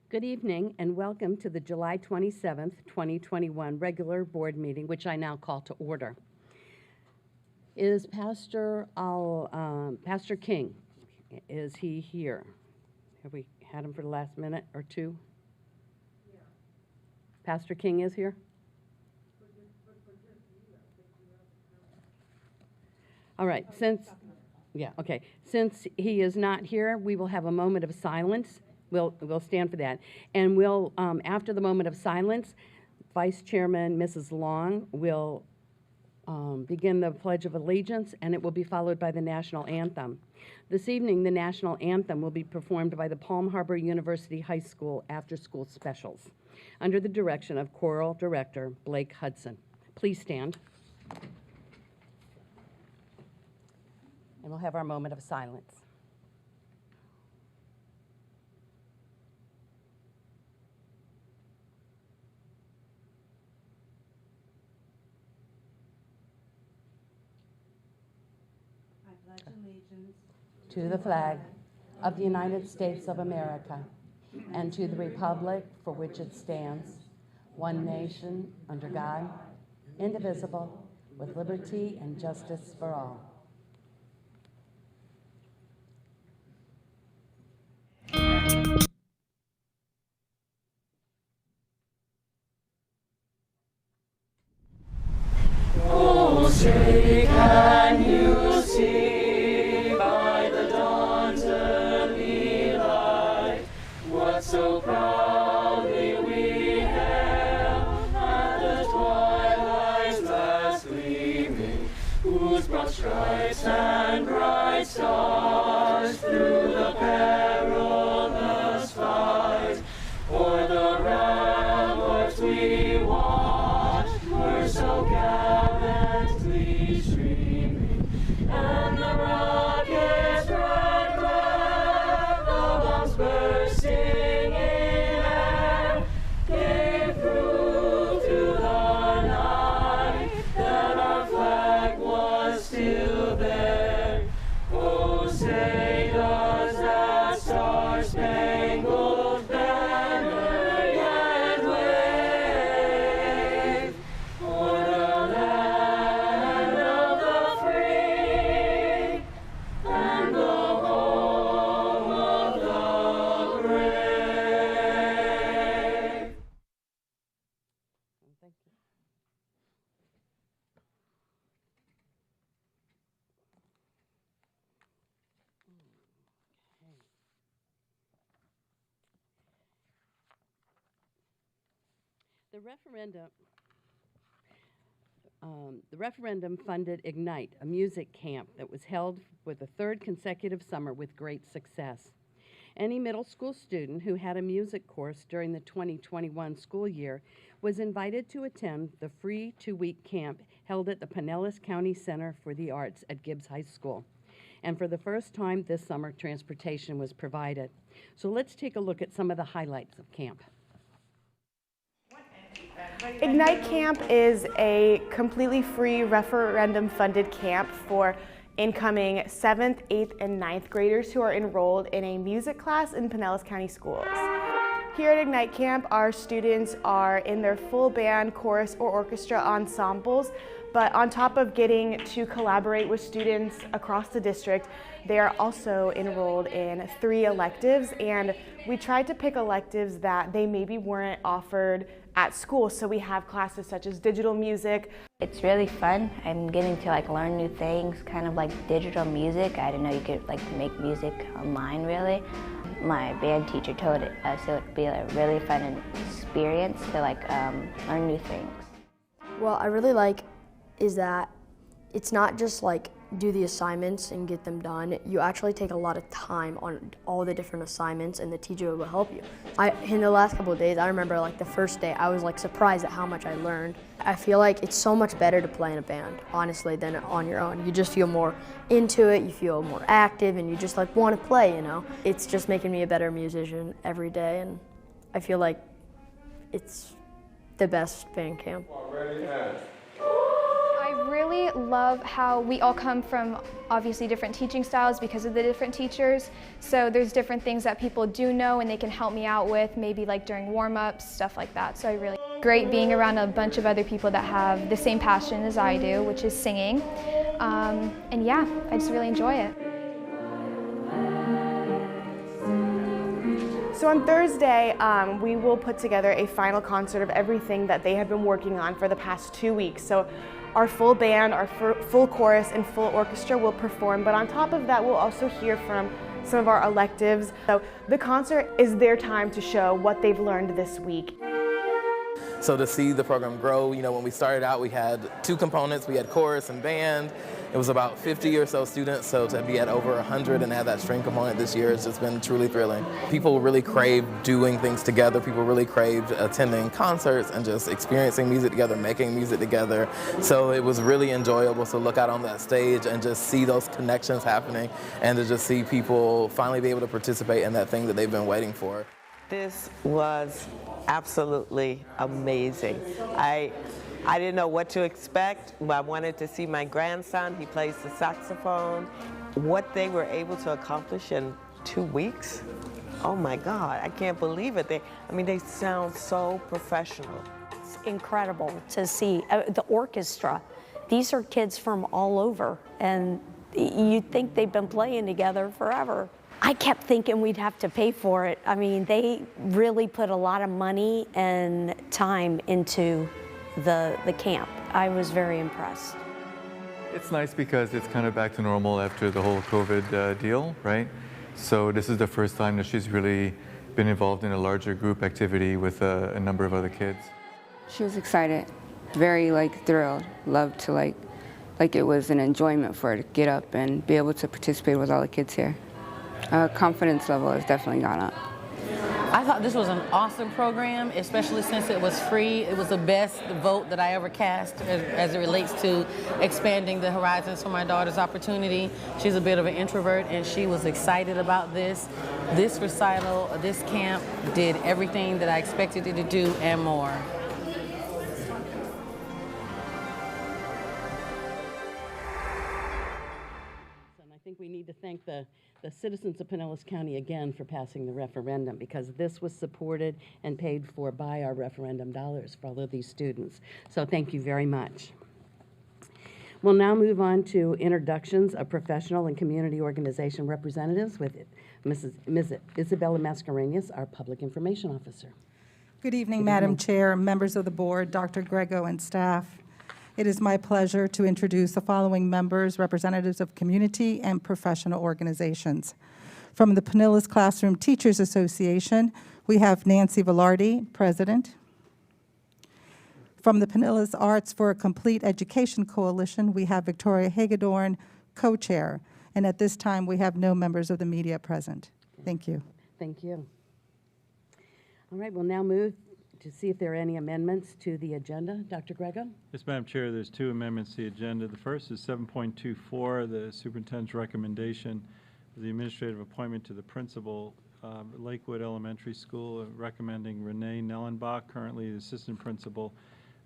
Good evening and welcome to the July 27th, 2021 regular board meeting, which I now call to order. Is Pastor King, is he here? Have we had him for the last minute or two? Yeah. Pastor King is here? All right, since he is not here, we will have a moment of silence. We'll stand for that. And we'll, after the moment of silence, Vice Chairman Mrs. Long will begin the Pledge of Allegiance, and it will be followed by the National Anthem. This evening, the National Anthem will be performed by the Palm Harbor University High School after-school specials, under the direction of choral director Blake Hudson. Please stand. And we'll have our moment of silence. To the flag of the United States of America and to the republic for which it stands, one nation, under God, indivisible, with liberty and justice for all. Oh, say can you see by the dawn's early light what so proudly we hailed at the twilight's last gleaming, whose broad stripes and bright stars through the perilous fight o'er the ramparts we watched were so gallantly streaming, and the rocket's red glare, the bombs bursting in air, gave proof to the night that our flag was still there. Oh, say does that star-spangled banner yet wave o'er the land of the free and the home of the brave? Thank you. The referendum funded Ignite, a music camp that was held for the third consecutive summer with great success. Any middle school student who had a music course during the 2021 school year was invited to attend the free 2-week camp held at the Pinellas County Center for the Arts at Gibbs High School. And for the first time this summer, transportation was provided. So let's take a look at some of the highlights of camp. Ignite Camp is a completely free referendum-funded camp for incoming 7th, 8th, and 9th graders who are enrolled in a music class in Pinellas County Schools. Here at Ignite Camp, our students are in their full band, chorus, or orchestra ensembles, but on top of getting to collaborate with students across the district, they are also enrolled in 3 electives, and we tried to pick electives that they maybe weren't offered at school. So we have classes such as digital music. It's really fun. I'm getting to learn new things, kind of like digital music. I didn't know you could make music online really. My band teacher told us it would be a really fun experience to learn new things. What I really like is that it's not just do the assignments and get them done. You actually take a lot of time on all the different assignments, and the teacher will help you. In the last couple of days, I remember the first day, I was surprised at how much I learned. I feel like it's so much better to play in a band, honestly, than on your own. You just feel more into it, you feel more active, and you just want to play, you know? It's just making me a better musician every day, and I feel like it's the best band camp. I really love how we all come from obviously different teaching styles because of the different teachers. So there's different things that people do know and they can help me out with, maybe like during warm-ups, stuff like that. So I really great being around a bunch of other people that have the same passion as I do, which is singing. And yeah, I just really enjoy it. So on Thursday, we will put together a final concert of everything that they have been working on for the past 2 weeks. So our full band, our full chorus, and full orchestra will perform, but on top of that, we'll also hear from some of our electives. So the concert is their time to show what they've learned this week. So to see the program grow, when we started out, we had 2 components. We had chorus and band. It was about 50 or so students, so to be at over 100 and have that string component this year has just been truly thrilling. People really crave doing things together. People really craved attending concerts and just experiencing music together, making music together. So it was really enjoyable to look out on that stage and just see those connections happening and to just see people finally be able to participate in that thing that they've been waiting for. This was absolutely amazing. I didn't know what to expect, but I wanted to see my grandson. He plays the saxophone. What they were able to accomplish in 2 weeks, oh my God, I can't believe it. They sound so professional. It's incredible to see the orchestra. These are kids from all over, and you'd think they've been playing together forever. I kept thinking we'd have to pay for it. They really put a lot of money and time into the camp. I was very impressed. It's nice because it's kind of back to normal after the whole COVID deal, right? So this is the first time that she's really been involved in a larger group activity with a number of other kids. She was excited, very thrilled, loved to like it was an enjoyment for her to get up and be able to participate with all the kids here. Her confidence level has definitely gone up. I thought this was an awesome program, especially since it was free. It was the best vote that I ever cast as it relates to expanding the horizons for my daughter's opportunity. She's a bit of an introvert, and she was excited about this. This recital, this camp, did everything that I expected it to do and more. And I think we need to thank the citizens of Pinellas County again for passing the referendum, because this was supported and paid for by our referendum dollars for all of these students. So thank you very much. We'll now move on to introductions of professional and community organization representatives with Ms. Isabella Mascarenas, our Public Information Officer. Good evening, Madam Chair, members of the board, Dr. Grego, and staff. It is my pleasure to introduce the following members, representatives of community and professional organizations. From the Pinellas Classroom Teachers Association, we have Nancy Velarde, President. From the Pinellas Arts for a Complete Education Coalition, we have Victoria Hagedorn, Co-Chair. And at this time, we have no members of the media present. Thank you. Thank you. All right, we'll now move to see if there are any amendments to the agenda. Dr. Grego? Yes, Madam Chair, there's 2 amendments to the agenda. The first is 7.24, the superintendent's recommendation of the administrative appointment to the principal Lakewood Elementary School, recommending Renee Nellenbach, currently the assistant principal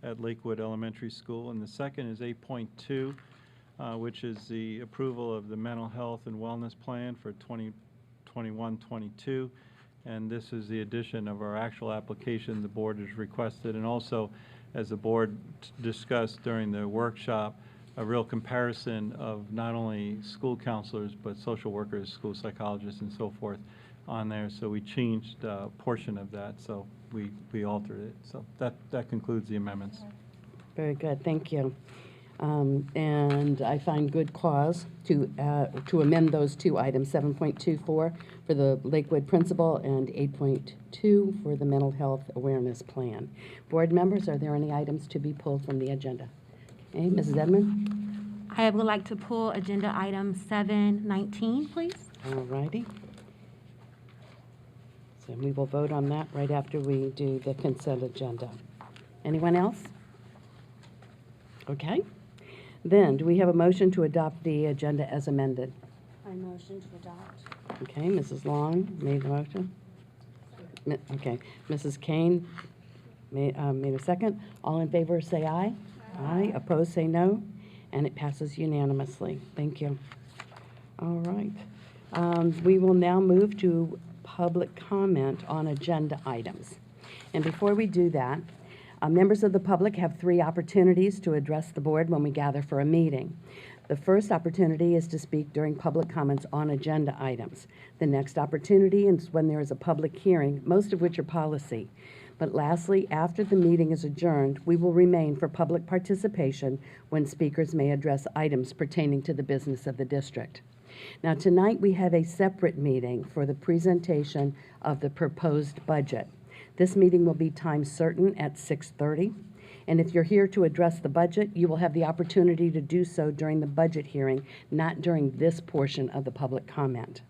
at Lakewood Elementary School. And the second is 8.2, which is the approval of the mental health and wellness plan for 2021-22. And this is the addition of our actual application the board has requested, and also, as the board discussed during the workshop, a real comparison of not only school counselors but social workers, school psychologists, and so forth on there. So we changed a portion of that, so we altered it. So that concludes the amendments. Very good, thank you. And I find good cause to amend those 2 items, 7.24 for the Lakewood principal and 8.2 for the mental health awareness plan. Board members, are there any items to be pulled from the agenda? Okay, Mrs. Edmond? I would like to pull agenda item 719, please. All righty. So we will vote on that right after we do the consent agenda. Anyone else? Okay. Then, do we have a motion to adopt the agenda as amended? I motion to adopt. Okay, Mrs. Long made the motion. Okay, Mrs. Kane made a second. All in favor say aye. Aye. Opposed say no. and it passes unanimously. Thank you. All right. We will now move to public comment on agenda items. And before we do that, members of the public have 3 opportunities to address the board when we gather for a meeting. The first opportunity is to speak during public comments on agenda items. The next opportunity is when there is a public hearing, most of which are policy. But lastly, after the meeting is adjourned, we will remain for public participation when speakers may address items pertaining to the business of the district. Now, tonight we have a separate meeting for the presentation of the proposed budget. This meeting will be time certain at 6:30. And if you're here to address the budget, you will have the opportunity to do so during the budget hearing, not during this portion of the public comment.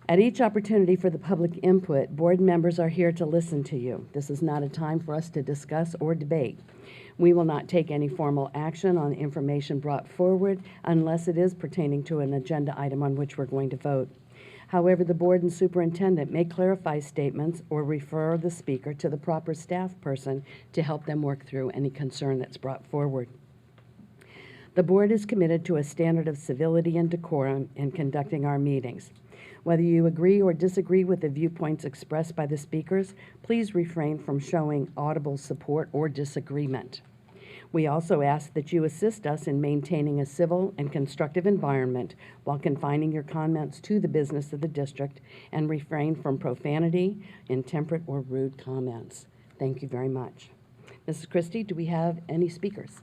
At each opportunity for the public input, board members are here to listen to you. This is not a time for us to discuss or debate. We will not take any formal action on information brought forward unless it is pertaining to an agenda item on which we're going to vote. However, the board and superintendent may clarify statements or refer the speaker to the proper staff person to help them work through any concern that's brought forward. The board is committed to a standard of civility and decorum in conducting our meetings. Whether you agree or disagree with the viewpoints expressed by the speakers, please refrain from showing audible support or disagreement. We also ask that you assist us in maintaining a civil and constructive environment while confining your comments to the business of the district and refrain from profanity, intemperate, or rude comments. Thank you very much. Mrs. Christie, do we have any speakers?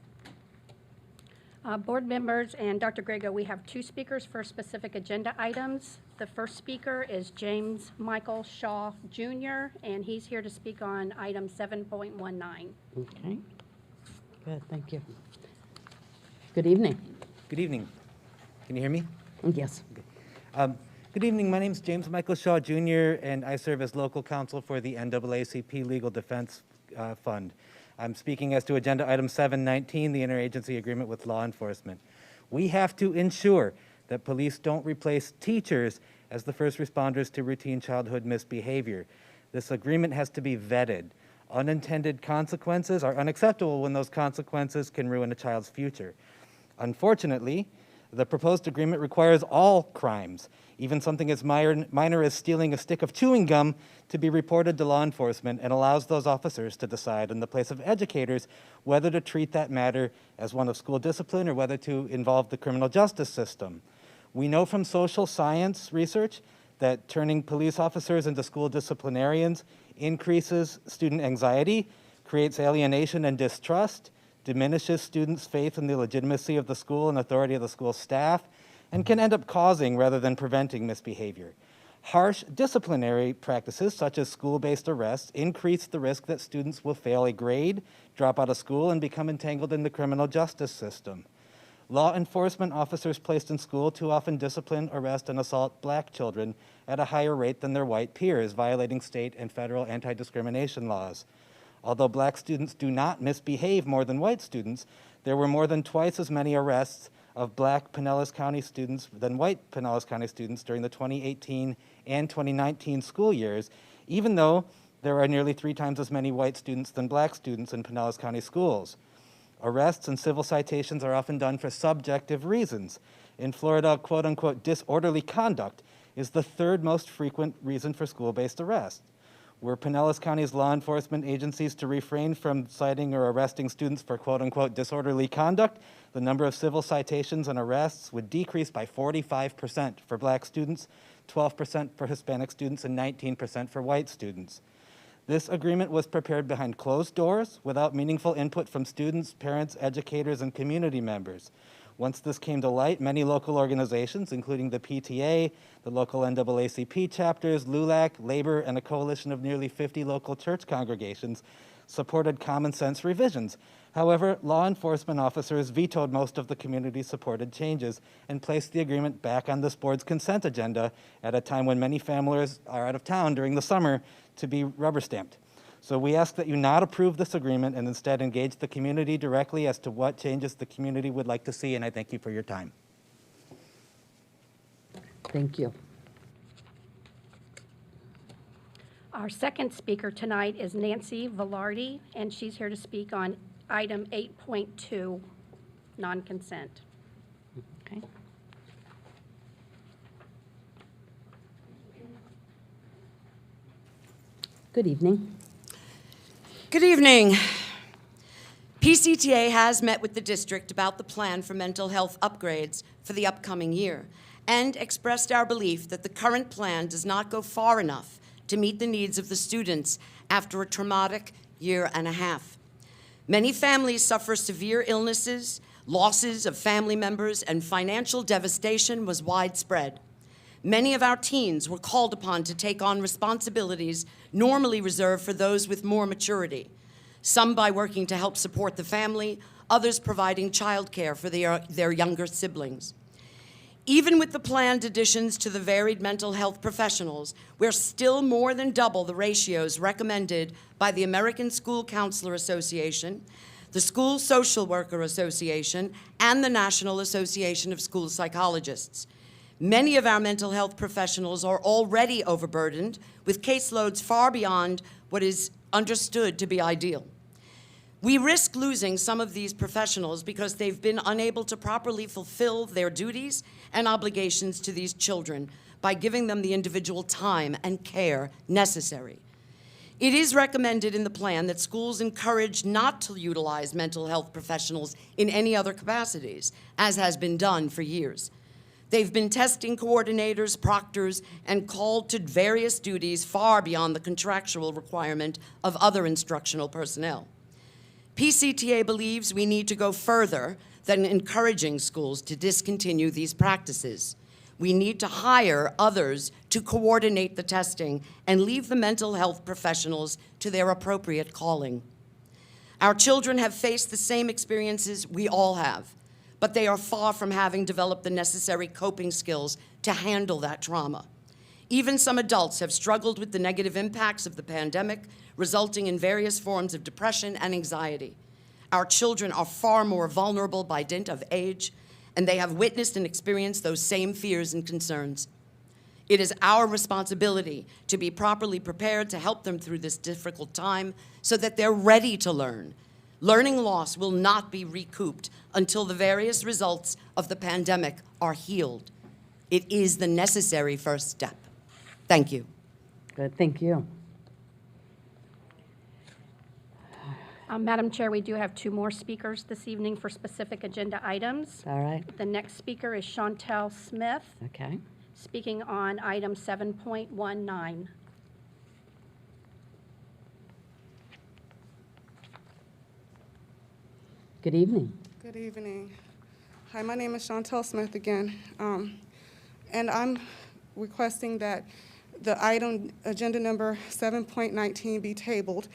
Board members and Dr. Grego, we have 2 speakers for specific agenda items. The first speaker is James Michael Shaw Jr., and he's here to speak on item 7.19. Okay. Good, thank you. Good evening. Good evening. Can you hear me? Yes. Okay. Good evening. My name is James Michael Shaw Jr., and I serve as local counsel for the NAACP Legal Defense Fund. I'm speaking as to agenda item 719, the interagency agreement with law enforcement. We have to ensure that police don't replace teachers as the first responders to routine childhood misbehavior. This agreement has to be vetted. Unintended consequences are unacceptable when those consequences can ruin a child's future. Unfortunately, the proposed agreement requires all crimes, even something as minor as stealing a stick of chewing gum, to be reported to law enforcement, and allows those officers to decide in the place of educators whether to treat that matter as one of school discipline or whether to involve the criminal justice system. We know from social science research that turning police officers into school disciplinarians increases student anxiety, creates alienation and distrust, diminishes students' faith in the legitimacy of the school and authority of the school staff, and can end up causing rather than preventing misbehavior. Harsh disciplinary practices, such as school-based arrests, increase the risk that students will fail a grade, drop out of school, and become entangled in the criminal justice system. Law enforcement officers placed in school too often discipline, arrest, and assault black children at a higher rate than their white peers, violating state and federal anti-discrimination laws. Although black students do not misbehave more than white students, there were more than twice as many arrests of black Pinellas County students than white Pinellas County students during the 2018 and 2019 school years, even though there are nearly 3 times as many white students than black students in Pinellas County schools. Arrests and civil citations are often done for subjective reasons. In Florida, quote-unquote, disorderly conduct is the 3rd most frequent reason for school-based arrest. Were Pinellas County's law enforcement agencies to refrain from citing or arresting students for quote-unquote disorderly conduct, the number of civil citations and arrests would decrease by 45% for black students, 12% for Hispanic students, and 19% for white students. This agreement was prepared behind closed doors without meaningful input from students, parents, educators, and community members. Once this came to light, many local organizations, including the PTA, the local NAACP chapters, LULAC, Labor, and a coalition of nearly 50 local church congregations, supported common sense revisions. However, law enforcement officers vetoed most of the community-supported changes and placed the agreement back on this board's consent agenda at a time when many families are out of town during the summer to be rubber stamped. So we ask that you not approve this agreement and instead engage the community directly as to what changes the community would like to see, and I thank you for your time. Thank you. Our second speaker tonight is Nancy Velarde, and she's here to speak on item 8.2. non-consent. Okay. Good evening. Good evening. PCTA has met with the district about the plan for mental health upgrades for the upcoming year and expressed our belief that the current plan does not go far enough to meet the needs of the students after a traumatic year and a half. Many families suffer severe illnesses, losses of family members, and financial devastation was widespread. Many of our teens were called upon to take on responsibilities normally reserved for those with more maturity, some by working to help support the family, others providing childcare for their younger siblings. Even with the planned additions to the varied mental health professionals, we're still more than double the ratios recommended by the American School Counselor Association, the School Social Worker Association, and the National Association of School Psychologists. Many of our mental health professionals are already overburdened with caseloads far beyond what is understood to be ideal. We risk losing some of these professionals because they've been unable to properly fulfill their duties and obligations to these children by giving them the individual time and care necessary. It is recommended in the plan that schools encourage not to utilize mental health professionals in any other capacities, as has been done for years. They've been testing coordinators, proctors, and called to various duties far beyond the contractual requirement of other instructional personnel. PCTA believes we need to go further than encouraging schools to discontinue these practices. We need to hire others to coordinate the testing and leave the mental health professionals to their appropriate calling. Our children have faced the same experiences we all have, but they are far from having developed the necessary coping skills to handle that trauma. Even some adults have struggled with the negative impacts of the pandemic, resulting in various forms of depression and anxiety. Our children are far more vulnerable by dint of age, and they have witnessed and experienced those same fears and concerns. It is our responsibility to be properly prepared to help them through this difficult time so that they're ready to learn. Learning loss will not be recouped until the various results of the pandemic are healed. It is the necessary first step. Thank you. Good, thank you. Madam Chair, we do have two more speakers this evening for specific agenda items. All right. The next speaker is Chantel Smith, Okay. speaking on item 7.19. Good evening. Good evening. Hi, my name is Chantel Smith again, and I'm requesting that the item, agenda number 7.19, be tabled.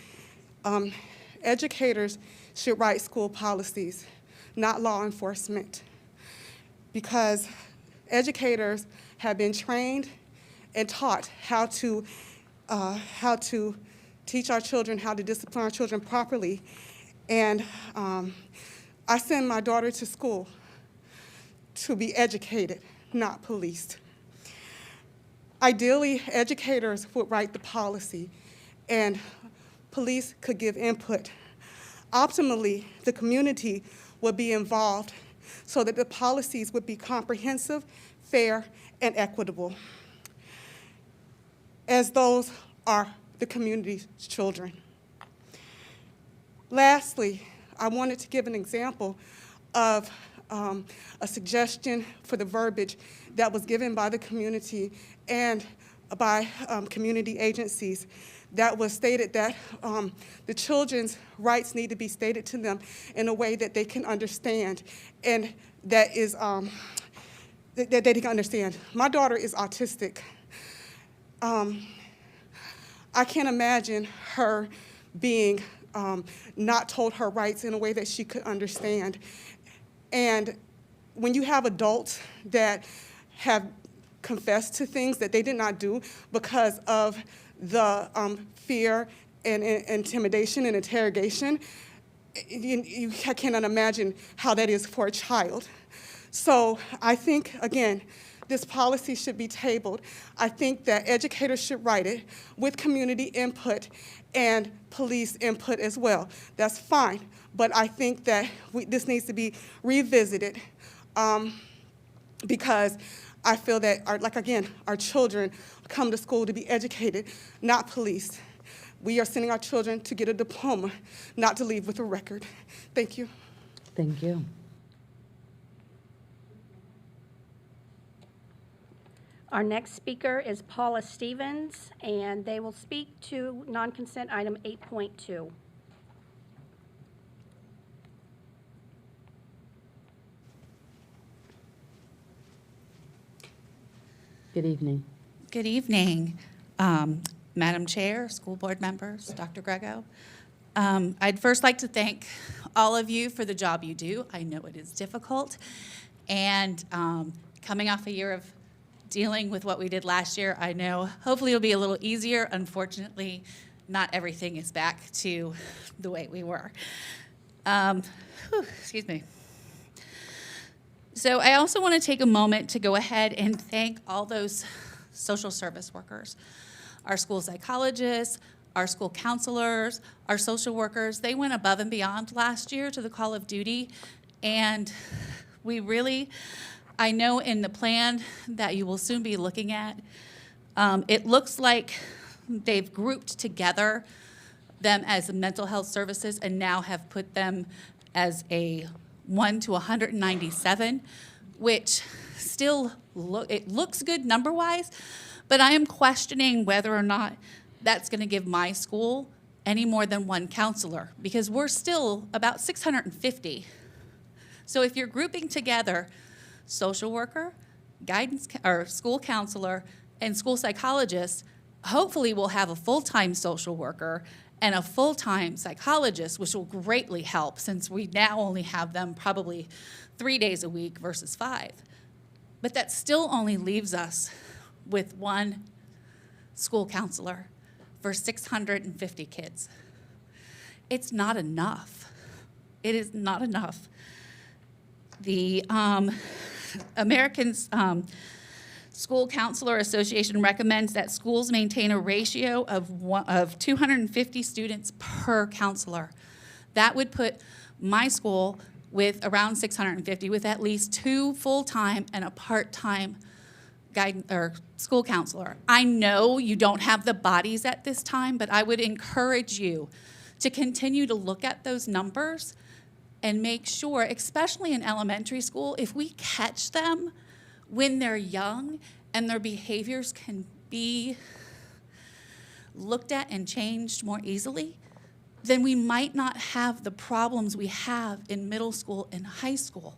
Educators should write school policies, not law enforcement, because educators have been trained and taught how to teach our children, how to discipline our children properly. And I send my daughter to school to be educated, not policed. Ideally, educators would write the policy and police could give input. Optimally, the community would be involved so that the policies would be comprehensive, fair, and equitable, as those are the community's children. Lastly, I wanted to give an example of a suggestion for the verbiage that was given by the community and by community agencies that was stated that the children's rights need to be stated to them in a way that they can understand and that is that they can understand. My daughter is autistic. I can't imagine her being not told her rights in a way that she could understand. And when you have adults that have confessed to things that they did not do because of the fear and intimidation and interrogation, I cannot imagine how that is for a child. So I think, again, this policy should be tabled. I think that educators should write it with community input and police input as well. That's fine, but I think that this needs to be revisited because I feel that, our children come to school to be educated, not policed. We are sending our children to get a diploma, not to leave with a record. Thank you. Thank you. Our next speaker is Paula Stevens, and they will speak to non-consent item 8.2. Good evening. Good evening, Madam Chair, school board members, Dr. Grego. I'd first like to thank all of you for the job you do. I know it is difficult, and coming off a year of dealing with what we did last year, I know hopefully it'll be a little easier. Unfortunately, not everything is back to the way we were. Excuse me. So I also want to take a moment to go ahead and thank all those social service workers, our school psychologists, our school counselors, our social workers. They went above and beyond last year to the call of duty, and we really, I know in the plan that you will soon be looking at, it looks like they've grouped together them as mental health services and now have put them as a 1 to 197, which still it looks good number-wise, but I am questioning whether or not that's going to give my school any more than one counselor, because we're still about 650. So if you're grouping together social worker, guidance or school counselor, and school psychologist, hopefully we'll have a full-time social worker and a full-time psychologist, which will greatly help since we now only have them probably 3 days a week versus 5. But that still only leaves us with one school counselor for 650 kids. It's not enough. It is not enough. The American School Counselor Association recommends that schools maintain a ratio of 250 students per counselor. That would put my school with around 650, with at least 2 full-time and a part-time school counselor. I know you don't have the bodies at this time, but I would encourage you to continue to look at those numbers and make sure, especially in elementary school, if we catch them when they're young and their behaviors can be looked at and changed more easily, then we might not have the problems we have in middle school and high school,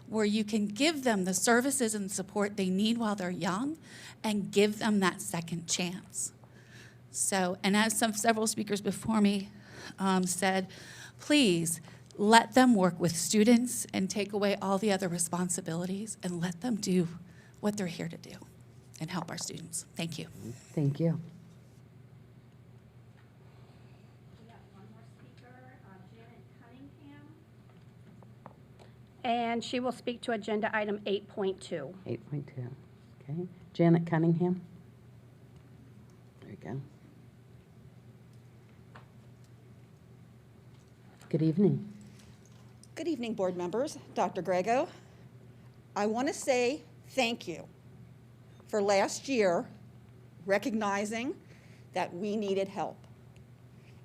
where you can give them the services and support they need while they're young and give them that second chance. So, and as several speakers before me said, please let them work with students and take away all the other responsibilities and let them do what they're here to do and help our students. Thank you. Thank you. And she will speak to agenda item 8.2. 8.2. Okay. Janet Cunningham. There you go. Good evening. Good evening, board members. Dr. Grego, I want to say thank you for last year recognizing that we needed help.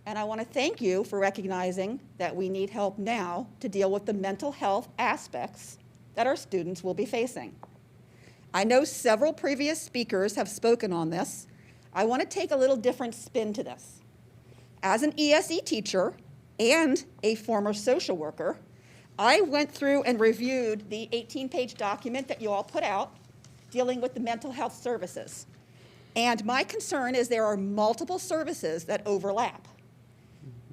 And I want to thank you for recognizing that we need help now to deal with the mental health aspects that our students will be facing. I know several previous speakers have spoken on this. I want to take a little different spin to this. As an ESE teacher and a former social worker, I went through and reviewed the 18-page document that you all put out dealing with the mental health services. And my concern is there are multiple services that overlap.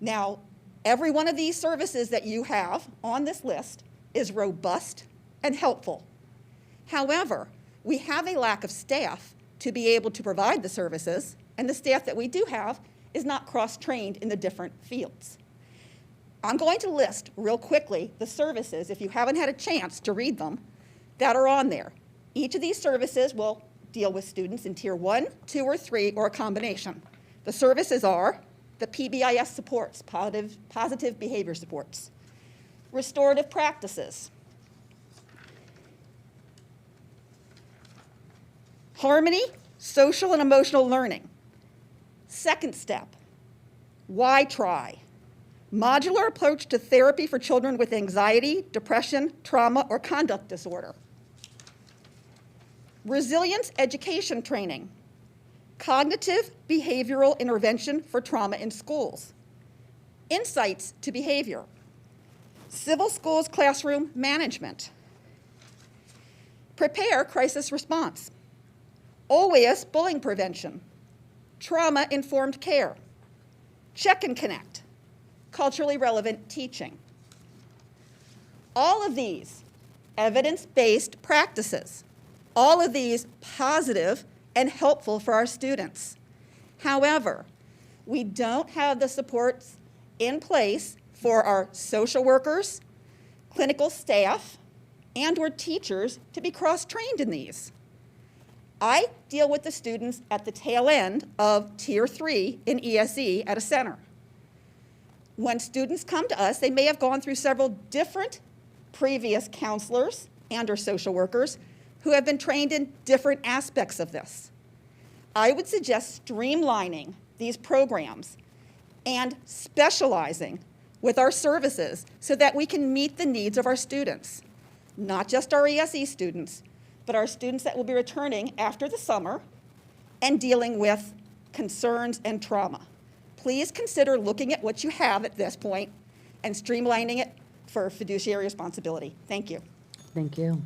Now, every one of these services that you have on this list is robust and helpful. However, we have a lack of staff to be able to provide the services, and the staff that we do have is not cross-trained in the different fields. I'm going to list real quickly the services, if you haven't had a chance to read them, that are on there. Each of these services will deal with students in Tier 1, 2, or 3, or a combination. The services are the PBIS supports, positive behavior supports, restorative practices, harmony, social and emotional learning, second step, why try, modular approach to therapy for children with anxiety, depression, trauma, or conduct disorder, resilience education training, cognitive behavioral intervention for trauma in schools, insights to behavior, civil schools classroom management, prepare crisis response, OAS bullying prevention, trauma-informed care, check and connect, culturally relevant teaching. All of these evidence-based practices, all of these positive and helpful for our students. However, we don't have the supports in place for our social workers, clinical staff, and/or teachers to be cross-trained in these. I deal with the students at the tail end of Tier 3 in ESE at a center. When students come to us, they may have gone through several different previous counselors and/or social workers who have been trained in different aspects of this. I would suggest streamlining these programs and specializing with our services so that we can meet the needs of our students, not just our ESE students, but our students that will be returning after the summer and dealing with concerns and trauma. Please consider looking at what you have at this point and streamlining it for fiduciary responsibility. Thank you. Thank you.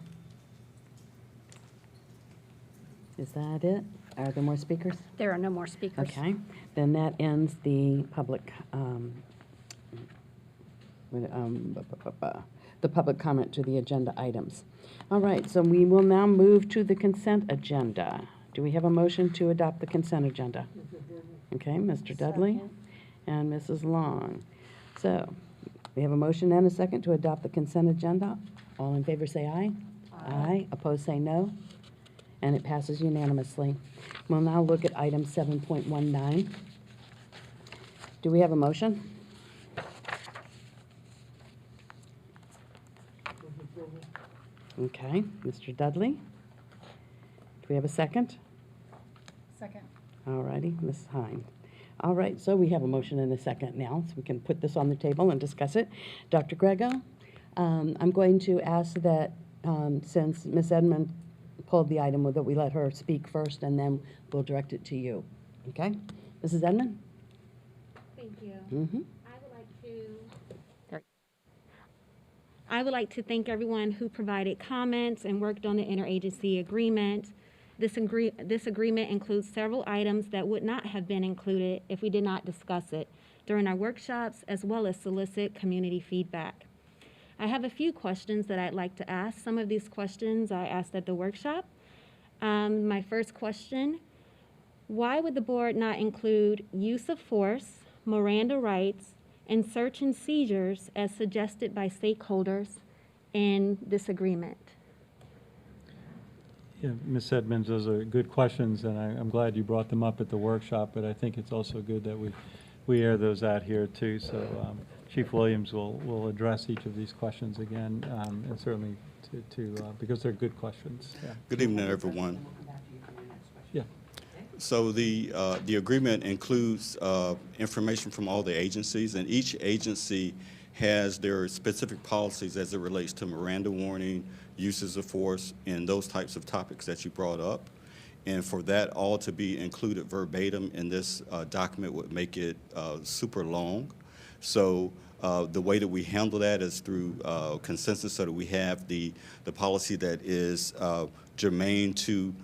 Is that it? Are there more speakers? There are no more speakers. Okay, then that ends the public comment to the agenda items. All right, so we will now move to the consent agenda. Do we have a motion to adopt the consent agenda? Okay, Mr. Dudley and Mrs. Long. So we have a motion and a second to adopt the consent agenda. All in favor say aye. Aye. Opposed say no. And it passes unanimously. We'll now look at item 7.19. Do we have a motion? Okay, Mr. Dudley. Do we have a second? Second. All righty, Ms. Hine. All right, so we have a motion and a second now, so we can put this on the table and discuss it. Dr. Grego, I'm going to ask that since Ms. Edmond pulled the item, that we let her speak first, and then we'll direct it to you. Okay? Mrs. Edmond? Thank you. Mm-hmm. I would like to thank everyone who provided comments and worked on the interagency agreement. This agreement includes several items that would not have been included if we did not discuss it during our workshops, as well as solicit community feedback. I have a few questions that I'd like to ask. Some of these questions I asked at the workshop. My first question, why would the board not include use of force, Miranda rights, and search and seizures as suggested by stakeholders in this agreement? Yeah, Ms. Edmonds, those are good questions, and I'm glad you brought them up at the workshop, but I think it's also good that we air those out here too. So Chief Williams will address each of these questions again, and certainly because they're good questions. Yeah. Good evening, everyone. Yeah. So the agreement includes information from all the agencies, and each agency has their specific policies as it relates to Miranda warning, uses of force, and those types of topics that you brought up. And for that all to be included verbatim in this document would make it super long. So the way that we handle that is through consensus, so that we have the policy that is germane to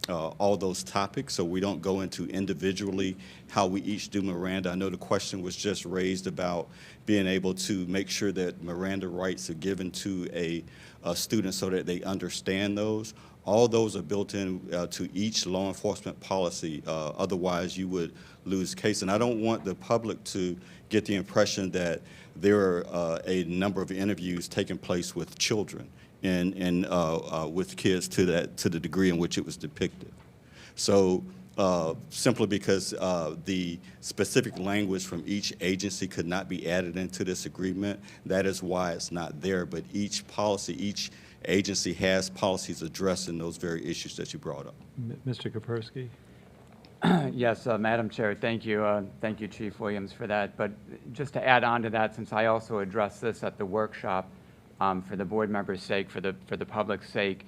all those topics, so we don't go into individually how we each do Miranda. I know the question was just raised about being able to make sure that Miranda rights are given to a student so that they understand those. All those are built in to each law enforcement policy, otherwise you would lose case. And I don't want the public to get the impression that there are a number of interviews taking place with children. with kids to the degree in which it was depicted. So simply because the specific language from each agency could not be added into this agreement, that is why it's not there. But each policy, each agency has policies addressing those very issues that you brought up. Mr. Kapersky. Yes, Madam Chair, thank you. Thank you, Chief Williams, for that. But just to add on to that, since I also addressed this at the workshop, for the board members' sake, for the public's sake,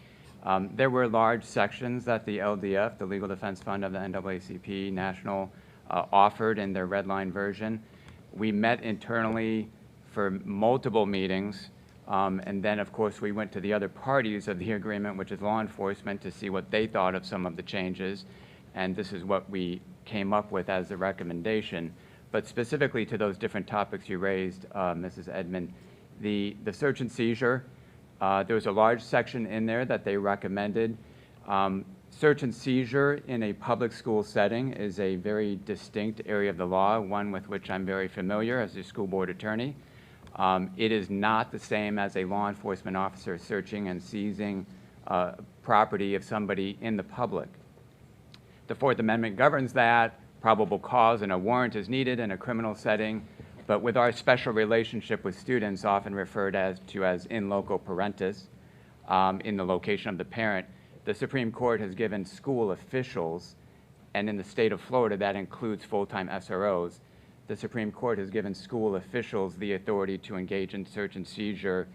there were large sections that the LDF, the Legal Defense Fund of the NAACP National, offered in their red line version. We met internally for multiple meetings, and then, of course, we went to the other parties of the agreement, which is law enforcement, to see what they thought of some of the changes. And this is what we came up with as the recommendation. But specifically to those different topics you raised, Mrs. Edmond, the search and seizure, there was a large section in there that they recommended. Search and seizure in a public school setting is a very distinct area of the law, one with which I'm very familiar as a school board attorney. It is not the same as a law enforcement officer searching and seizing property of somebody in the public. The Fourth Amendment governs that. Probable cause and a warrant is needed in a criminal setting, but with our special relationship with students, often referred to as in loco parentis, in the location of the parent, the Supreme Court has given school officials, and in the state of Florida that includes full-time SROs, the Supreme Court has given school officials the authority to engage in search and seizure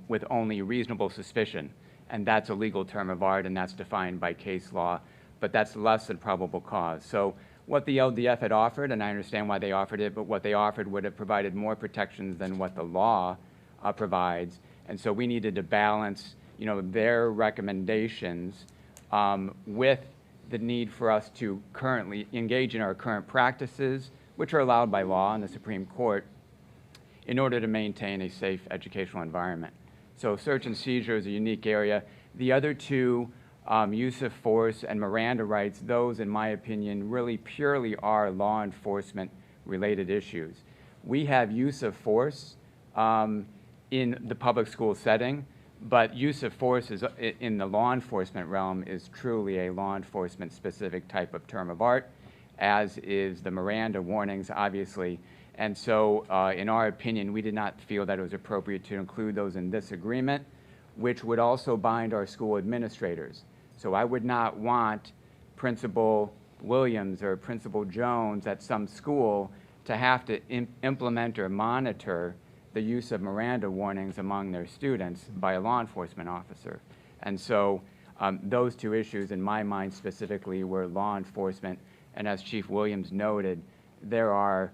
with only reasonable suspicion. And that's a legal term of art, and that's defined by case law, but that's less than probable cause. So what the LDF had offered, and I understand why they offered it, but what they offered would have provided more protections than what the law provides. And so we needed to balance, their recommendations with the need for us to currently engage in our current practices, which are allowed by law in the Supreme Court, in order to maintain a safe educational environment. So search and seizure is a unique area. The other two, use of force and Miranda rights, those, in my opinion, really purely are law enforcement related issues. We have use of force in the public school setting, but use of force is, in the law enforcement realm, is truly a law enforcement specific type of term of art, as is the Miranda warnings, obviously. And so, in our opinion, we did not feel that it was appropriate to include those in this agreement, which would also bind our school administrators. So I would not want Principal Williams or Principal Jones at some school to have to implement or monitor the use of Miranda warnings among their students by a law enforcement officer. And so those two issues, in my mind specifically, were law enforcement. And as Chief Williams noted, there are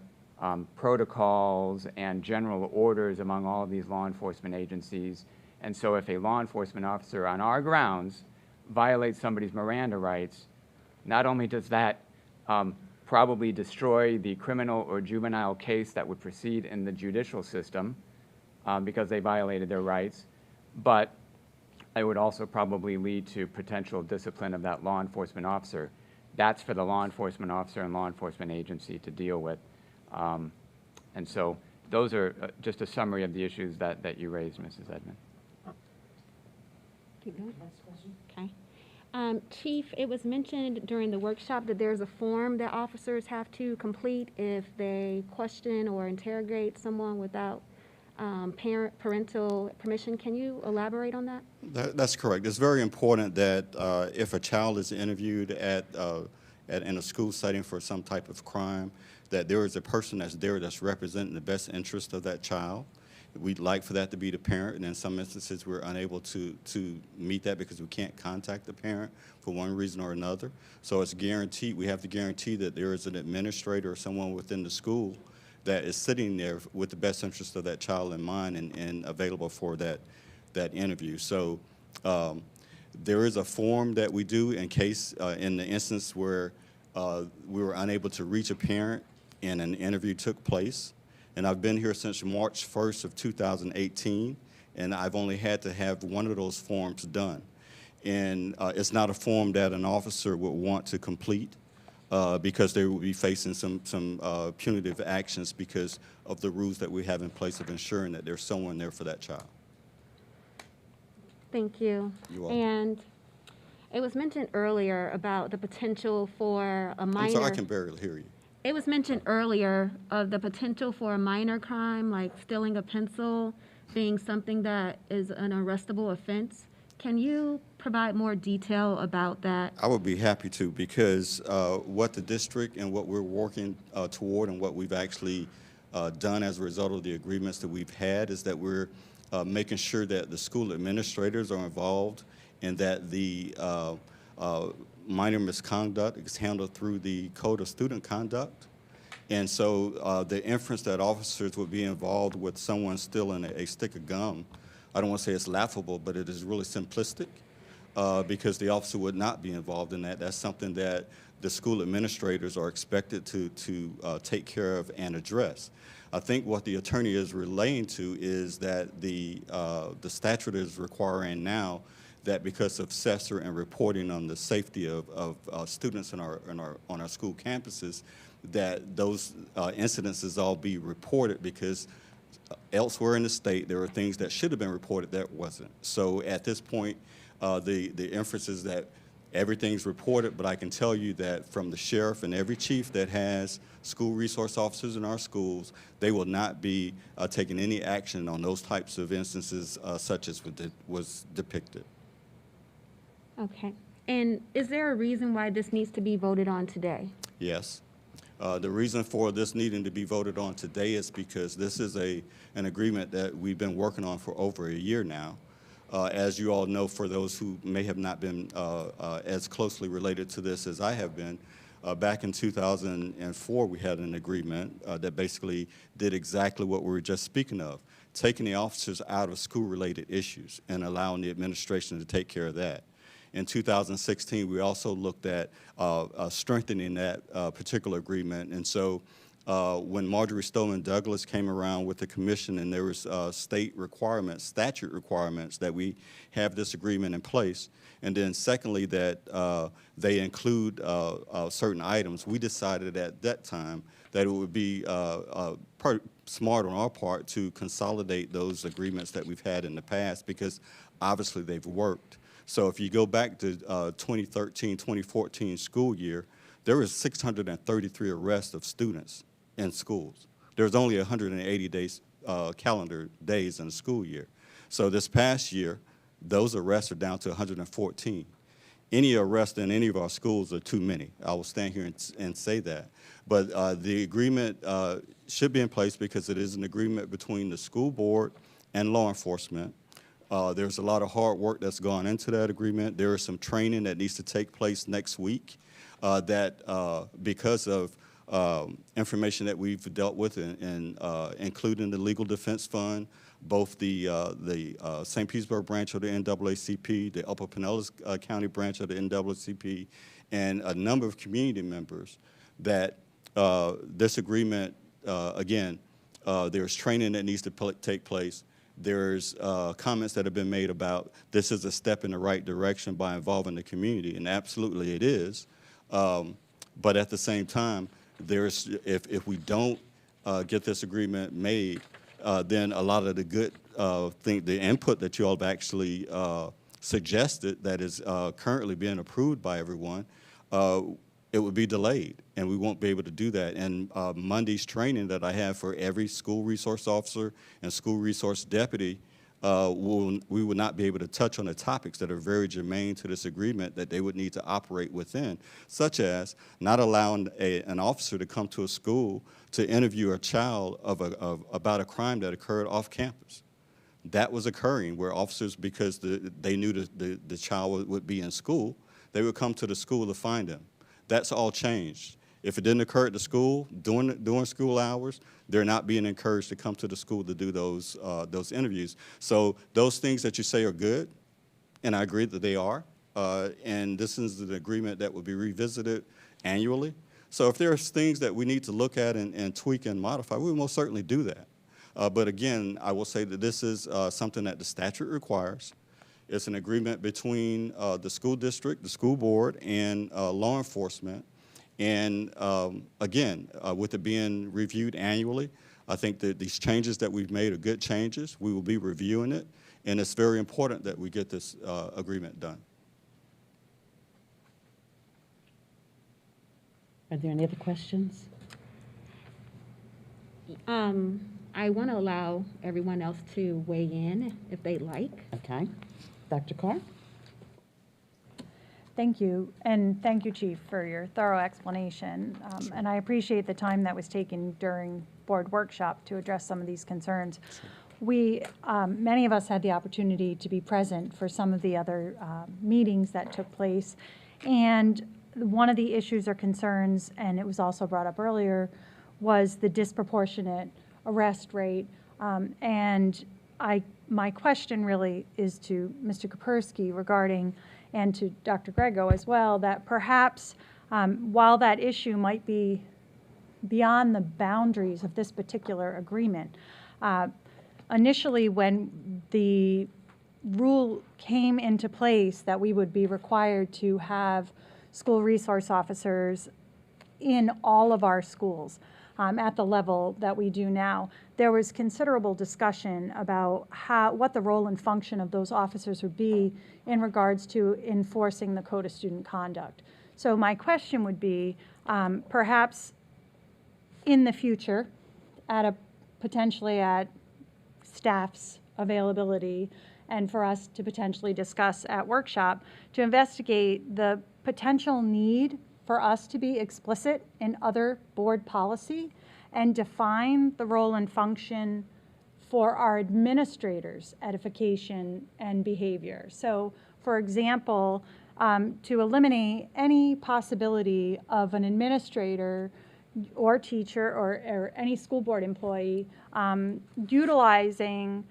protocols and general orders among all of these law enforcement agencies. And so if a law enforcement officer on our grounds violates somebody's Miranda rights, not only does that probably destroy the criminal or juvenile case that would proceed in the judicial system because they violated their rights, but it would also probably lead to potential discipline of that law enforcement officer. That's for the law enforcement officer and law enforcement agency to deal with. And so those are just a summary of the issues that you raised, Mrs. Edmond. Keep going. Okay. Chief, it was mentioned during the workshop that there's a form that officers have to complete if they question or interrogate someone without parental permission. Can you elaborate on that? That's correct. It's very important that if a child is interviewed in a school setting for some type of crime, that there is a person that's there that's representing the best interest of that child. We'd like for that to be the parent, and in some instances we're unable to meet that because we can't contact the parent for one reason or another. So it's guaranteed, we have to guarantee that there is an administrator or someone within the school that is sitting there with the best interest of that child in mind and available for that interview. So there is a form that we do in case, in the instance where we were unable to reach a parent and an interview took place. And I've been here since March 1st of 2018, and I've only had to have one of those forms done. And it's not a form that an officer would want to complete because they will be facing some punitive actions because of the rules that we have in place of ensuring that there's someone there for that child. Thank you. You're welcome. And it was mentioned earlier about the potential for a minor. I'm sorry, I can barely hear you. It was mentioned earlier of the potential for a minor crime like stealing a pencil being something that is an arrestable offense. Can you provide more detail about that? I would be happy to, because what the district and what we're working toward and what we've actually done as a result of the agreements that we've had is that we're making sure that the school administrators are involved and that the minor misconduct is handled through the Code of Student Conduct. And so the inference that officers would be involved with someone stealing a stick of gum, I don't want to say it's laughable, but it is really simplistic because the officer would not be involved in that. That's something that the school administrators are expected to take care of and address. I think what the attorney is relaying to is that the statute is requiring now that because of CESR and reporting on the safety of students on our school campuses, that those incidences all be reported, because elsewhere in the state there are things that should have been reported that wasn't. So at this point, the inference is that everything's reported, but I can tell you that from the sheriff and every chief that has school resource officers in our schools, they will not be taking any action on those types of instances such as was depicted. Okay. And is there a reason why this needs to be voted on today? Yes. The reason for this needing to be voted on today is because this is an agreement that we've been working on for over a year now. As you all know, for those who may have not been as closely related to this as I have been, back in 2004 we had an agreement that basically did exactly what we were just speaking of, taking the officers out of school-related issues and allowing the administration to take care of that. In 2016, we also looked at strengthening that particular agreement. And so when Marjorie Stoneman Douglas came around with the commission and there was state requirements, statute requirements that we have this agreement in place, and then secondly that they include certain items, we decided at that time that it would be smart on our part to consolidate those agreements that we've had in the past, because obviously they've worked. So if you go back to 2013, 2014 school year, there was 633 arrests of students in schools. There's only 180 days, calendar days in a school year. So this past year, those arrests are down to 114. Any arrest in any of our schools are too many. I will stand here and say that. But the agreement should be in place because it is an agreement between the school board and law enforcement. There's a lot of hard work that's gone into that agreement. There is some training that needs to take place next week that because of information that we've dealt with, including the Legal Defense Fund, both the St. Petersburg branch of the NAACP, the Upper Pinellas County branch of the NAACP, and a number of community members, that this agreement, again, there's training that needs to take place. There's comments that have been made about this is a step in the right direction by involving the community, and absolutely it is. But at the same time, there's if we don't get this agreement made, then a lot of the good the input that you all have actually suggested that is currently being approved by everyone, it would be delayed, and we won't be able to do that. And Monday's training that I have for every school resource officer and school resource deputy, we will not be able to touch on the topics that are very germane to this agreement that they would need to operate within, such as not allowing an officer to come to a school to interview a child about a crime that occurred off campus. That was occurring where officers, because they knew the child would be in school, they would come to the school to find him. That's all changed. If it didn't occur at the school during school hours, they're not being encouraged to come to the school to do those interviews. So those things that you say are good, and I agree that they are, and this is an agreement that will be revisited annually. So if there's things that we need to look at and tweak and modify, we will most certainly do that. But again, I will say that this is something that the statute requires. It's an agreement between the school district, the school board, and law enforcement. And again, with it being reviewed annually, I think that these changes that we've made are good changes. We will be reviewing it. And it's very important that we get this agreement done. Are there any other questions? I want to allow everyone else to weigh in if they'd like. Okay. Dr. Carr? Thank you, and thank you, Chief, for your thorough explanation. And I appreciate the time that was taken during board workshop to address some of these concerns. We, many of us had the opportunity to be present for some of the other meetings that took place. And one of the issues or concerns, and it was also brought up earlier, was the disproportionate arrest rate. And my question really is to Mr. Kapersky regarding, and to Dr. Grego as well, that perhaps while that issue might be beyond the boundaries of this particular agreement, initially when the rule came into place that we would be required to have school resource officers in all of our schools at the level that we do now, there was considerable discussion about what the role and function of those officers would be in regards to enforcing the Code of Student Conduct. So my question would be, perhaps in the future, potentially at staff's availability, and for us to potentially discuss at workshop, to investigate the potential need for us to be explicit in other board policy and define the role and function for our administrators' edification and behavior. So, for example, to eliminate any possibility of an administrator or teacher or any school board employee utilizing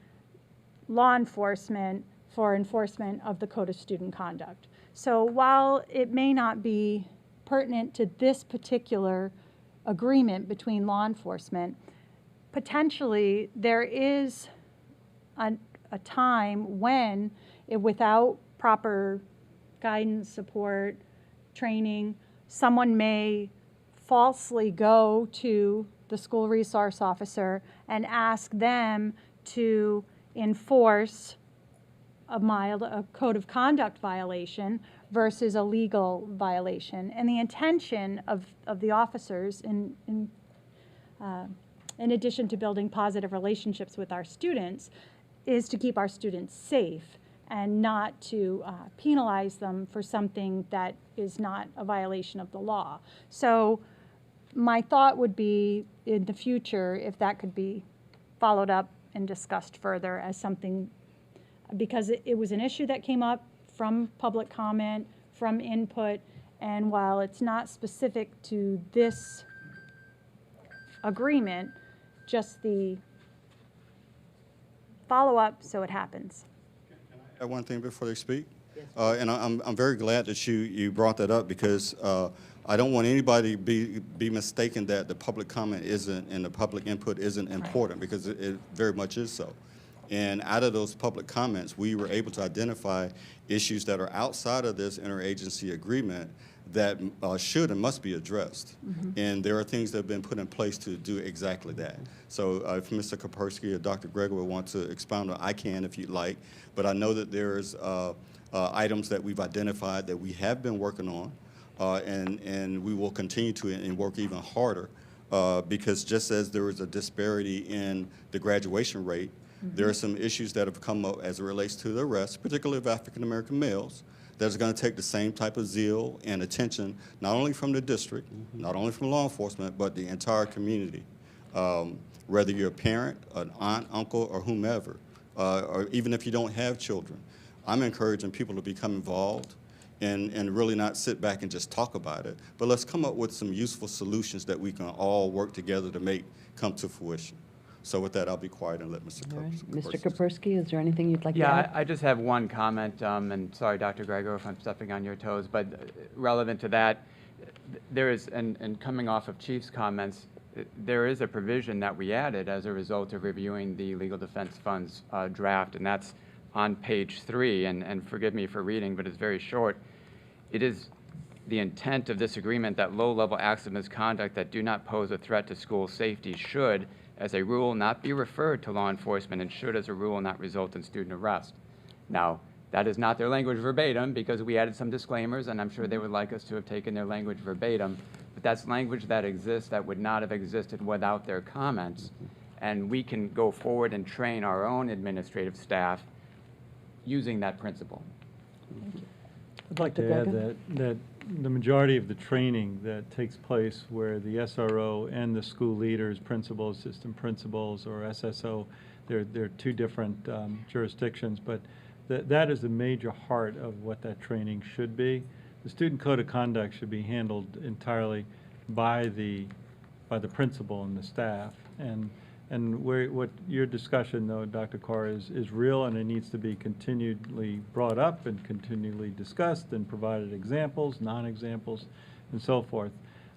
law enforcement for enforcement of the Code of Student Conduct. So while it may not be pertinent to this particular agreement between law enforcement, potentially there is a time when, without proper guidance, support, training, someone may falsely go to the school resource officer and ask them to enforce a code of conduct violation versus a legal violation. And the intention of the officers, in addition to building positive relationships with our students, is to keep our students safe and not to penalize them for something that is not a violation of the law. So my thought would be, in the future, if that could be followed up and discussed further as something, because it was an issue that came up from public comment, from input, and while it's not specific to this agreement, just the follow-up so it happens. Add one thing before they speak? And I'm very glad that you brought that up, because I don't want anybody to be mistaken that the public comment isn't and the public input isn't important, because it very much is so. And out of those public comments, we were able to identify issues that are outside of this interagency agreement that should and must be addressed. And there are things that have been put in place to do exactly that. So if Mr. Kapersky or Dr. Gregory would want to expound on, I can if you'd like, but I know that there's items that we've identified that we have been working on, and we will continue to and work even harder, because just as there is a disparity in the graduation rate, there are some issues that have come up as it relates to the arrest, particularly of African-American males, that's going to take the same type of zeal and attention, not only from the district, not only from law enforcement, but the entire community. Whether you're a parent, an aunt, uncle, or whomever, or even if you don't have children, I'm encouraging people to become involved and really not sit back and just talk about it, but let's come up with some useful solutions that we can all work together to make come to fruition. So with that, I'll be quiet and let Mr. Kapersky. Mr. Kapersky, is there anything you'd like to add? Yeah, I just have one comment, and sorry, Dr. Grego, if I'm stepping on your toes, but relevant to that, there is, and coming off of Chief's comments, there is a provision that we added as a result of reviewing the Legal Defense Fund's draft, and that's on page 3, and forgive me for reading, but it's very short. It is the intent of this agreement that low-level acts of misconduct that do not pose a threat to school safety should, as a rule, not be referred to law enforcement and should, as a rule, not result in student arrest. Now, that is not their language verbatim because we added some disclaimers, and I'm sure they would like us to have taken their language verbatim, but that's language that exists that would not have existed without their comments. And we can go forward and train our own administrative staff using that principle. I'd like to add that the majority of the training that takes place where the SRO and the school leaders, principals, assistant principals, or SSO, they're two different jurisdictions, but that is the major heart of what that training should be. The student code of conduct should be handled entirely by the principal and the staff. And what your discussion, though, Dr. Carr, is real, and it needs to be continually brought up and continually discussed and provided examples, non-examples, and so forth.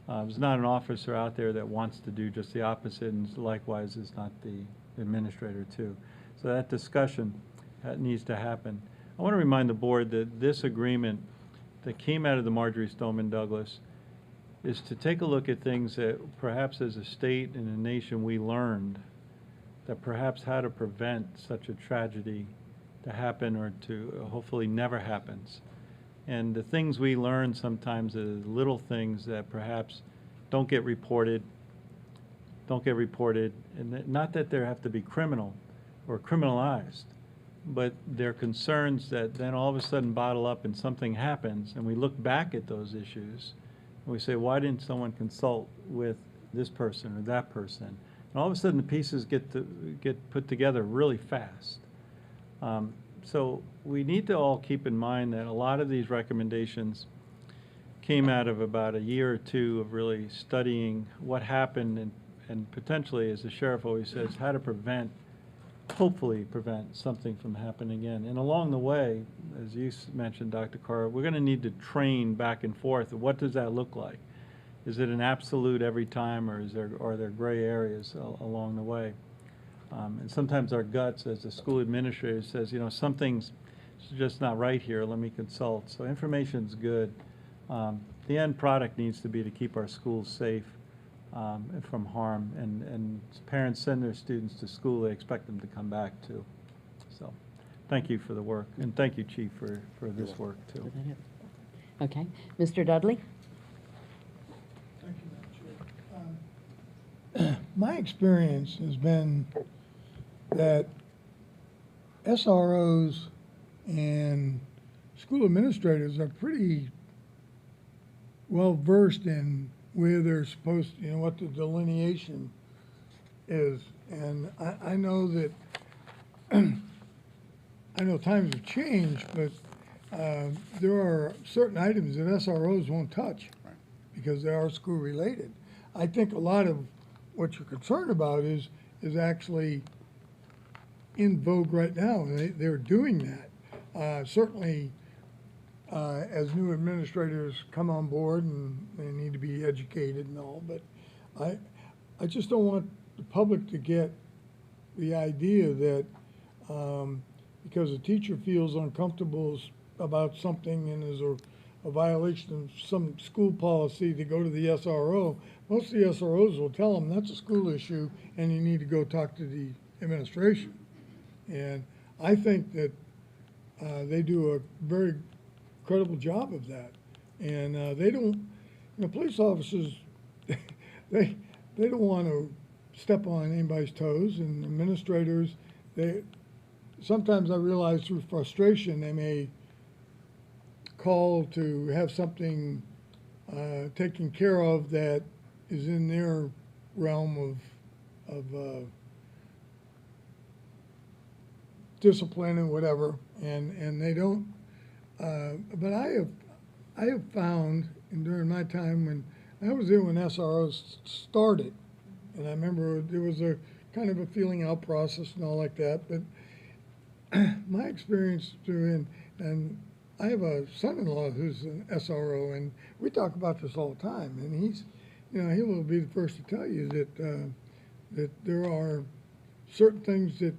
There's not an officer out there that wants to do just the opposite, and likewise is not the administrator, too. So that discussion needs to happen. I want to remind the board that this agreement that came out of the Marjorie Stoneman Douglas is to take a look at things that perhaps as a state and a nation we learned that perhaps how to prevent such a tragedy to happen or to hopefully never happens. And the things we learn sometimes is little things that perhaps don't get reported, and not that they have to be criminal or criminalized, but they're concerns that then all of a sudden bottle up and something happens, and we look back at those issues and we say, why didn't someone consult with this person or that person? And all of a sudden the pieces get put together really fast. So we need to all keep in mind that a lot of these recommendations came out of about a year or two of really studying what happened and potentially, as the sheriff always says, how to hopefully prevent something from happening again. And along the way, as you mentioned, Dr. Carr, we're going to need to train back and forth. What does that look like? Is it an absolute every time, or are there gray areas along the way? And sometimes our guts, as a school administrator, says, something's just not right here. Let me consult. So information's good. The end product needs to be to keep our schools safe from harm, and parents send their students to school, they expect them to come back too. So thank you for the work, and thank you, Chief, for this work too. Okay. Mr. Dudley? Thank you, Madam Chair. My experience has been that SROs and school administrators are pretty well versed in where they're supposed to, what the delineation is. And I know that, I know times have changed, but there are certain items that SROs won't touch because they are school related. I think a lot of what you're concerned about is actually in vogue right now, and they're doing that. Certainly, as new administrators come on board, and they need to be educated and all, but I just don't want the public to get the idea that because a teacher feels uncomfortable about something and is a violation of some school policy to go to the SRO, most of the SROs will tell them that's a school issue and you need to go talk to the administration. And I think that they do a very credible job of that. And they don't, police officers, they don't want to step on anybody's toes, and administrators, sometimes I realize through frustration they may call to have something taken care of that is in their realm of discipline and whatever, and they don't. But I have found, and during my time when I was there when SROs started, and I remember there was a kind of a feeling out process and all like that, but my experience doing, and I have a son-in-law who's an SRO, and we talk about this all the time, and he's, he will be the first to tell you that there are certain things that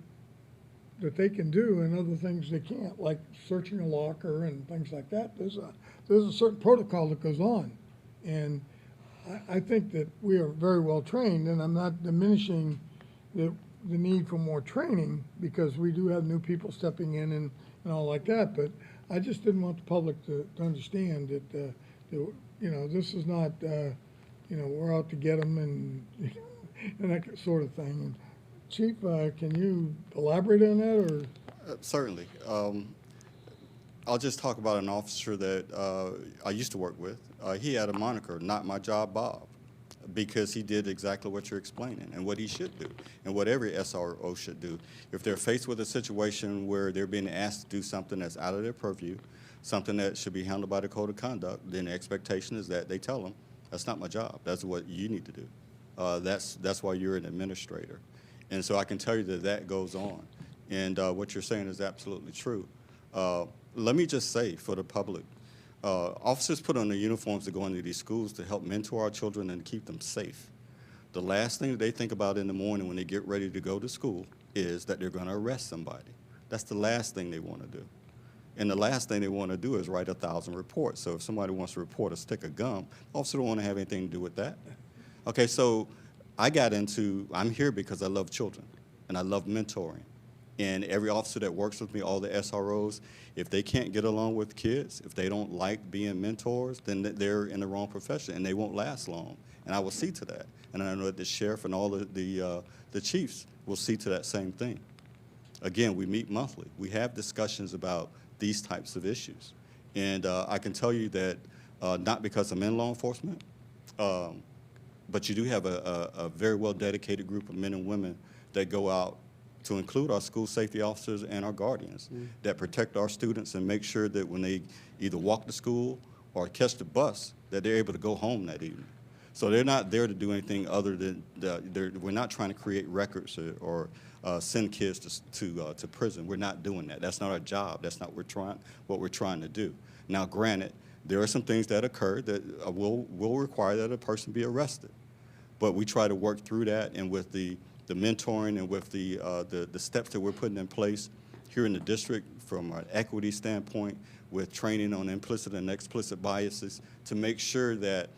they can do and other things they can't, like searching a locker and things like that. There's a certain protocol that goes on, and I think that we are very well trained, and I'm not diminishing the need for more training, because we do have new people stepping in and all like that, but I just didn't want the public to understand that, this is not, we're out to get them and, and that sort of thing. And Chief, can you elaborate on that, or? Certainly. I'll just talk about an officer that I used to work with. He had a moniker, "Not My Job, Bob," because he did exactly what you're explaining and what he should do and what every SRO should do. If they're faced with a situation where they're being asked to do something that's out of their purview, something that should be handled by the code of conduct, then the expectation is that they tell them, "That's not my job. That's what you need to do. That's why you're an administrator." And so I can tell you that that goes on. And what you're saying is absolutely true. Let me just say for the public, officers put on their uniforms to go into these schools to help mentor our children and keep them safe. The last thing that they think about in the morning when they get ready to go to school is that they're going to arrest somebody. That's the last thing they want to do. And the last thing they want to do is write 1,000 reports. So if somebody wants to report a stick of gum, the officer don't want to have anything to do with that. Okay, so I'm here because I love children and I love mentoring. And every officer that works with me, all the SROs, if they can't get along with kids, if they don't like being mentors, then they're in the wrong profession and they won't last long. And I will see to that. And I know that the sheriff and all the chiefs will see to that same thing. Again, we meet monthly. We have discussions about these types of issues. And I can tell you that not because I'm in law enforcement, but you do have a very well dedicated group of men and women that go out, to include our school safety officers and our guardians, that protect our students and make sure that when they either walk to school or catch the bus, that they're able to go home that evening. So they're not there to do anything other than, we're not trying to create records or send kids to prison. We're not doing that. That's not our job. That's not what we're trying to do. Now, granted, there are some things that occur that will require that a person be arrested. But we try to work through that, and with the mentoring and with the steps that we're putting in place here in the district from an equity standpoint, with training on implicit and explicit biases, to make sure that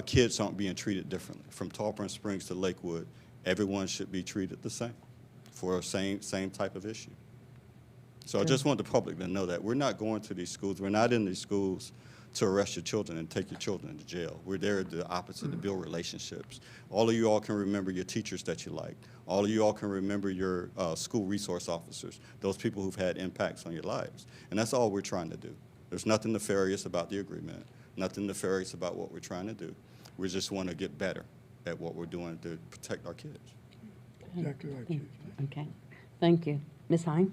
kids aren't being treated differently. From Tarpon Springs to Lakewood, everyone should be treated the same for a same type of issue. So I just want the public to know that we're not going to these schools. We're not in these schools to arrest your children and take your children into jail. We're there the opposite, to build relationships. All of you all can remember your teachers that you liked. All of you all can remember your school resource officers, those people who've had impacts on your lives. And that's all we're trying to do. There's nothing nefarious about the agreement, nothing nefarious about what we're trying to do. We just want to get better at what we're doing to protect our kids. Exactly right, Chief. Okay, thank you. Ms. Hine?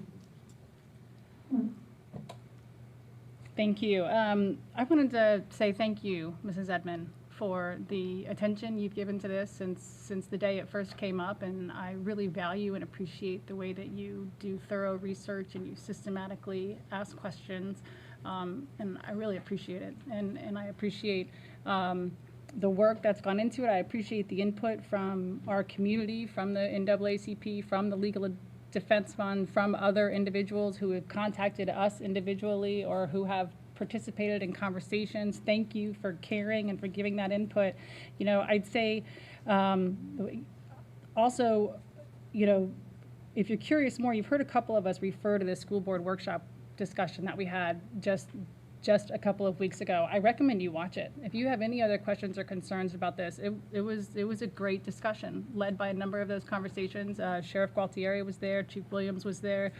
Thank you. I wanted to say thank you, Mrs. Edmond, for the attention you've given to this since the day it first came up, and I really value and appreciate the way that you do thorough research and you systematically ask questions, and I really appreciate it. And I appreciate the work that's gone into it. I appreciate the input from our community, from the NAACP, from the Legal Defense Fund, from other individuals who have contacted us individually or who have participated in conversations. Thank you for caring and for giving that input. You know, I'd say also, you know, if you're curious more, you've heard a couple of us refer to the school board workshop discussion that we had just a couple of weeks ago. I recommend you watch it. If you have any other questions or concerns about this, it was a great discussion led by a number of those conversations. Sheriff Gualtieri was there, Chief Williams was there,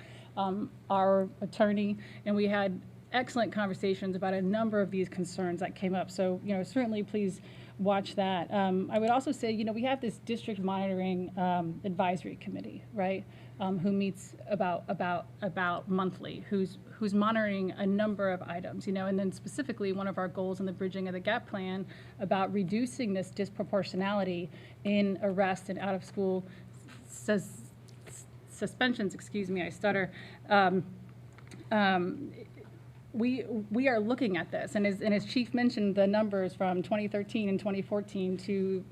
our attorney, and we had excellent conversations about a number of these concerns that came up. So, you know, certainly please watch that. I would also say, you know, we have this district monitoring advisory committee, right? Who meets about monthly, who's monitoring a number of items, you know, and then specifically one of our goals in the Bridging of the Gap plan about reducing this disproportionality in arrest and out of school suspensions, excuse me, I stutter. We are looking at this, and as Chief mentioned, the numbers from 2013 and 2014 to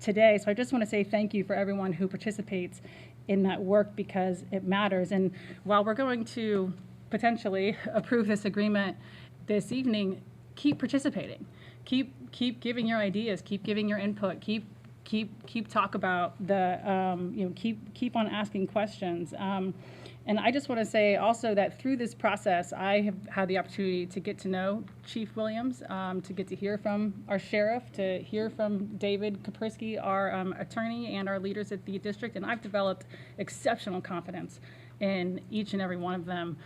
today. So I just want to say thank you for everyone who participates in that work, because it matters. And while we're going to potentially approve this agreement this evening, keep participating. Keep giving your ideas, keep giving your input, keep keep talk about the, keep on asking questions. And I just want to say also that through this process, I have had the opportunity to get to know Chief Williams, to get to hear from our sheriff, to hear from David Kaprisky, our attorney, and our leaders at the district. And I've developed exceptional confidence in each and every one of them,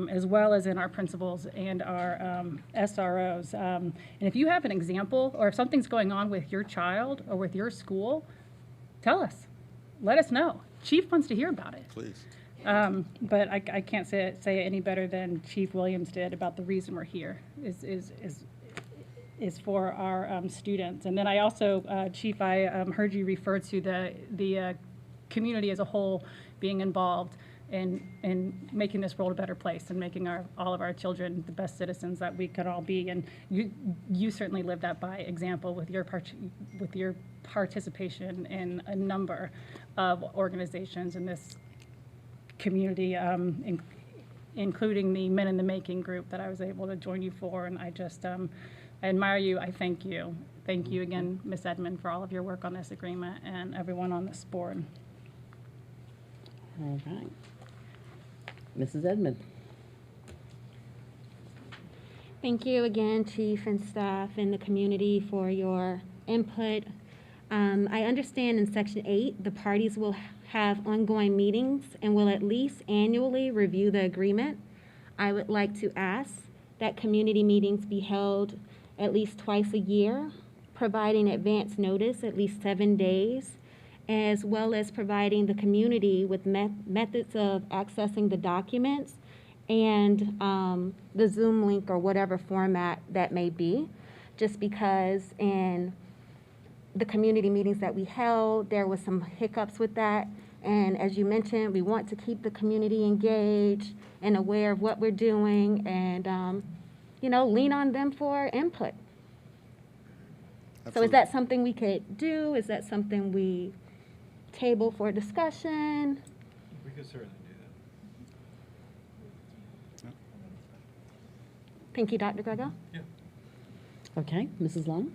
as well as in our principals and our SROs. And if you have an example, or if something's going on with your child or with your school, tell us. Let us know. Chief wants to hear about it. Please. But I can't say it any better than Chief Williams did about the reason we're here is for our students. And then I also, Chief, I heard you refer to the community as a whole being involved in making this world a better place and making all of our children the best citizens that we could all be. And you certainly live that by example with your participation in a number of organizations in this community, including the Men in the Making group that I was able to join you for. And I just, I admire you. I thank you. Thank you again, Ms. Edmond, for all of your work on this agreement and everyone on this board. All right. Mrs. Edmond. Thank you again, Chief and staff and the community for your input. I understand in Section 8, the parties will have ongoing meetings and will at least annually review the agreement. I would like to ask that community meetings be held at least twice a year, providing advance notice at least 7 days, as well as providing the community with methods of accessing the documents and the Zoom link or whatever format that may be, just because in the community meetings that we held, there was some hiccups with that. And as you mentioned, we want to keep the community engaged and aware of what we're doing and, lean on them for input. Absolutely. So is that something we could do? Is that something we table for discussion? We could certainly do that. Thank you, Dr. Grego. Yeah. Okay, Mrs. Long.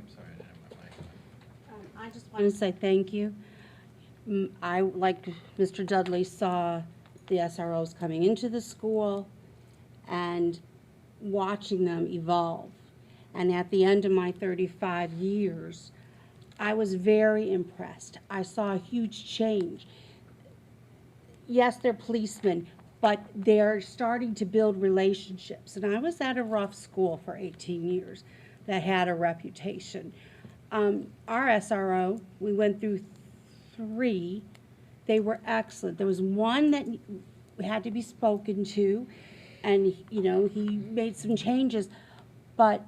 I just want to say thank you. I, like Mr. Dudley, saw the SROs coming into the school and watching them evolve. And at the end of my 35 years, I was very impressed. I saw a huge change. Yes, they're policemen, but they're starting to build relationships. And I was at a rough school for 18 years that had a reputation. Our SRO, we went through 3. They were excellent. There was one that had to be spoken to, and he made some changes. But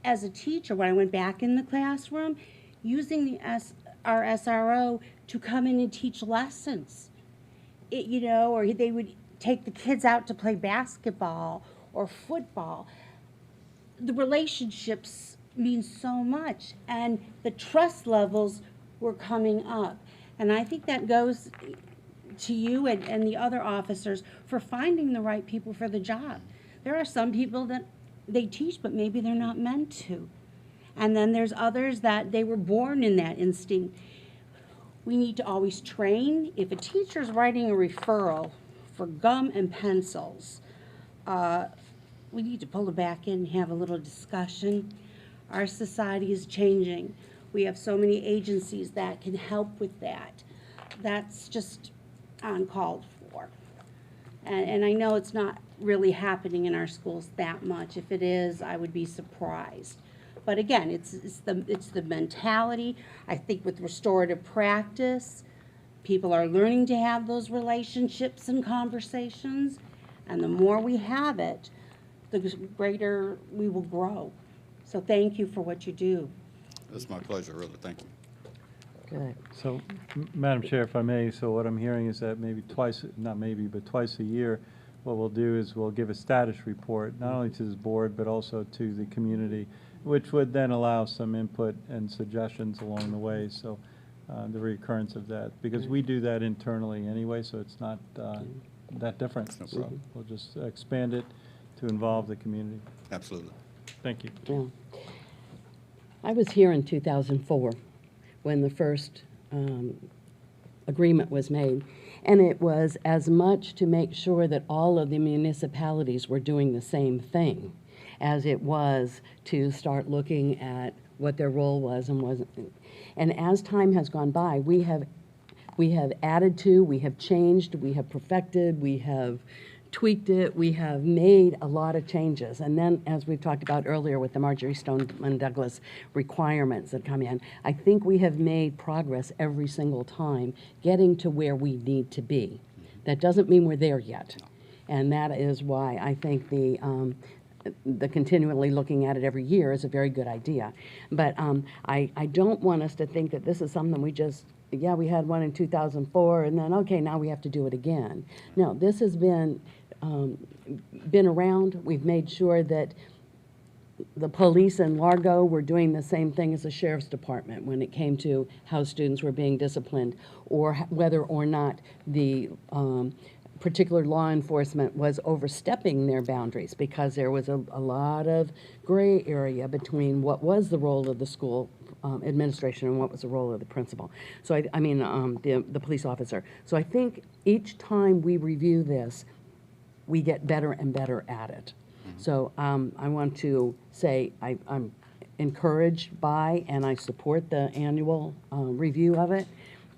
as a teacher, when I went back in the classroom, using our SRO to come in and teach lessons, or they would take the kids out to play basketball or football. The relationships mean so much, and the trust levels were coming up. And I think that goes to you and the other officers for finding the right people for the job. There are some people that they teach, but maybe they're not meant to. And then there's others that they were born in that instinct. We need to always train. If a teacher's writing a referral for gum and pencils, we need to pull it back in and have a little discussion. Our society is changing. We have so many agencies that can help with that. That's just uncalled for. And I know it's not really happening in our schools that much. If it is, I would be surprised. But again, it's the mentality. I think with restorative practice, people are learning to have those relationships and conversations. And the more we have it, the greater we will grow. So thank you for what you do. It's my pleasure, really. Thank you. Good. So, Madam Chair, if I may, so what I'm hearing is that maybe twice a year, what we'll do is we'll give a status report, not only to this board, but also to the community, which would then allow some input and suggestions along the way. So the recurrence of that, because we do that internally anyway, so it's not that different. No problem. So we'll just expand it to involve the community. Absolutely. Thank you. Yeah. I was here in 2004 when the first agreement was made. And it was as much to make sure that all of the municipalities were doing the same thing as it was to start looking at what their role was and wasn't. And as time has gone by, we have added to, we have changed, we have perfected, we have tweaked it, we have made a lot of changes. And then, as we've talked about earlier with the Marjorie Stoneman Douglas requirements that come in, I think we have made progress every single time getting to where we need to be. That doesn't mean we're there yet. And that is why I think the continually looking at it every year is a very good idea. But I don't want us to think that this is something we just, yeah, we had one in 2004, and then, okay, now we have to do it again. No, this has been around. We've made sure that the police in Largo were doing the same thing as the sheriff's department when it came to how students were being disciplined, or whether or not the particular law enforcement was overstepping their boundaries, because there was a lot of gray area between what was the role of the school administration and what was the role of the principal. So I mean the police officer. So I think each time we review this, we get better and better at it. So I want to say I'm encouraged by and I support the annual review of it.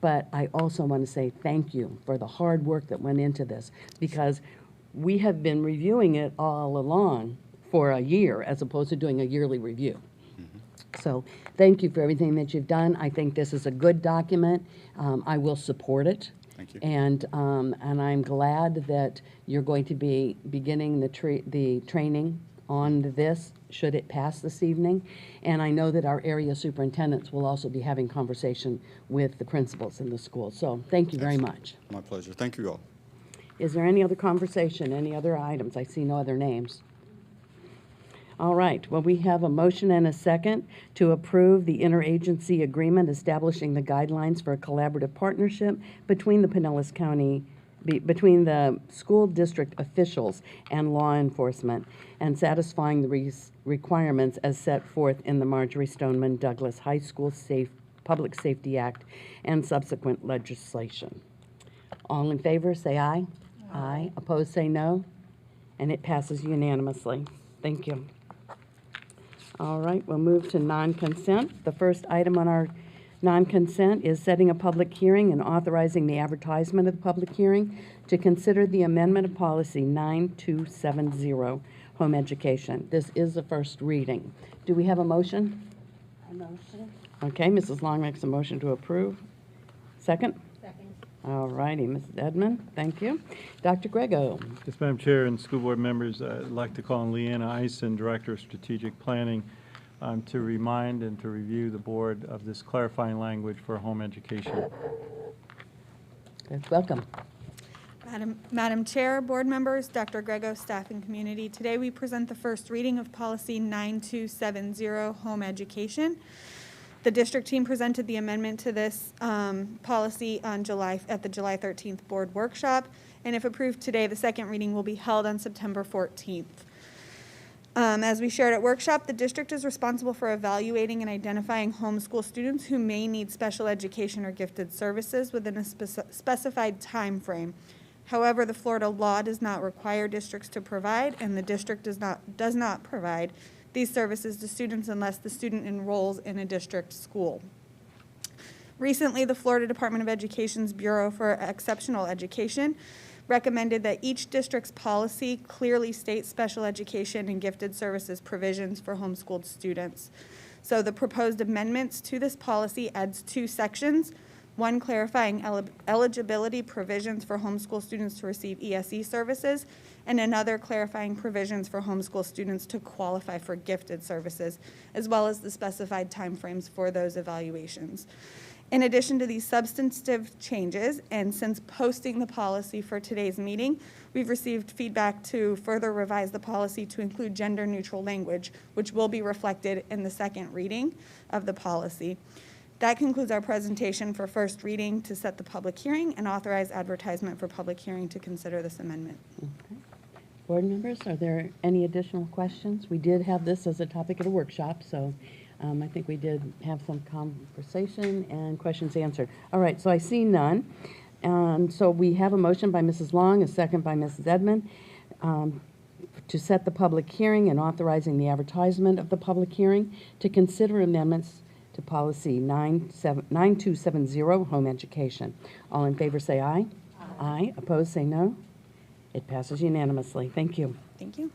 But I also want to say thank you for the hard work that went into this, because we have been reviewing it all along for a year as opposed to doing a yearly review. So thank you for everything that you've done. I think this is a good document. I will support it. Thank you. And I'm glad that you're going to be beginning the training on this, should it pass this evening. And I know that our area superintendents will also be having conversation with the principals in the school. So thank you very much. My pleasure. Thank you all. Is there any other conversation, any other items? I see no other names. All right, well, we have a motion and a second to approve the interagency agreement establishing the guidelines for a collaborative partnership between the Pinellas County, between the school district officials and law enforcement, and satisfying the requirements as set forth in the Marjorie Stoneman Douglas High School Public Safety Act and subsequent legislation. All in favor, say aye. Aye. Opposed, say no. And it passes unanimously. Thank you. All right, we'll move to non-consent. The first item on our non-consent is setting a public hearing and authorizing the advertisement of the public hearing to consider the amendment of policy 9270, home education. This is the first reading. Do we have a motion? A motion. Okay, Mrs. Long makes a motion to approve. Second? Second. All righty, Mrs. Edmond, thank you. Dr. Grego. Yes, Madam Chair and school board members, I'd like to call on Leanna Eisen, Director of Strategic Planning, to remind and to review the board of this clarifying language for home education. Welcome. Madam Chair, board members, Dr. Grego, staff and community, today we present the first reading of policy 9270, home education. The district team presented the amendment to this policy on at the July 13th board workshop, and if approved today, the second reading will be held on September 14th. As we shared at workshop, the district is responsible for evaluating and identifying homeschool students who may need special education or gifted services within a specified time frame. However, the Florida law does not require districts to provide, and the district does not provide these services to students unless the student enrolls in a district school. Recently, the Florida Department of Education's Bureau for Exceptional Education recommended that each district's policy clearly states special education and gifted services provisions for homeschooled students. So the proposed amendments to this policy adds 2 sections, one clarifying eligibility provisions for homeschool students to receive ESE services, and another clarifying provisions for homeschool students to qualify for gifted services, as well as the specified timeframes for those evaluations. In addition to these substantive changes, and since posting the policy for today's meeting, we've received feedback to further revise the policy to include gender-neutral language, which will be reflected in the second reading of the policy. That concludes our presentation for first reading to set the public hearing and authorize advertisement for public hearing to consider this amendment. Okay. Board members, are there any additional questions? We did have this as a topic at a workshop, so I think we did have some conversation and questions answered. All right, so I see none. And so we have a motion by Mrs. Long, a second by Mrs. Edmond, to set the public hearing and authorizing the advertisement of the public hearing to consider amendments to policy 9270, home education. All in favor say aye. Aye. Opposed say no. It passes unanimously. Thank you. Thank you.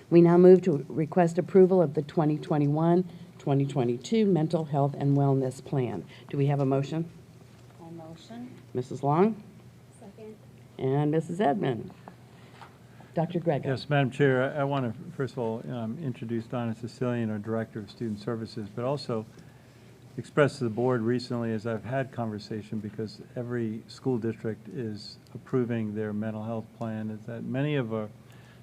We now move to request approval of the 2021-2022 Mental Health and Wellness Plan. Do we have a motion? Motion. Mrs. Long Second. and Mrs. Edmond. Dr. Grego. Yes, Madam Chair, I want to, first of all, introduce Donna Sicilian, our Director of Student Services, but also express to the board recently as I've had conversation, because every school district is approving their mental health plan, is that many of our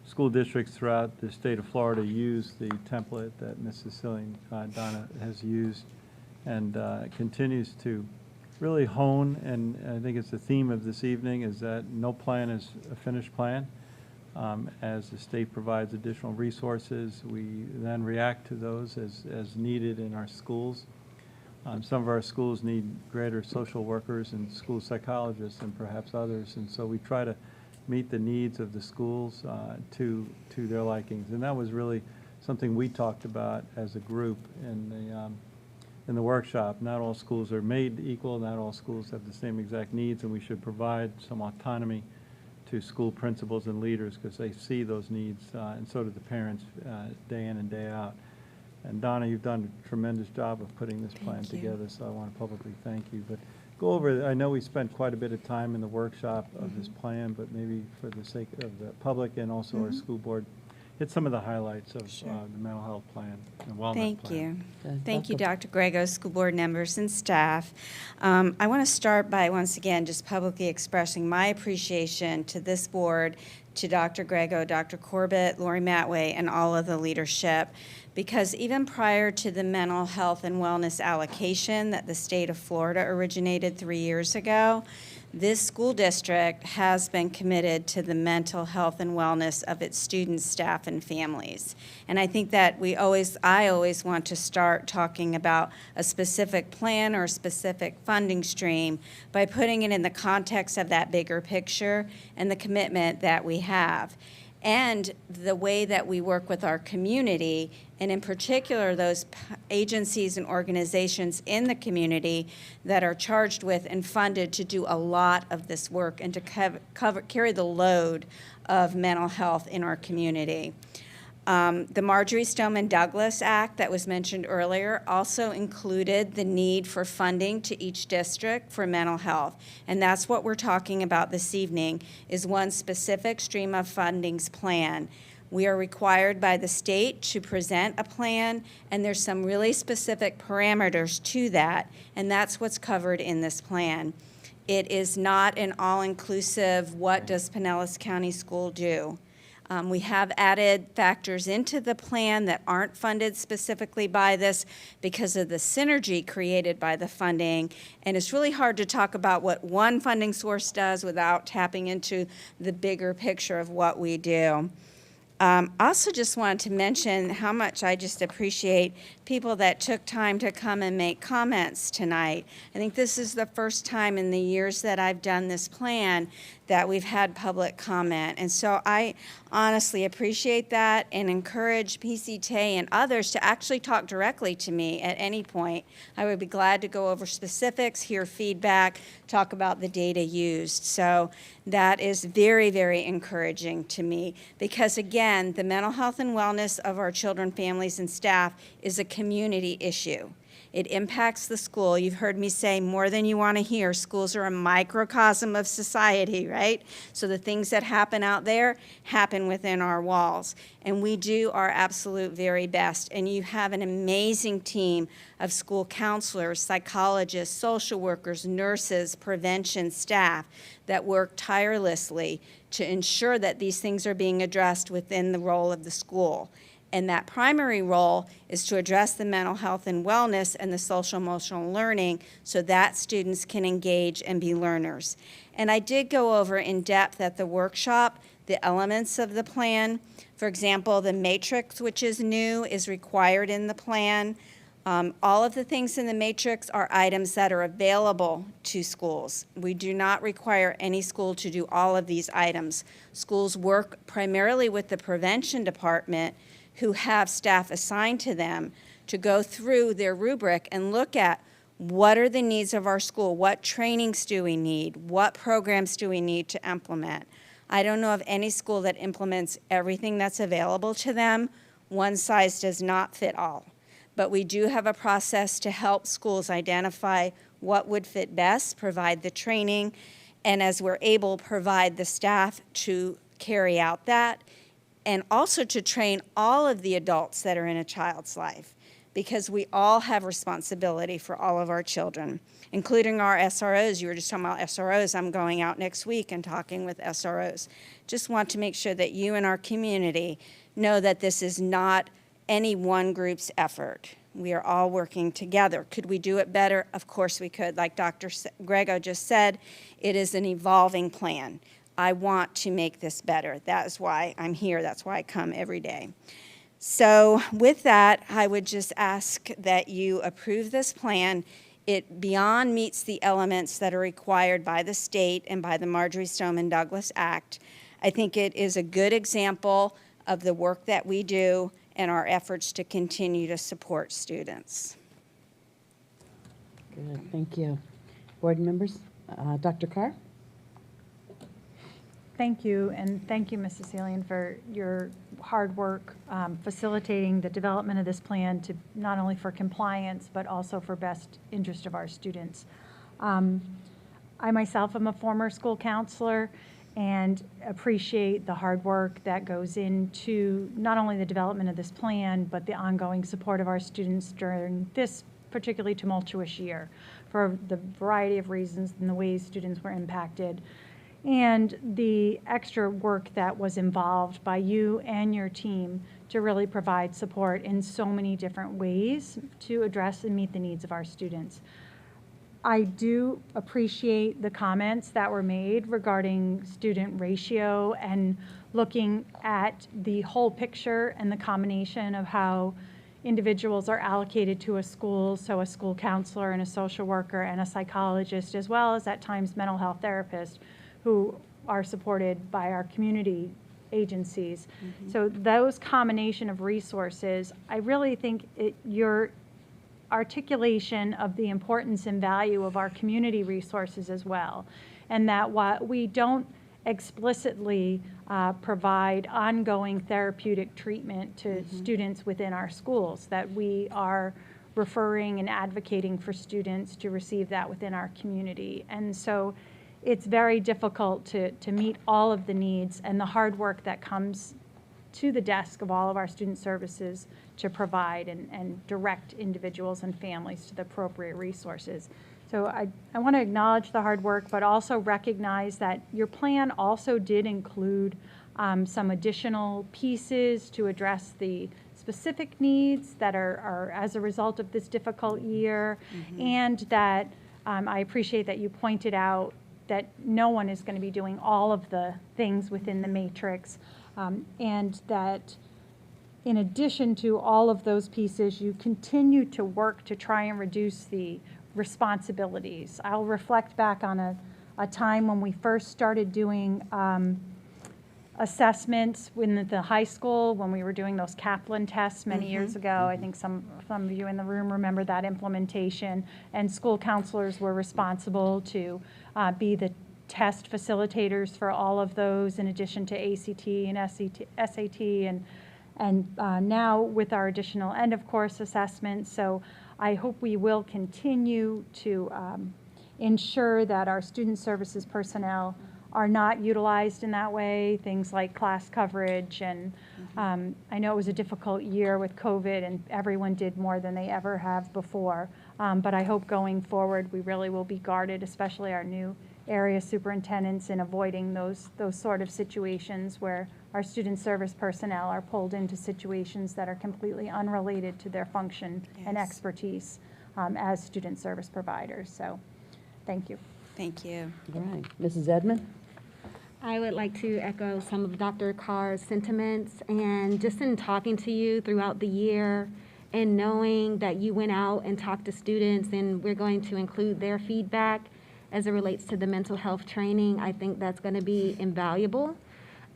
school districts throughout the state of Florida use the template that Ms. Sicilian, Donna, has used and continues to really hone, and I think it's the theme of this evening, is that no plan is a finished plan. As the state provides additional resources, we then react to those as needed in our schools. Some of our schools need greater social workers and school psychologists than perhaps others, and so we try to meet the needs of the schools to their likings. And that was really something we talked about as a group in the workshop. Not all schools are made equal, not all schools have the same exact needs, and we should provide some autonomy to school principals and leaders because they see those needs, and so do the parents day in and day out. And Donna, you've done a tremendous job of putting this plan together, so I want to publicly thank you. But go over, I know we spent quite a bit of time in the workshop of this plan, but maybe for the sake of the public and also our school board, hit some of the highlights of the mental health plan and wellness Thank Okay, you. Thank you, Dr. Dr. Grego, school board members and staff. I want to start by once again just publicly expressing my appreciation to this board, to Dr. Grego, Dr. Corbett, Lori Matway, and all of the leadership, because even prior to the mental health and wellness allocation that the state of Florida originated 3 years ago, this school district has been committed to the mental health and wellness of its students, staff, and families. And I think that I always want to start talking about a specific plan or a specific funding stream by putting it in the context of that bigger picture and the commitment that we have. And the way that we work with our community, and in particular those agencies and organizations in the community that are charged with and funded to do a lot of this work and to carry the load of mental health in our community. The Marjorie Stoneman Douglas Act that was mentioned earlier also included the need for funding to each district for mental health. And that's what we're talking about this evening, is one specific stream of fundings plan. We are required by the state to present a plan, and there's some really specific parameters to that, and that's what's covered in this plan. It is not an all-inclusive, what does Pinellas County School do? We have added factors into the plan that aren't funded specifically by this because of the synergy created by the funding. And it's really hard to talk about what one funding source does without tapping into the bigger picture of what we do. I also just wanted to mention how much I just appreciate people that took time to come and make comments tonight. I think this is the first time in the years that I've done this plan that we've had public comment. And so I honestly appreciate that and encourage PCTA and others to actually talk directly to me at any point. I would be glad to go over specifics, hear feedback, talk about the data used. So that is very, very encouraging to me because, again, the mental health and wellness of our children, families, and staff is a community issue. It impacts the school. You've heard me say more than you want to hear. Schools are a microcosm of society, right? So the things that happen out there happen within our walls. And we do our absolute very best. And you have an amazing team of school counselors, psychologists, social workers, nurses, prevention staff that work tirelessly to ensure that these things are being addressed within the role of the school. And that primary role is to address the mental health and wellness and the social emotional learning so that students can engage and be learners. And I did go over in depth at the workshop the elements of the plan. For example, the matrix, which is new, is required in the plan. All of the things in the matrix are items that are available to schools. We do not require any school to do all of these items. Schools work primarily with the prevention department, who have staff assigned to them to go through their rubric and look at what are the needs of our school, what trainings do we need, what programs do we need to implement. I don't know of any school that implements everything that's available to them. One size does not fit all. But we do have a process to help schools identify what would fit best, provide the training, and as we're able, provide the staff to carry out that, and also to train all of the adults that are in a child's life, because we all have responsibility for all of our children, including our SROs. You were just talking about SROs. I'm going out next week and talking with SROs. Just want to make sure that you and our community know that this is not any one group's effort. We are all working together. Could we do it better? Of course we could. Like Dr. Grego just said, it is an evolving plan. I want to make this better. That is why I'm here. That's why I come every day. So with that, I would just ask that you approve this plan. It beyond meets the elements that are required by the state and by the Marjorie Stoneman Douglas Act. I think it is a good example of the work that we do and our efforts to continue to support students. Good, thank you. Board members, Dr. Carr? Thank you, and thank you, Mrs. Salian, for your hard work facilitating the development of this plan to not only for compliance, but also for best interest of our students. I myself am a former school counselor and appreciate the hard work that goes into not only the development of this plan, but the ongoing support of our students during this particularly tumultuous year for the variety of reasons and the ways students were impacted, and the extra work that was involved by you and your team to really provide support in so many different ways to address and meet the needs of our students. I do appreciate the comments that were made regarding student ratio and looking at the whole picture and the combination of how individuals are allocated to a school, so a school counselor and a social worker and a psychologist, as well as at times mental health therapists who are supported by our community agencies. So those combination of resources, I really think your articulation of the importance and value of our community resources as well, and that while we don't explicitly provide ongoing therapeutic treatment to students within our schools, that we are referring and advocating for students to receive that within our community. And so it's very difficult to meet all of the needs and the hard work that comes to the desk of all of our student services to provide and direct individuals and families to the appropriate resources. So I want to acknowledge the hard work, but also recognize that your plan also did include some additional pieces to address the specific needs that are as a result of this difficult year, and that I appreciate that you pointed out that no one is going to be doing all of the things within the matrix, and that in addition to all of those pieces, you continue to work to try and reduce the responsibilities. I'll reflect back on a time when we first started doing assessments in the high school, when we were doing those Kaplan tests many years ago. I think some of you in the room remember that implementation, and school counselors were responsible to be the test facilitators for all of those, in addition to ACT and SAT, and now with our additional end of course assessments. So I hope we will continue to ensure that our student services personnel are not utilized in that way, things like class coverage. And I know it was a difficult year with COVID and everyone did more than they ever have before. But I hope going forward we really will be guarded, especially our new area superintendents, in avoiding those sort of situations where our student service personnel are pulled into situations that are completely unrelated to their function and expertise as student service providers. So thank you. Thank you. All right, Mrs. Edmond? I would like to echo some of Dr. Carr's sentiments, and just in talking to you throughout the year and knowing that you went out and talked to students, and we're going to include their feedback as it relates to the mental health training. I think that's going to be invaluable,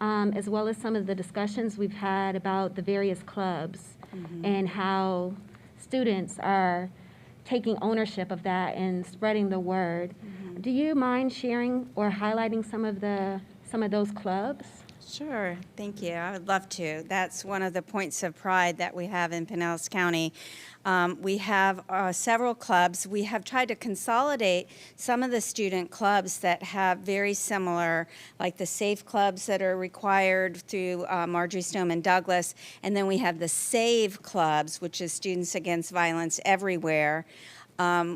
as well as some of the discussions we've had about the various clubs and how students are taking ownership of that and spreading the word. Do you mind sharing or highlighting some of those clubs? Sure, thank you. I would love to. That's one of the points of pride that we have in Pinellas County. We have several clubs. We have tried to consolidate some of the student clubs that have very similar, like the SAFE clubs that are required through Marjorie Stoneman Douglas, and then we have the SAVE clubs, which is Students Against Violence Everywhere.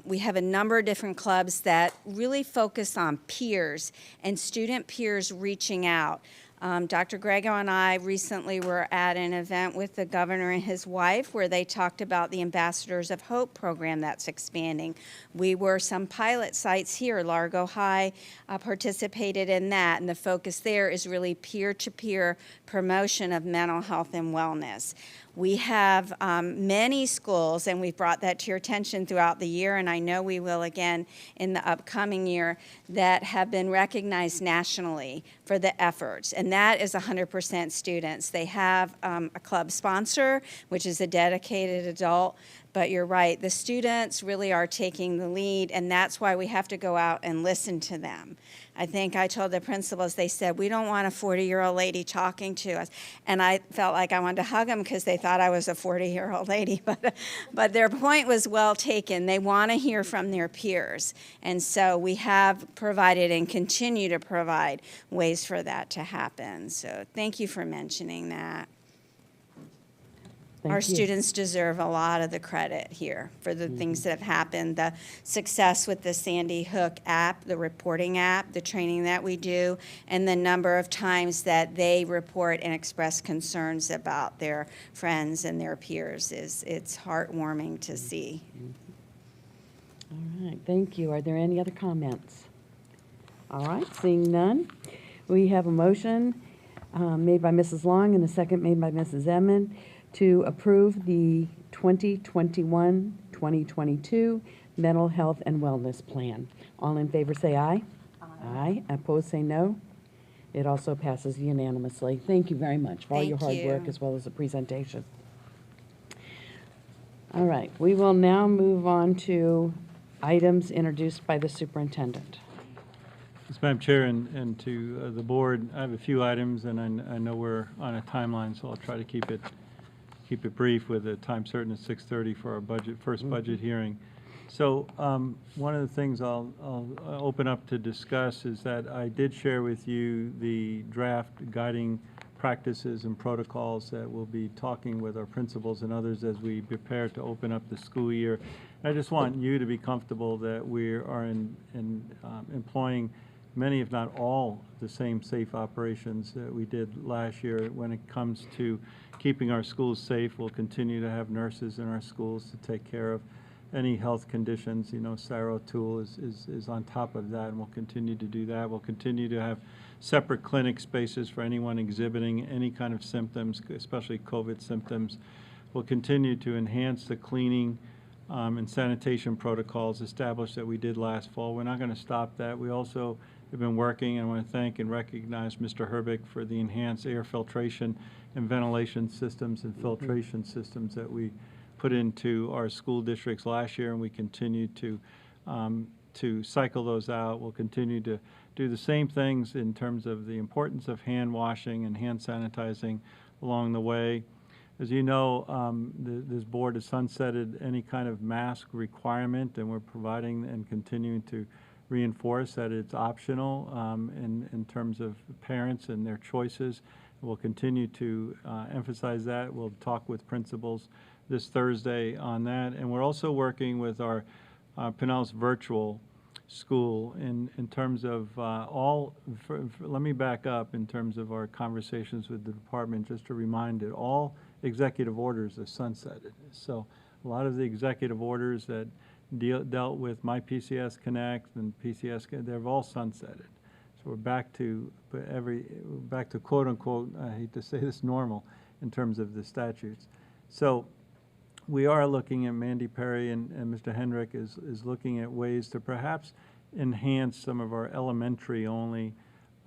We have a number of different clubs that really focus on peers and student peers reaching out. Dr. Grego and I recently were at an event with the governor and his wife where they talked about the Ambassadors of Hope program that's expanding. We were some pilot sites here. Largo High participated in that, and the focus there is really peer-to-peer promotion of mental health and wellness. We have many schools, and we've brought that to your attention throughout the year, and I know we will again in the upcoming year, that have been recognized nationally for the efforts, and that is 100% students. They have a club sponsor, which is a dedicated adult, but you're right, the students really are taking the lead, and that's why we have to go out and listen to them. I think I told the principals, they said, we don't want a 40-year-old lady talking to us. And I felt like I wanted to hug them because they thought I was a 40-year-old lady. But their point was well taken. They want to hear from their peers. And so we have provided and continue to provide ways for that to happen. So thank you for mentioning that. Our students deserve a lot of the credit here for the things that have happened, the success with the Sandy Hook app, the reporting app, the training that we do, and the number of times that they report and express concerns about their friends and their peers. It's heartwarming to see. All right, thank you. Are there any other comments? All right, seeing none, we have a motion made by Mrs. Long and a second made by Mrs. Edmond to approve the 2021-2022 Mental Health and Wellness Plan. All in favor say aye. Aye. Opposed say no. It also passes unanimously. Thank you very much for all your hard work as well as the presentation. All right, we will now move on to items introduced by the superintendent. Yes, Madam Chair, and to the board, I have a few items, and I know we're on a timeline, so I'll try to keep it brief with a time certain at 6:30 for our first budget hearing. So one of the things I'll open up to discuss is that I did share with you the draft guiding practices and protocols that we'll be talking with our principals and others as we prepare to open up the school year. I just want you to be comfortable that we are employing many, if not all, the same safe operations that we did last year. When it comes to keeping our schools safe, we'll continue to have nurses in our schools to take care of any health conditions. You know, Sarah O'Toole is on top of that, and we'll continue to do that. We'll continue to have separate clinic spaces for anyone exhibiting any kind of symptoms, especially COVID symptoms. We'll continue to enhance the cleaning and sanitation protocols established that we did last fall. We're not going to stop that. We also have been working, and I want to thank and recognize Mr. Herbick for the enhanced air filtration and ventilation systems and filtration systems that we put into our school districts last year, and we continue to cycle those out. We'll continue to do the same things in terms of the importance of hand washing and hand sanitizing along the way. As you know, this board has sunsetted any kind of mask requirement, and we're providing and continuing to reinforce that it's optional in terms of parents and their choices. We'll continue to emphasize that. We'll talk with principals this Thursday on that. And we're also working with our Pinellas virtual school in terms of let me back up in terms of our conversations with the department, just to remind that all executive orders are sunsetted. So a lot of the executive orders that dealt with My PCS Connect and PCS, they're all sunsetted. So we're back to quote unquote, I hate to say this, normal in terms of the statutes. So we are looking at, Mandy Perry and Mr. Hendrick is looking at ways to perhaps enhance some of our elementary-only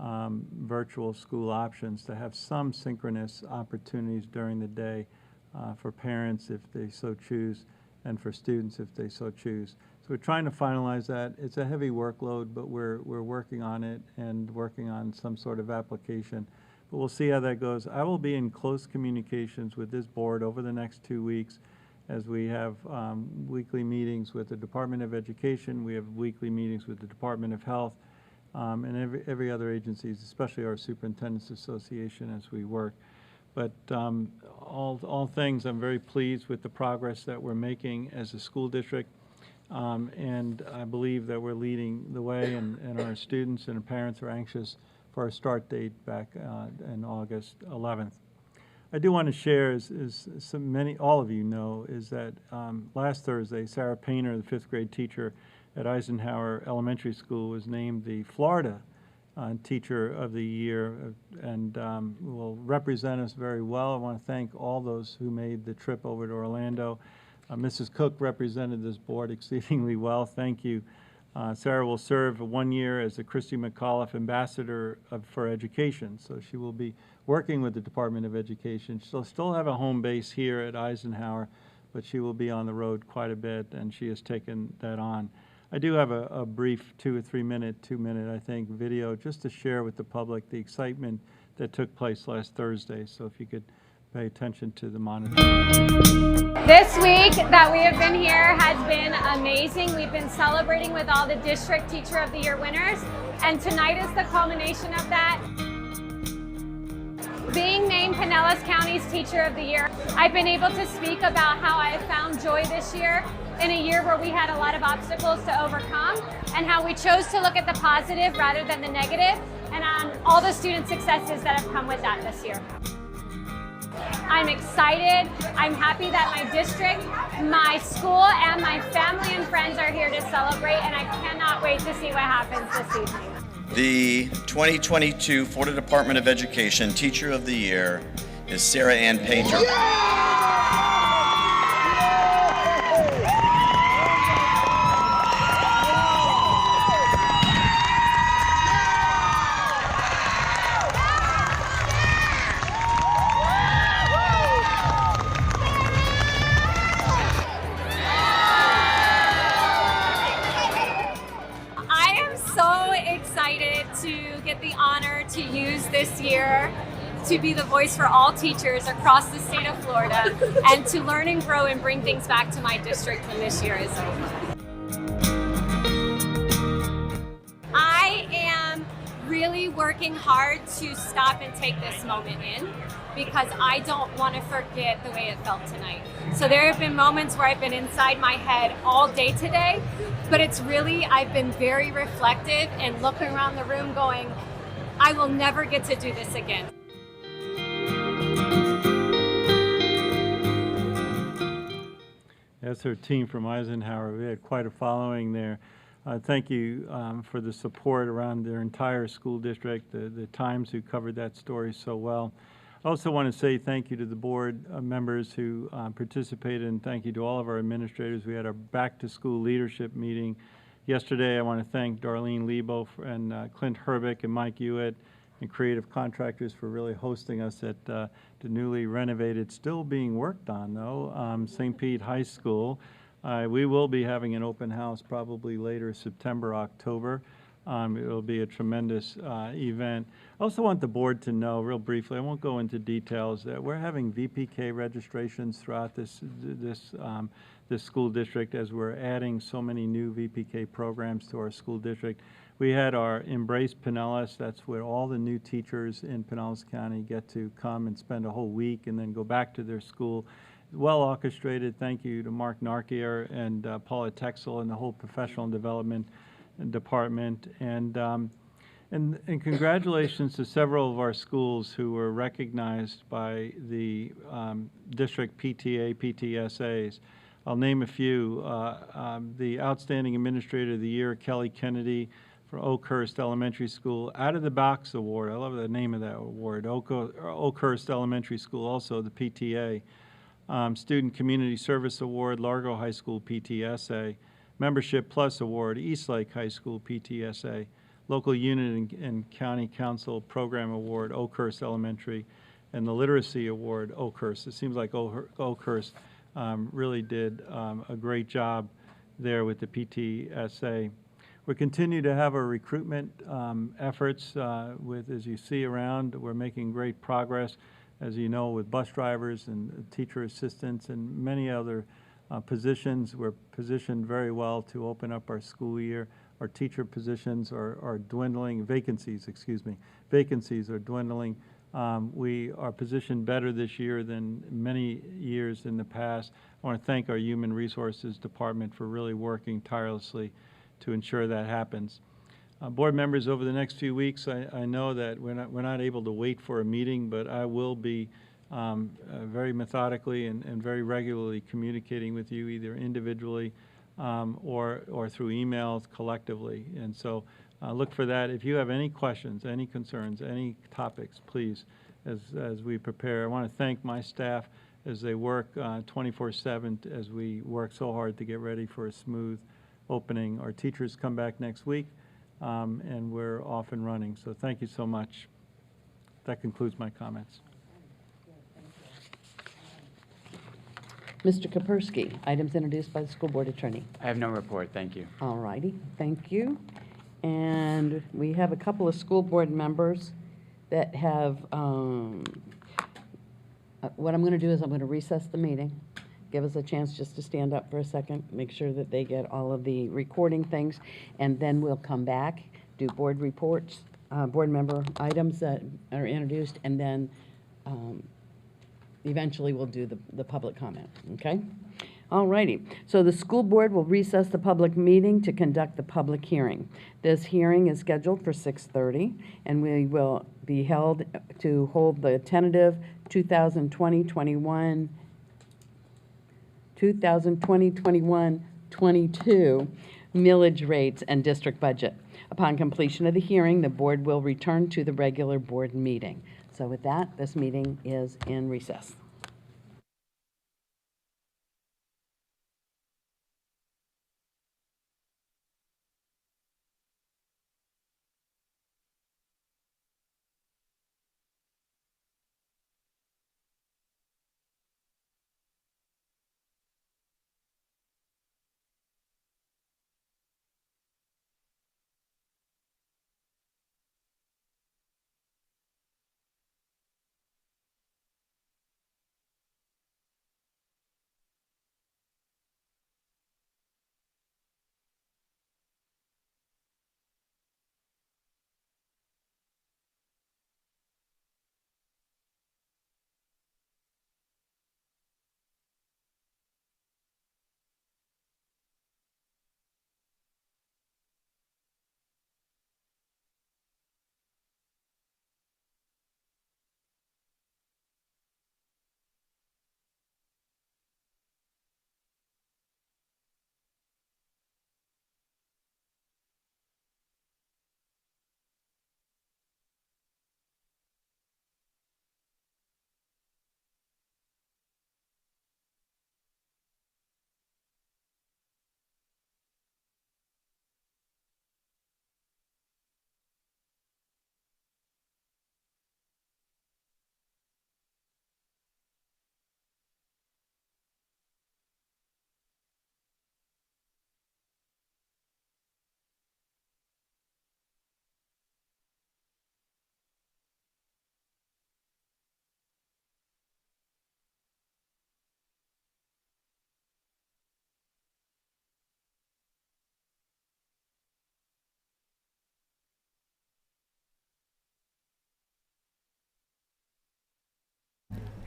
virtual school options, to have some synchronous opportunities during the day for parents if they so choose, and for students if they so choose. So we're trying to finalize that. It's a heavy workload, but we're working on it and working on some sort of application. But we'll see how that goes. I will be in close communications with this board over the next 2 weeks as we have weekly meetings with the Department of Education. We have weekly meetings with the Department of Health and every other agencies, especially our Superintendent's Association, as we work. But all things, I'm very pleased with the progress that we're making as a school district. And I believe that we're leading the way, and our students and our parents are anxious for our start date back in August 11th. I do want to share, as all of you know, is that last Thursday, Sarah Painter, the 5th grade teacher at Eisenhower Elementary School, was named the Florida Teacher of the Year, and will represent us very well. I want to thank all those who made the trip over to Orlando. Mrs. Cook represented this board exceedingly well. Thank you. Sarah will serve 1 year as the Christy McAuliffe Ambassador for Education, so she will be working with the Department of Education. She'll still have a home base here at Eisenhower, but she will be on the road quite a bit, and she has taken that on. I do have a brief 2 or 3 minute, 2 minute, I think, video just to share with the public the excitement that took place last Thursday. So if you could pay attention to the monitor. This week that we have been here has been amazing. We've been celebrating with all the District Teacher of the Year winners, and tonight is the culmination of that. Being named Pinellas County's Teacher of the Year, I've been able to speak about how I have found joy this year in a year where we had a lot of obstacles to overcome, and how we chose to look at the positive rather than the negative, and on all the student successes that have come with that this year. I'm excited. I'm happy that my district, my school, and my family and friends are here to celebrate, and I cannot wait to see what happens this evening. The 2022 Florida Department of Education Teacher of the Year is Sarah Ann Painter. To get the honor to use this year to be the voice for all teachers across the state of Florida, and to learn and grow and bring things back to my district when this year is over. I am really working hard to stop and take this moment in, because I don't want to forget the way it felt tonight. So there have been moments where I've been inside my head all day today, but it's really, I've been very reflective and looking around the room going, I will never get to do this again. That's our team from Eisenhower. We had quite a following there. Thank you for the support around their entire school district, the Times who covered that story so well. I also want to say thank you to the board members who participated, and thank you to all of our administrators. We had our back-to-school leadership meeting yesterday. I want to thank Darlene Lebo and Clint Herbick and Mike Hewitt and Creative Contractors for really hosting us at the newly renovated, still being worked on though, St. Pete High School. We will be having an open house probably later September, October. It will be a tremendous event. I also want the board to know, real briefly, I won't go into details, that we're having VPK registrations throughout this school district as we're adding so many new VPK programs to our school district. We had our Embrace Pinellas. That's where all the new teachers in Pinellas County get to come and spend a whole week and then go back to their school. Well orchestrated. Thank you to Mark Narkier and Paula Texel and the whole professional development department, and congratulations to several of our schools who were recognized by the district PTA, PTSAs. I'll name a few. The Outstanding Administrator of the Year, Kelly Kennedy for Oakhurst Elementary School, Out of the Box Award. I love the name of that award. Oakhurst Elementary School, also the PTA. Student Community Service Award, Largo High School PTSA, Membership Plus Award, Eastlake High School PTSA, Local Unit and County Council Program Award, Oakhurst Elementary, and the Literacy Award, Oakhurst. It seems like Oakhurst really did a great job there with the PTSA. We continue to have our recruitment efforts as you see around, we're making great progress, as you know, with bus drivers and teacher assistants and many other positions. We're positioned very well to open up our school year. Our teacher positions are dwindling, vacancies are dwindling. We are positioned better this year than many years in the past. I want to thank our Human Resources Department for really working tirelessly to ensure that happens. Board members, over the next few weeks, I know that we're not able to wait for a meeting, but I will be very methodically and very regularly communicating with you either individually or through emails collectively. And so look for that. If you have any questions, any concerns, any topics, please, as we prepare. I want to thank my staff as they work 24/7 as we work so hard to get ready for a smooth opening. Our teachers come back next week, and we're off and running. So thank you so much. That concludes my comments. Mr. Kapersky, items introduced by the school board attorney. I have no report, thank you. All righty, thank you. And we have a couple of school board members that have, what I'm going to do is I'm going to recess the meeting, give us a chance just to stand up for a second, make sure that they get all of the recording things, and then we'll come back, do board reports, board member items that are introduced, and then eventually we'll do the public comment, okay? All righty. So the school board will recess the public meeting to conduct the public hearing. This hearing is scheduled for 6:30, and we will be held to hold the tentative 2020-21 2020-21-22 millage rates and district budget. Upon completion of the hearing, the board will return to the regular board meeting. So with that, this meeting is in recess.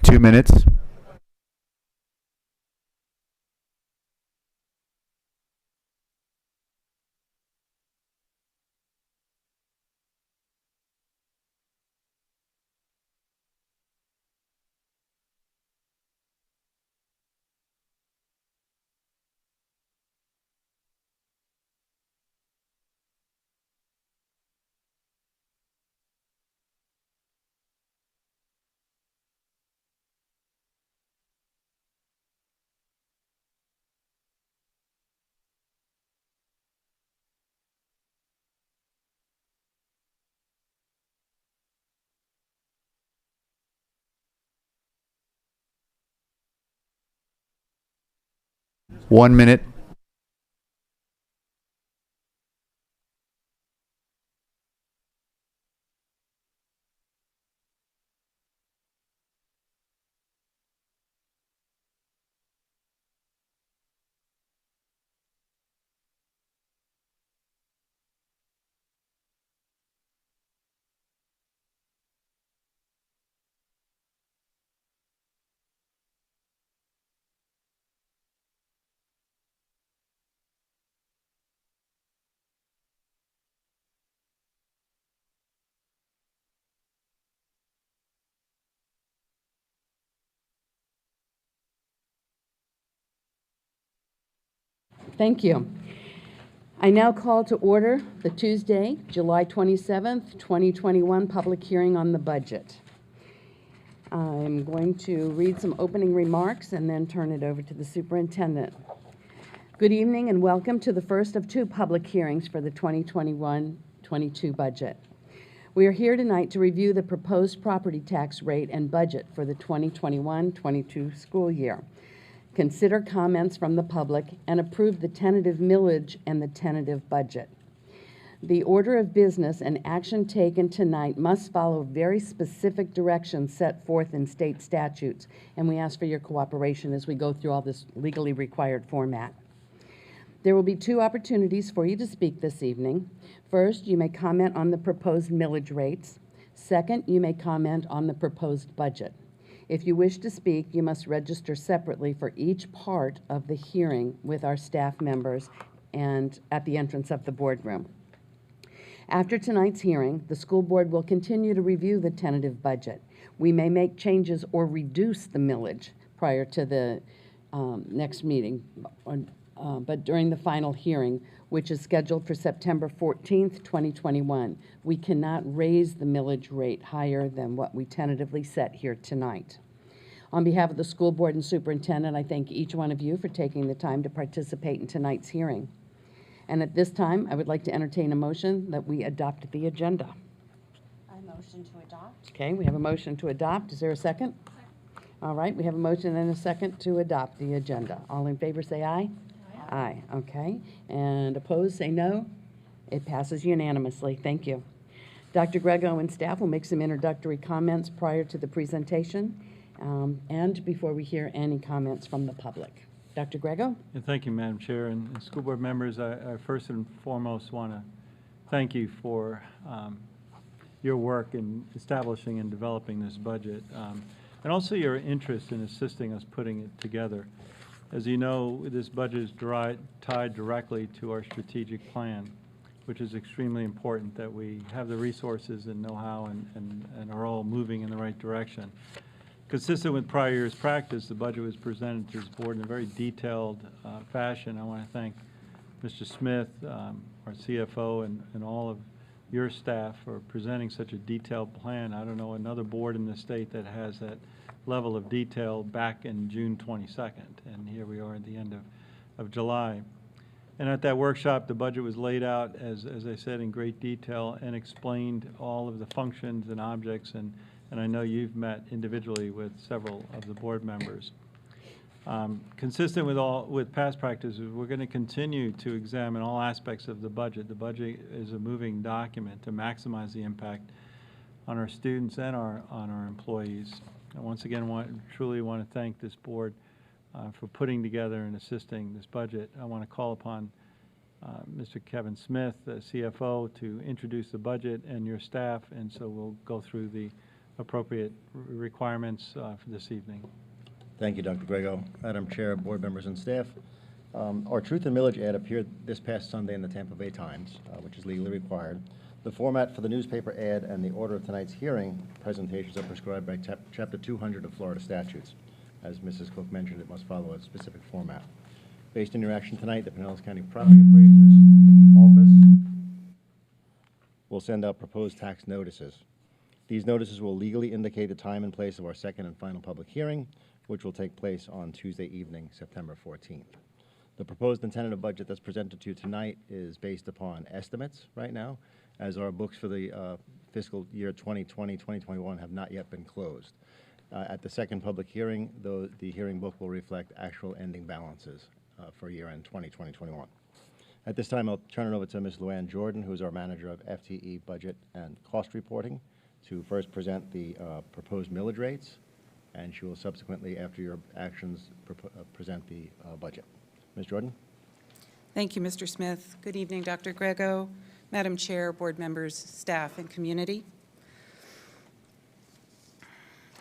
Two minutes. 1 minute. Thank you. I now call to order the Tuesday, July 27th, 2021 public hearing on the budget. I'm going to read some opening remarks and then turn it over to the superintendent. Good evening and welcome to the first of two public hearings for the 2021-22 budget. We are here tonight to review the proposed property tax rate and budget for the 2021-22 school year, consider comments from the public, and approve the tentative millage and the tentative budget. The order of business and action taken tonight must follow very specific directions set forth in state statutes, and we ask for your cooperation as we go through all this legally required format. There will be two opportunities for you to speak this evening. First, you may comment on the proposed millage rates. Second, you may comment on the proposed budget. If you wish to speak, you must register separately for each part of the hearing with our staff members and at the entrance of the boardroom. After tonight's hearing, the school board will continue to review the tentative budget. We may make changes or reduce the millage prior to the next meeting, but during the final hearing, which is scheduled for September 14th, 2021, we cannot raise the millage rate higher than what we tentatively set here tonight. On behalf of the school board and superintendent, I thank each one of you for taking the time to participate in tonight's hearing. And at this time, I would like to entertain a motion that we adopt the agenda. I motion to adopt. Okay, we have a motion to adopt. Is there a second? All right, we have a motion and a second to adopt the agenda. All in favor say aye. Aye, okay. And opposed, say no. It passes unanimously. Thank you. Dr. Grego and staff will make some introductory comments prior to the presentation and before we hear any comments from the public. Dr. Grego? And thank you, Madam Chair. And school board members, I first and foremost want to thank you for your work in establishing and developing this budget, and also your interest in assisting us putting it together. As you know, this budget is tied directly to our strategic plan, which is extremely important that we have the resources and know-how and are all moving in the right direction. Consistent with prior year's practice, the budget was presented to this board in a very detailed fashion. I want to thank Mr. Smith, our CFO, and all of your staff for presenting such a detailed plan. I don't know another board in the state that has that level of detail back in June 22nd, and here we are at the end of July. And at that workshop, the budget was laid out, as I said, in great detail and explained all of the functions and objects, and I know you've met individually with several of the board members. Consistent with past practices, we're going to continue to examine all aspects of the budget. The budget is a moving document to maximize the impact on our students and on our employees. I once again truly want to thank this board for putting together and assisting this budget. I want to call upon Mr. Kevin Smith, the CFO, to introduce the budget and your staff, and so we'll go through the appropriate requirements for this evening. Thank you, Dr. Grego. Madam Chair, board members, and staff. Our Truth and Millage ad appeared this past Sunday in the Tampa Bay Times, which is legally required. The format for the newspaper ad and the order of tonight's hearing presentations are prescribed by Chapter 200 of Florida statutes. As Mrs. Cook mentioned, it must follow a specific format. Based on your action tonight, the Pinellas County Property Appraiser's Office will send out proposed tax notices. These notices will legally indicate the time and place of our second and final public hearing, which will take place on Tuesday evening, September 14th. The proposed and tentative budget that's presented to you tonight is based upon estimates right now, as our books for the fiscal year 2020-2021 have not yet been closed. At the second public hearing, though, the hearing book will reflect actual ending balances for year-end 2020-21. At this time, I'll turn it over to Ms. Luann Jordan, who is our manager of FTE budget and cost reporting, to first present the proposed millage rates, and she will subsequently, after your actions, present the budget. Ms. Jordan? Thank you, Mr. Smith. Good evening, Dr. Grego, Madam Chair, board members, staff, and community.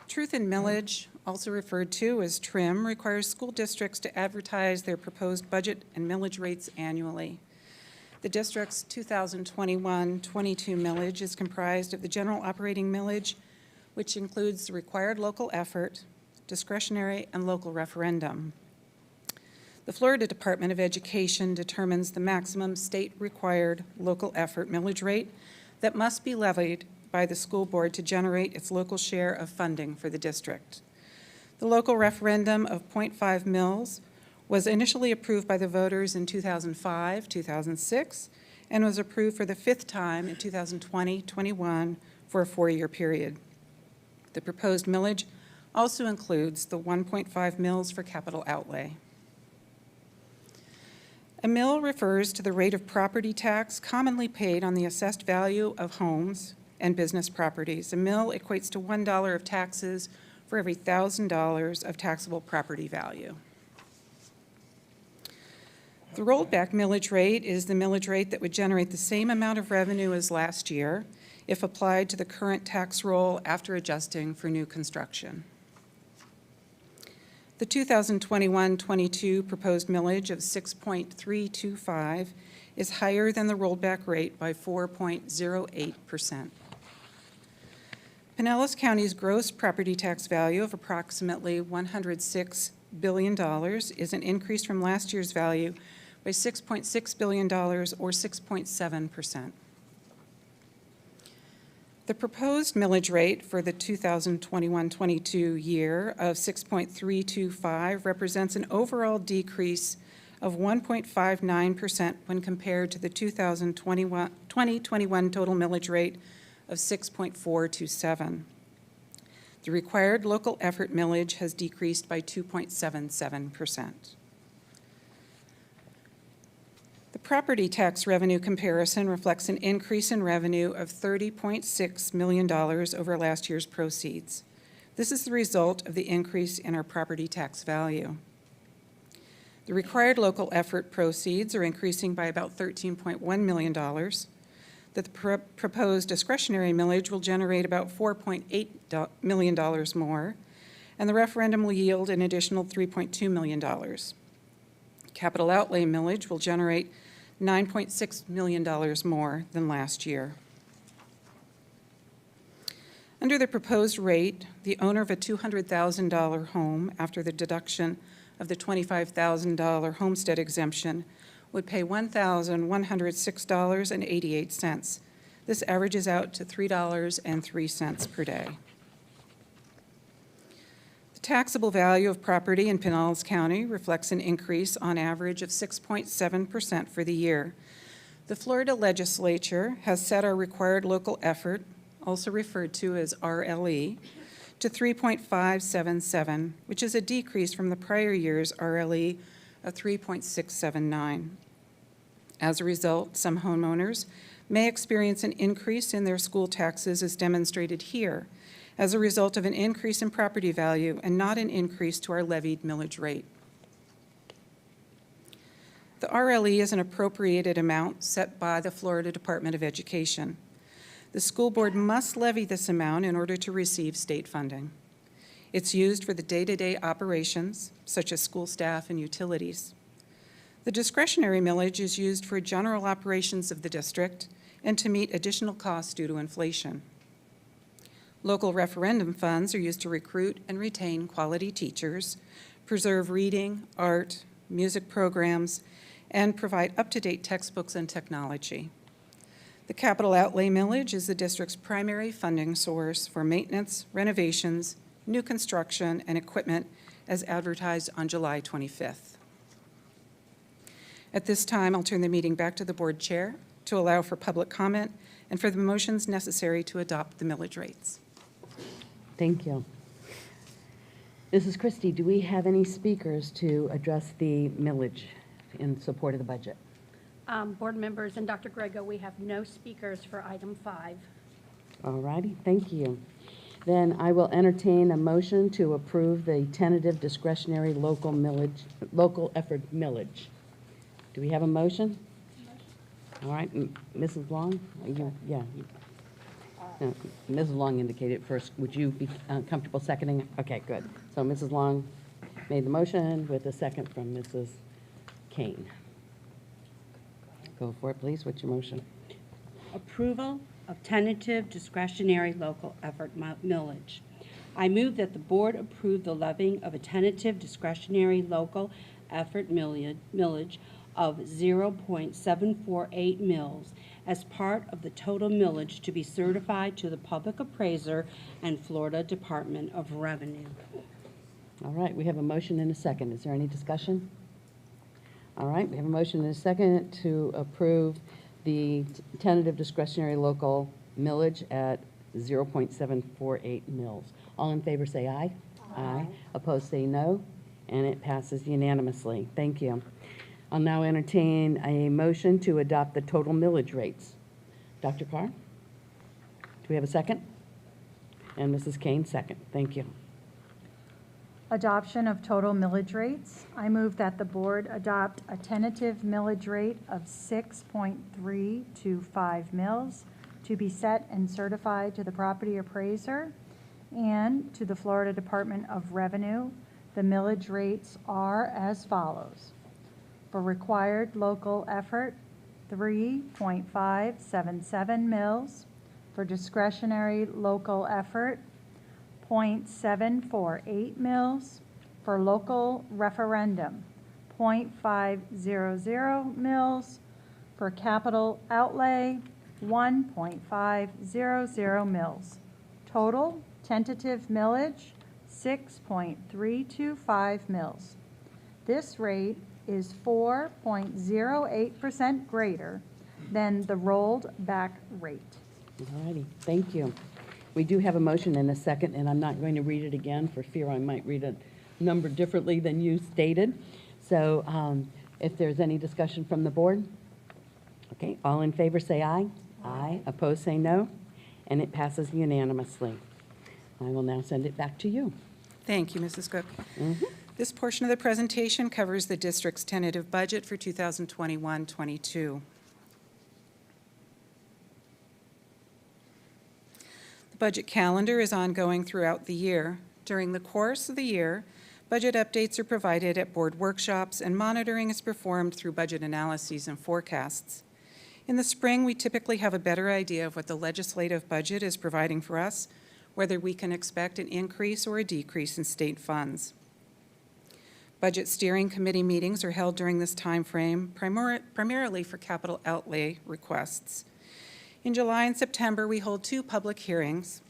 Truth in millage, also referred to as TRIM, requires school districts to advertise their proposed budget and millage rates annually. The district's 2021-22 millage is comprised of the general operating millage, which includes the required local effort, discretionary, and local referendum. The Florida Department of Education determines the maximum state-required local effort millage rate that must be levied by the school board to generate its local share of funding for the district. The local referendum of 0.5 mils was initially approved by the voters in 2005, 2006, and was approved for the 5th time in 2020-21 for a 4-year period. The proposed millage also includes the 1.5 mils for capital outlay. A mill refers to the rate of property tax commonly paid on the assessed value of homes and business properties. A mill equates to $1 of taxes for every $1,000 of taxable property value. The rolled back millage rate is the millage rate that would generate the same amount of revenue as last year if applied to the current tax roll after adjusting for new construction. The 2021-22 proposed millage of 6.325 is higher than the rolled back rate by 4.08%. Pinellas County's gross property tax value of approximately $106 billion is an increase from last year's value by $6.6 billion or 6.7%. The proposed millage rate for the 2021-22 year of 6.325 represents an overall decrease of 1.59% when compared to the 2021 total millage rate of 6.427. The required local effort millage has decreased by 2.77%. The property tax revenue comparison reflects an increase in revenue of $30.6 million over last year's proceeds. This is the result of the increase in our property tax value. The required local effort proceeds are increasing by about $13.1 million. The proposed discretionary millage will generate about $4.8 million more, and the referendum will yield an additional $3.2 million. Capital outlay millage will generate $9.6 million more than last year. Under the proposed rate, the owner of a $200,000 home, after the deduction of the $25,000 homestead exemption, would pay $1,106.88. This averages out to $3.03 per day. The taxable value of property in Pinellas County reflects an increase on average of 6.7% for the year. The Florida legislature has set our required local effort, also referred to as RLE, to 3.577, which is a decrease from the prior year's RLE of 3.679. As a result, some homeowners may experience an increase in their school taxes as demonstrated here as a result of an increase in property value and not an increase to our levied millage rate. The RLE is an appropriated amount set by the Florida Department of Education. The school board must levy this amount in order to receive state funding. It's used for the day-to-day operations, such as school staff and utilities. The discretionary millage is used for general operations of the district and to meet additional costs due to inflation. Local referendum funds are used to recruit and retain quality teachers, preserve reading, art, music programs, and provide up-to-date textbooks and technology. The capital outlay millage is the district's primary funding source for maintenance, renovations, new construction, and equipment as advertised on July 25th. At this time, I'll turn the meeting back to the board chair to allow for public comment and for the motions necessary to adopt the millage rates. Thank you. Mrs. Christie, do we have any speakers to address the millage in support of the budget? Board members and Dr. Grego, we have no speakers for item 5. All righty, thank you. Then I will entertain a motion to approve the tentative discretionary local effort millage. Do we have a motion? All right, Mrs. Long? Mrs. Long indicated first. Would you be comfortable seconding? Okay, good. So Mrs. Long made the motion with a second from Mrs. Kane. Go for it, please. What's your motion? Approval of tentative discretionary local effort millage. I move that the board approve the levying of a tentative discretionary local effort millage of 0.748 mils as part of the total millage to be certified to the public appraiser and Florida Department of Revenue. All right, we have a motion and a second. Is there any discussion? All right, we have a motion and a second to approve the tentative discretionary local millage at 0.748 mils. All in favor say aye. Aye. Opposed say no, and it passes unanimously. Thank you. I'll now entertain a motion to adopt the total millage rates. Dr. Carr? Do we have a second? And Mrs. Kane, second. Thank you. Adoption of total millage rates. I move that the board adopt a tentative millage rate of 6.325 mils to be set and certified to the property appraiser and to the Florida Department of Revenue. The millage rates are as follows. For required local effort, 3.577 mils. For discretionary local effort, 0.748 mils. For local referendum, 0.500 mils. For capital outlay, 1.500 mils. Total tentative millage, 6.325 mils. This rate is 4.08% greater than the rolled back rate. All righty, thank you. We do have a motion and a second, and I'm not going to read it again for fear I might read a number differently than you stated. So if there's any discussion from the board, okay, all in favor say aye. Aye. Opposed say no, and it passes unanimously. I will now send it back to you. Thank you, Mrs. Cook. This portion of the presentation covers the district's tentative budget for 2021-22. The budget calendar is ongoing throughout the year. During the course of the year, budget updates are provided at board workshops and monitoring is performed through budget analyses and forecasts. In the spring, we typically have a better idea of what the legislative budget is providing for us, whether we can expect an increase or a decrease in state funds. Budget steering committee meetings are held during this time frame, primarily for capital outlay requests. In July and September, we hold 2 public hearings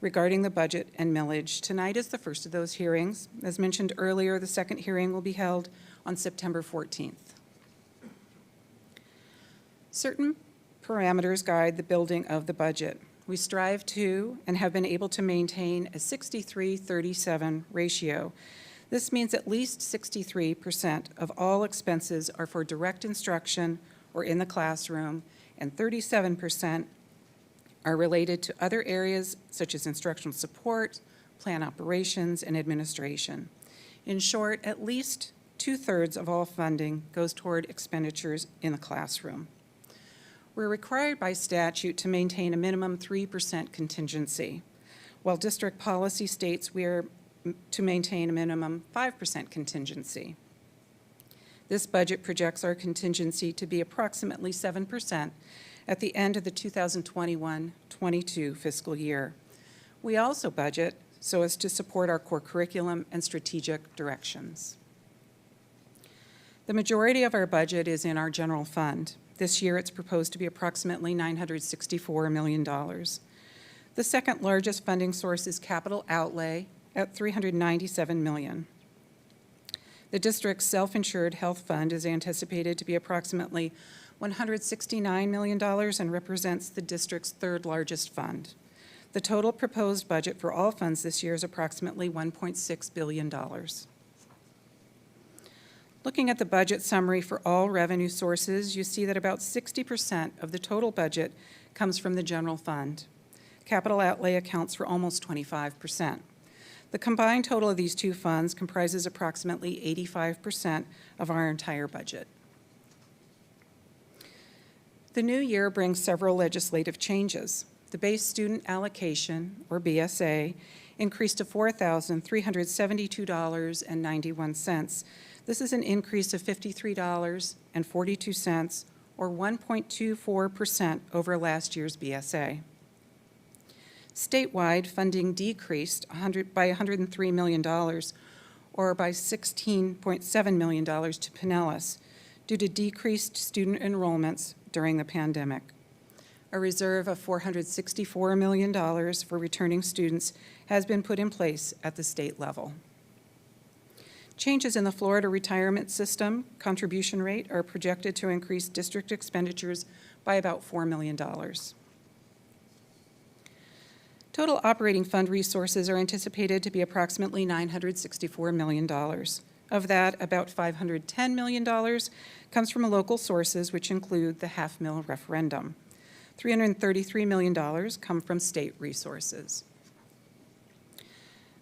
regarding the budget and millage. Tonight is the first of those hearings. As mentioned earlier, the second hearing will be held on September 14th. Certain parameters guide the building of the budget. We strive to and have been able to maintain a 63-37 ratio. This means at least 63% of all expenses are for direct instruction or in the classroom, and 37% are related to other areas such as instructional support, plan operations, and administration. In short, at least 2/3 of all funding goes toward expenditures in the classroom. We're required by statute to maintain a minimum 3% contingency, while district policy states we are to maintain a minimum 5% contingency. This budget projects our contingency to be approximately 7% at the end of the 2021-22 fiscal year. We also budget so as to support our core curriculum and strategic directions. The majority of our budget is in our general fund. This year it's proposed to be approximately $964 million. The second largest funding source is capital outlay at $397 million. The district's self-insured health fund is anticipated to be approximately $169 million and represents the district's third largest fund. The total proposed budget for all funds this year is approximately $1.6 billion. Looking at the budget summary for all revenue sources, you see that about 60% of the total budget comes from the general fund. Capital outlay accounts for almost 25%. The combined total of these two funds comprises approximately 85% of our entire budget. The new year brings several legislative changes. The base student allocation, or BSA, increased to $4,372.91. This is an increase of $53.42, or 1.24% over last year's BSA. Statewide, funding decreased by $103 million, or by $16.7 million to Pinellas, due to decreased student enrollments during the pandemic. A reserve of $464 million for returning students has been put in place at the state level. Changes in the Florida retirement system contribution rate are projected to increase district expenditures by about $4 million. Total operating fund resources are anticipated to be approximately $964 million. Of that, about $510 million comes from local sources, which include the half-mil referendum. $333 million come from state resources.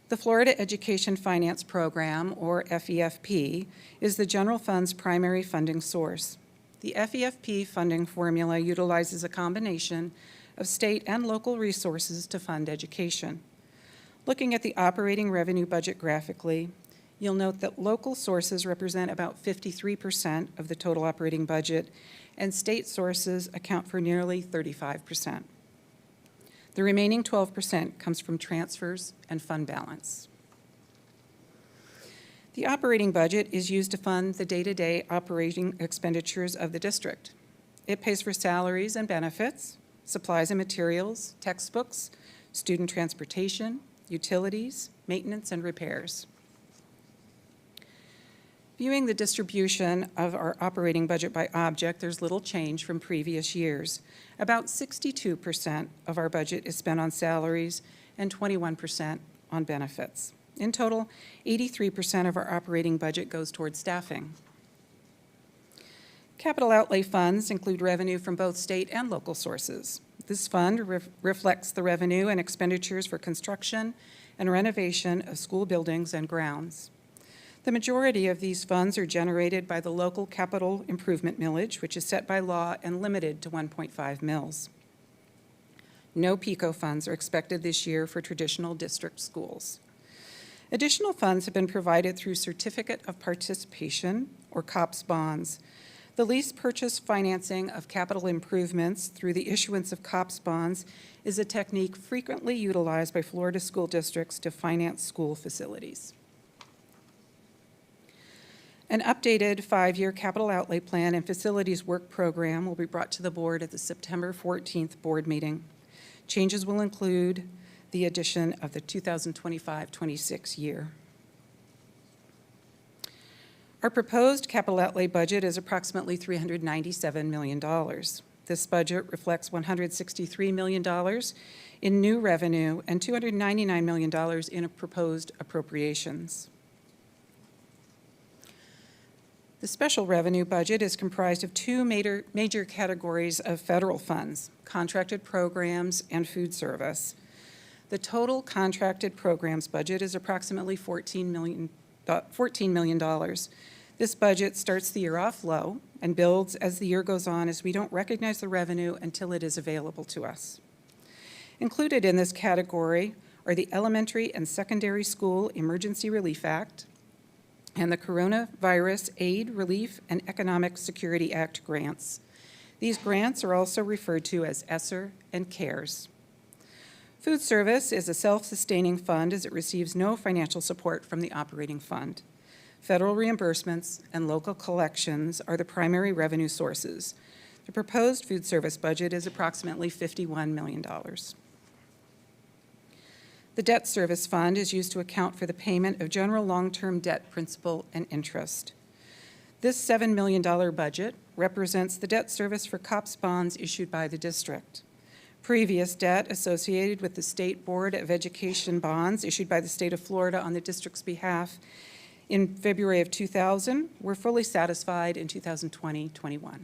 The Florida Education Finance Program, or FEFP, is the general fund's primary funding source. The FEFP funding formula utilizes a combination of state and local resources to fund education. Looking at the operating revenue budget graphically, you'll note that local sources represent about 53% of the total operating budget, and state sources account for nearly 35%. The remaining 12% comes from transfers and fund balance. The operating budget is used to fund the day-to-day operating expenditures of the district. It pays for salaries and benefits, supplies and materials, textbooks, student transportation, utilities, maintenance, and repairs. Viewing the distribution of our operating budget by object, there's little change from previous years. About 62% of our budget is spent on salaries and 21% on benefits. In total, 83% of our operating budget goes towards staffing. Capital outlay funds include revenue from both state and local sources. This fund reflects the revenue and expenditures for construction and renovation of school buildings and grounds. The majority of these funds are generated by the local capital improvement millage, which is set by law and limited to 1.5 mils. No PICO funds are expected this year for traditional district schools. Additional funds have been provided through Certificate of Participation, or COPS bonds. The lease purchase financing of capital improvements through the issuance of COPS bonds is a technique frequently utilized by Florida school districts to finance school facilities. An updated 5-year capital outlay plan and facilities work program will be brought to the board at the September 14th board meeting. Changes will include the addition of the 2025-26 year. Our proposed capital outlay budget is approximately $397 million. This budget reflects $163 million in new revenue and $299 million in proposed appropriations. The special revenue budget is comprised of two major categories of federal funds: contracted programs and food service. The total contracted programs budget is approximately $14 million. This budget starts the year off low and builds as the year goes on, as we don't recognize the revenue until it is available to us. Included in this category are the Elementary and Secondary School Emergency Relief Act and the Coronavirus Aid, Relief, and Economic Security Act grants. These grants are also referred to as ESSER and CARES. Food service is a self-sustaining fund as it receives no financial support from the operating fund. Federal reimbursements and local collections are the primary revenue sources. The proposed food service budget is approximately $51 million. The debt service fund is used to account for the payment of general long-term debt principal and interest. This $7 million budget represents the debt service for COPS bonds issued by the district. previous debt associated with the State Board of Education bonds issued by the state of Florida on the district's behalf in February of 2000 were fully satisfied in 2020-21.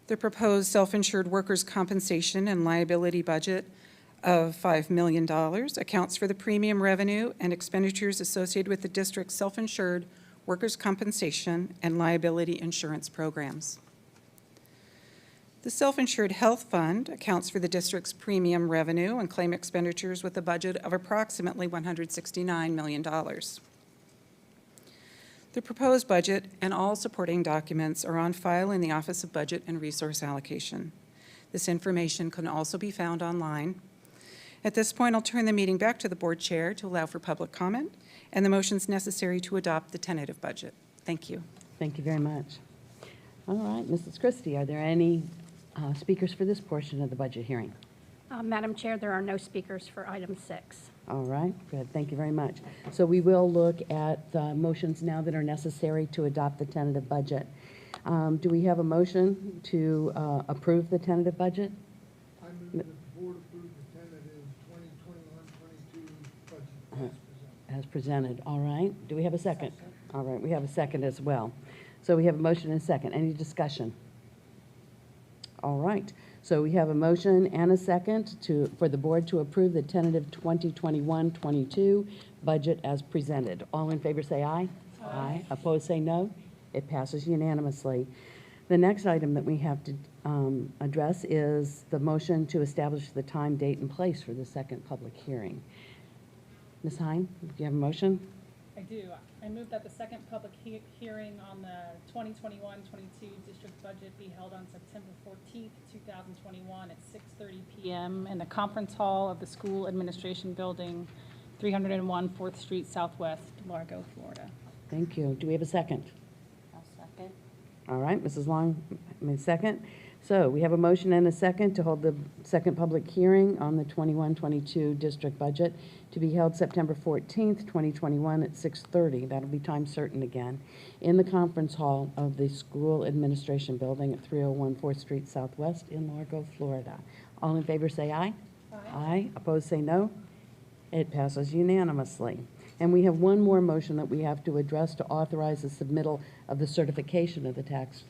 The proposed self-insured workers' compensation and liability budget of $5 million accounts for the premium revenue and expenditures associated with the district's self-insured workers' compensation and liability insurance programs. The self-insured health fund accounts for the district's premium revenue and claim expenditures with a budget of approximately $169 million. The proposed budget and all supporting documents are on file in the Office of Budget and Resource Allocation. This information can also be found online. At this point, I'll turn the meeting back to the board chair to allow for public comment and the motions necessary to adopt the tentative budget. Thank you. Thank you very much. All right, Mrs. Christie, are there any speakers for this portion of the budget hearing? Madam Chair, there are no speakers for item 6. All right, good, thank you very much. So we will look at the motions now that are necessary to adopt the tentative budget. Do we have a motion to approve the tentative budget? I move that the board approve the tentative 2021-22 budget As presented, all right. Do we have a second? All right, we have a second as well. So we have a motion and a second. Any discussion? All right, so we have a motion and a second for the board to approve the tentative 2021-22 budget as presented. All in favor say aye. Aye. Opposed say no. It passes unanimously. The next item that we have to address is the motion to establish the time, date, and place for the second public hearing. Ms. Hine, do you have a motion? I do. I move that the second public hearing on the 2021-22 district budget be held on September 14th, 2021 at 6:30 p.m. in the conference hall of the School Administration Building, 301 4th Street Southwest, Largo, Florida. Thank you. Do we have a second? I'll second. All right, Mrs. Long, second. So we have a motion and a second to hold the second public hearing on the 21-22 district budget to be held September 14th, 2021 at 6:30. That'll be time certain again, in the conference hall of the School Administration Building at 301 4th Street Southwest in Largo, Florida. All in favor say aye. Aye. Aye. Opposed say no. It passes unanimously. And we have one more motion that we have to address to authorize the submittal of the certification of the tax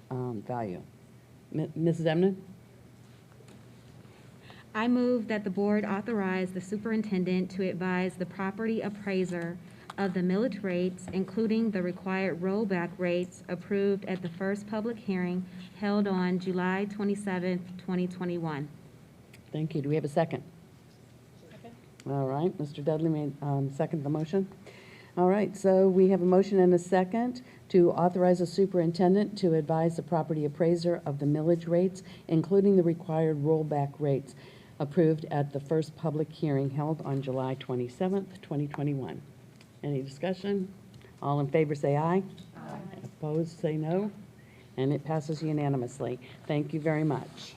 value. Mrs. Emden? I move that the board authorize the superintendent to advise the property appraiser of the millage rates, including the required rollback rates approved at the first public hearing held on July 27th, 2021. Thank you. Do we have a second? Second. All right. Mr. Dudley made second the motion. All right. So we have a motion and a second to authorize the superintendent to advise the property appraiser of the millage rates, including the required rollback rates approved at the first public hearing held on July 27th, 2021. Any discussion? All in favor say aye. Aye. Opposed say no. And it passes unanimously. Thank you very much.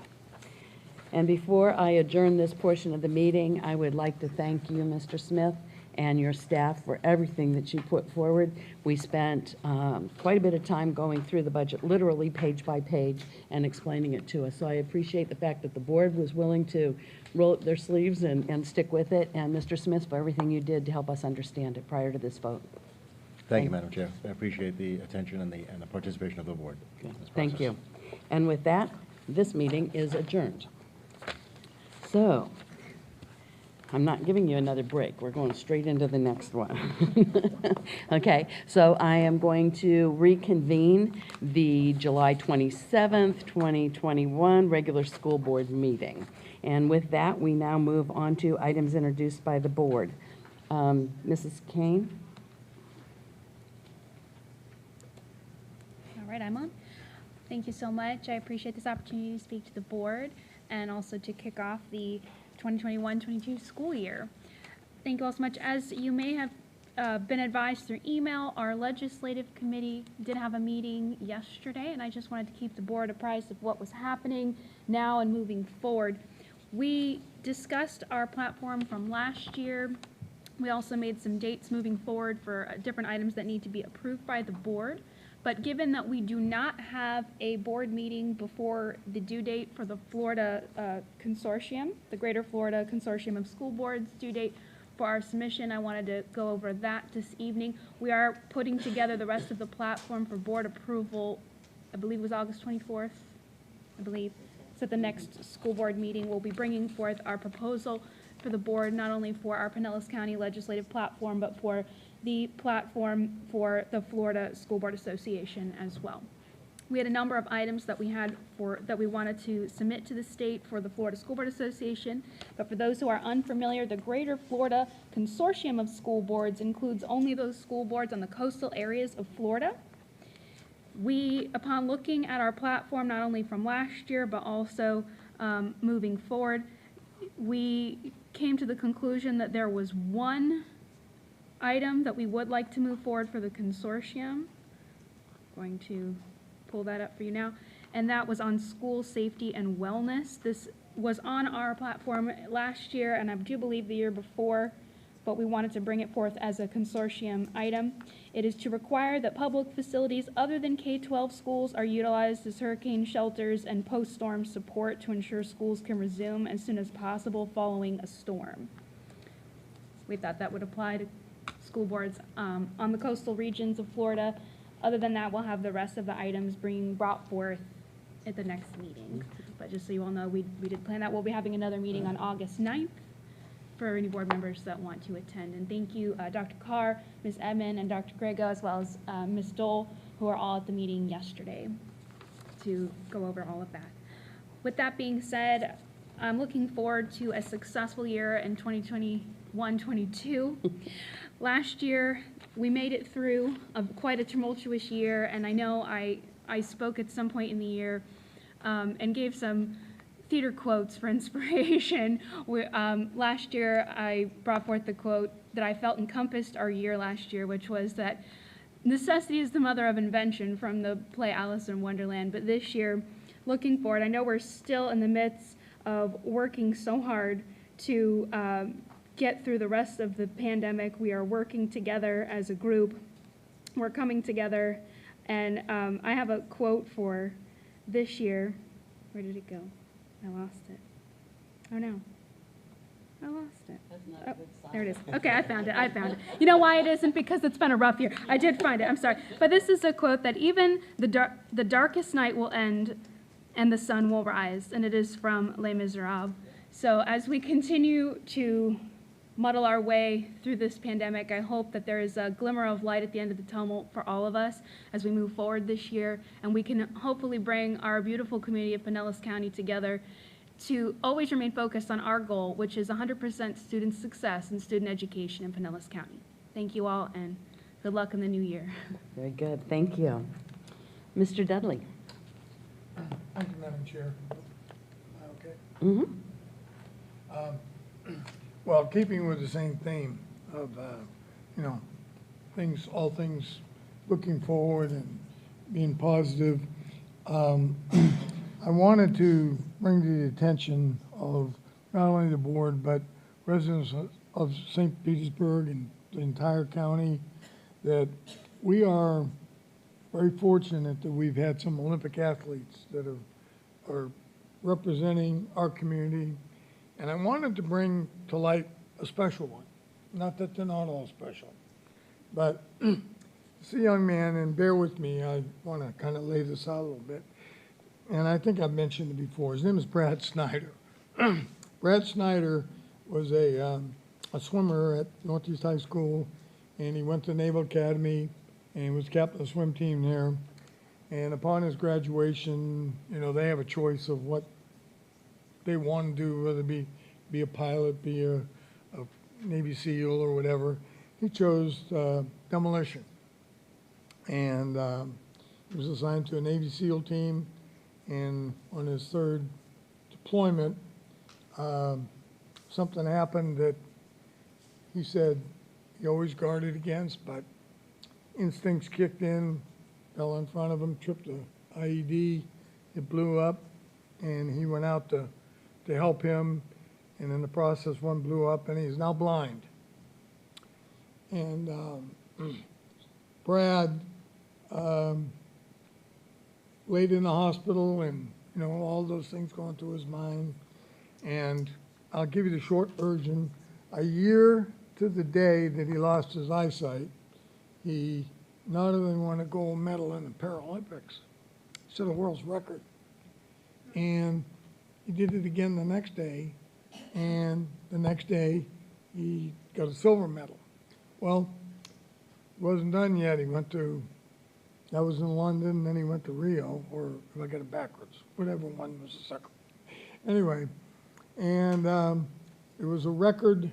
And before I adjourn this portion of the meeting, I would like to thank you, Mr. Smith, and your staff for everything that you put forward. We spent quite a bit of time going through the budget, literally page by page, and explaining it to us. So I appreciate the fact that the board was willing to roll up their sleeves and stick with it, and Mr. Smith, for everything you did to help us understand it prior to this vote. Thank you, Madam Chair. I appreciate the attention and the participation of the board. in this Thank process. you. And with that, this meeting is adjourned. So, I'm not giving you another break. We're going straight into the next one. Okay, so I am going to reconvene the July 27th, 2021 regular school board meeting. And with that, we now move on to items introduced by the board. Mrs. Kane? All right, I'm on. Thank you so much. I appreciate this opportunity to speak to the board and also to kick off the 2021-22 school year. Thank you all so much. As you may have been advised through email, our legislative committee did have a meeting yesterday, and I just wanted to keep the board apprised of what was happening now and moving forward. We discussed our platform from last year. We also made some dates moving forward for different items that need to be approved by the board. But given that we do not have a board meeting before the due date for the Florida Consortium, the Greater Florida Consortium of School Boards due date for our submission, I wanted to go over that this evening. We are putting together the rest of the platform for board approval, I believe it was August 24th, I believe. So at the next school board meeting, we'll be bringing forth our proposal for the board, not only for our Pinellas County legislative platform, but for the platform for the Florida School Board Association as well. We had a number of items that we wanted to submit to the state for the Florida School Board Association, but for those who are unfamiliar, the Greater Florida Consortium of School Boards includes only those school boards on the coastal areas of Florida. We, upon looking at our platform, not only from last year, but also moving forward, we came to the conclusion that there was one item that we would like to move forward for the consortium. Going to pull that up for you now. And that was on school safety and wellness. This was on our platform last year, and I do believe the year before, but we wanted to bring it forth as a consortium item. It is to require that public facilities other than K-12 schools are utilized as hurricane shelters and post-storm support to ensure schools can resume as soon as possible following a storm. We thought that would apply to school boards on the coastal regions of Florida. Other than that, we'll have the rest of the items being brought forth at the next meeting. But just so you all know, we did plan that. We'll be having another meeting on August 9th for any board members that want to attend. And thank you, Dr. Carr, Ms. Edmond, and Dr. Grego, as well as Ms. Dole, who are all at the meeting yesterday to go over all of that. With that being said, I'm looking forward to a successful year in 2021-22. Last year, we made it through quite a tumultuous year, and I know I spoke at some point in the year and gave some theater quotes for inspiration. Last year, I brought forth the quote that I felt encompassed our year last year, which was that necessity is the mother of invention, from the play Alice in Wonderland. But this year, looking forward, I know we're still in the midst of working so hard to get through the rest of the pandemic. We are working together as a group. We're coming together, and I have a quote for this year. Where did it go? I lost it. Oh no, I lost it. That's not a good sign. There it is. Okay, I found it. You know why it isn't? Because it's been a rough year. I did find it, I'm sorry. But this is a quote that even the darkest night will end and the sun will rise, and it is from Les Miserables. So as we continue to muddle our way through this pandemic, I hope that there is a glimmer of light at the end of the tunnel for all of us as we move forward this year, and we can hopefully bring our beautiful community of Pinellas County together to always remain focused on our goal, which is 100% student success and student education in Pinellas County. Thank you all, and good luck in the new year. Very good, thank you. Mr. Dudley. Thank you, Madam Chair. Okay. Mm-hmm. Well, keeping with the same theme of, all things looking forward and being positive, I wanted to bring to the attention of not only the board, but residents of St. Petersburg and the entire county, that we are very fortunate that we've had some Olympic athletes that are representing our community. And I wanted to bring to light a special one. Not that they're not all special, but it's a young man, and bear with me, I want to kind of lay this out a little bit. And I think I've mentioned it before. His name is Brad Snyder. Brad Snyder was a swimmer at Northeast High School, and he went to Naval Academy and was captain of the swim team there. And upon his graduation, they have a choice of what they want to do, whether it be a pilot, be a Navy SEAL or whatever. He chose demolition. And he was assigned to a Navy SEAL team. And on his third deployment, something happened that he said he always guarded against, but instincts kicked in, fell in front of him, tripped the IED, it blew up, and he went out to help him, and in the process, one blew up, and he's now blind. And Brad laid in the hospital and, you know, all those things going through his mind. And I'll give you the short version. A year to the day that he lost his eyesight, he not only won a gold medal in the Paralympics, set a world's record. And he did it again the next day, and the next day he got a silver medal. Well, it wasn't done yet. He went to, that was in London, then he went to Rio, or if I got it backwards, whatever one was the second. Anyway, and it was a record.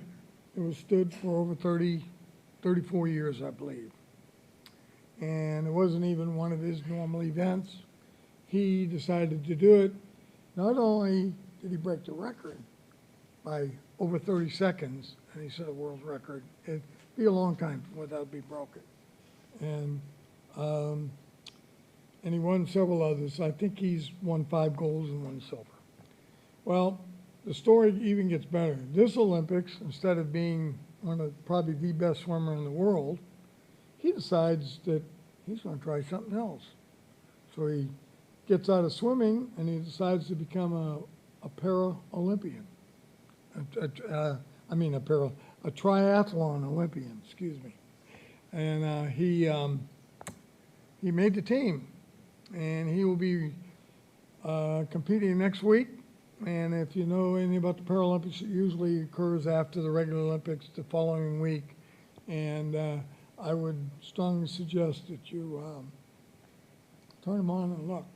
It was stood for over 34 years, I believe. And it wasn't even one of his normal events. He decided to do it. Not only did he break the record by over 30 seconds, and he set a world record, it'd be a long time for that to be broken. And he won several others. I think he's won 5 golds and 1 silver. Well, the story even gets better. This Olympics, instead of being one of probably the best swimmer in the world, he decides that he's going to try something else. So he gets out of swimming and he decides to become a para-Olympian. A triathlon Olympian, excuse me. And he made the team, and he will be competing next week. And if you know anything about the Paralympics, it usually occurs after the regular Olympics the following week. And I would strongly suggest that you turn him on and look.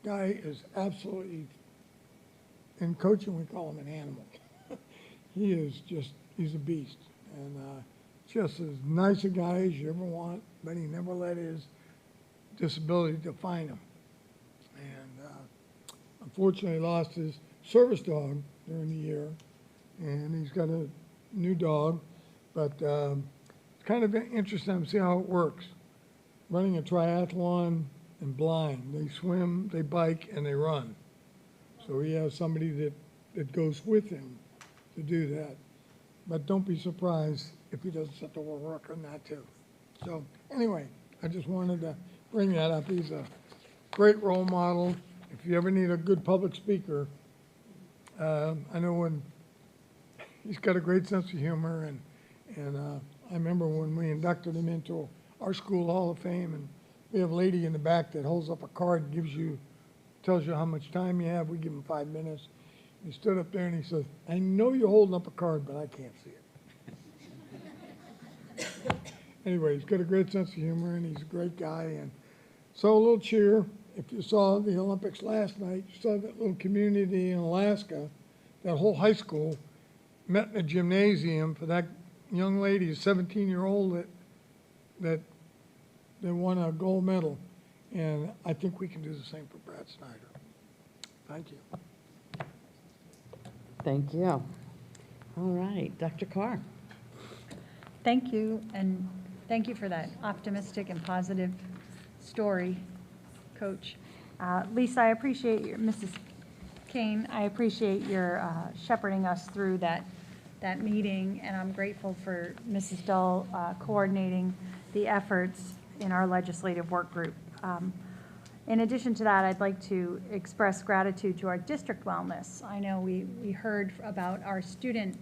Guy is absolutely, in coaching we call him an animal. He is just, he's a beast. And just as nice a guy as you ever want, but he never let his disability define him. And unfortunately lost his service dog during the year, and he's got a new dog, but it's kind of interesting to see how it works. Running a triathlon and blind. They swim, they bike, and they run. So he has somebody that goes with him to do that. But don't be surprised if he doesn't set the world record on that too. So anyway, I just wanted to bring that up. He's a great role model. If you ever need a good public speaker, I know when he's got a great sense of humor, and I remember when we inducted him into our school Hall of Fame, and we have a lady in the back that holds up a card and tells you how much time you have. We give him 5 minutes. He stood up there and he says, "I know you're holding up a card, but I can't see it." Anyway, he's got a great sense of humor, and he's a great guy. And so a little cheer. If you saw the Olympics last night, you saw that little community in Alaska, that whole high school met in a gymnasium for that young lady, a 17-year-old that won a gold medal. And I think we can do the same for Brad Snyder. Thank you. Thank you. All right, Dr. Carr. Thank you, and thank you for that optimistic and positive story, Coach. Lisa, I appreciate your, Mrs. Kane, I appreciate your shepherding us through that meeting, and I'm grateful for Mrs. Dull coordinating the efforts in our legislative work group. In addition to that, I'd like to express gratitude to our district wellness. I know we heard about our student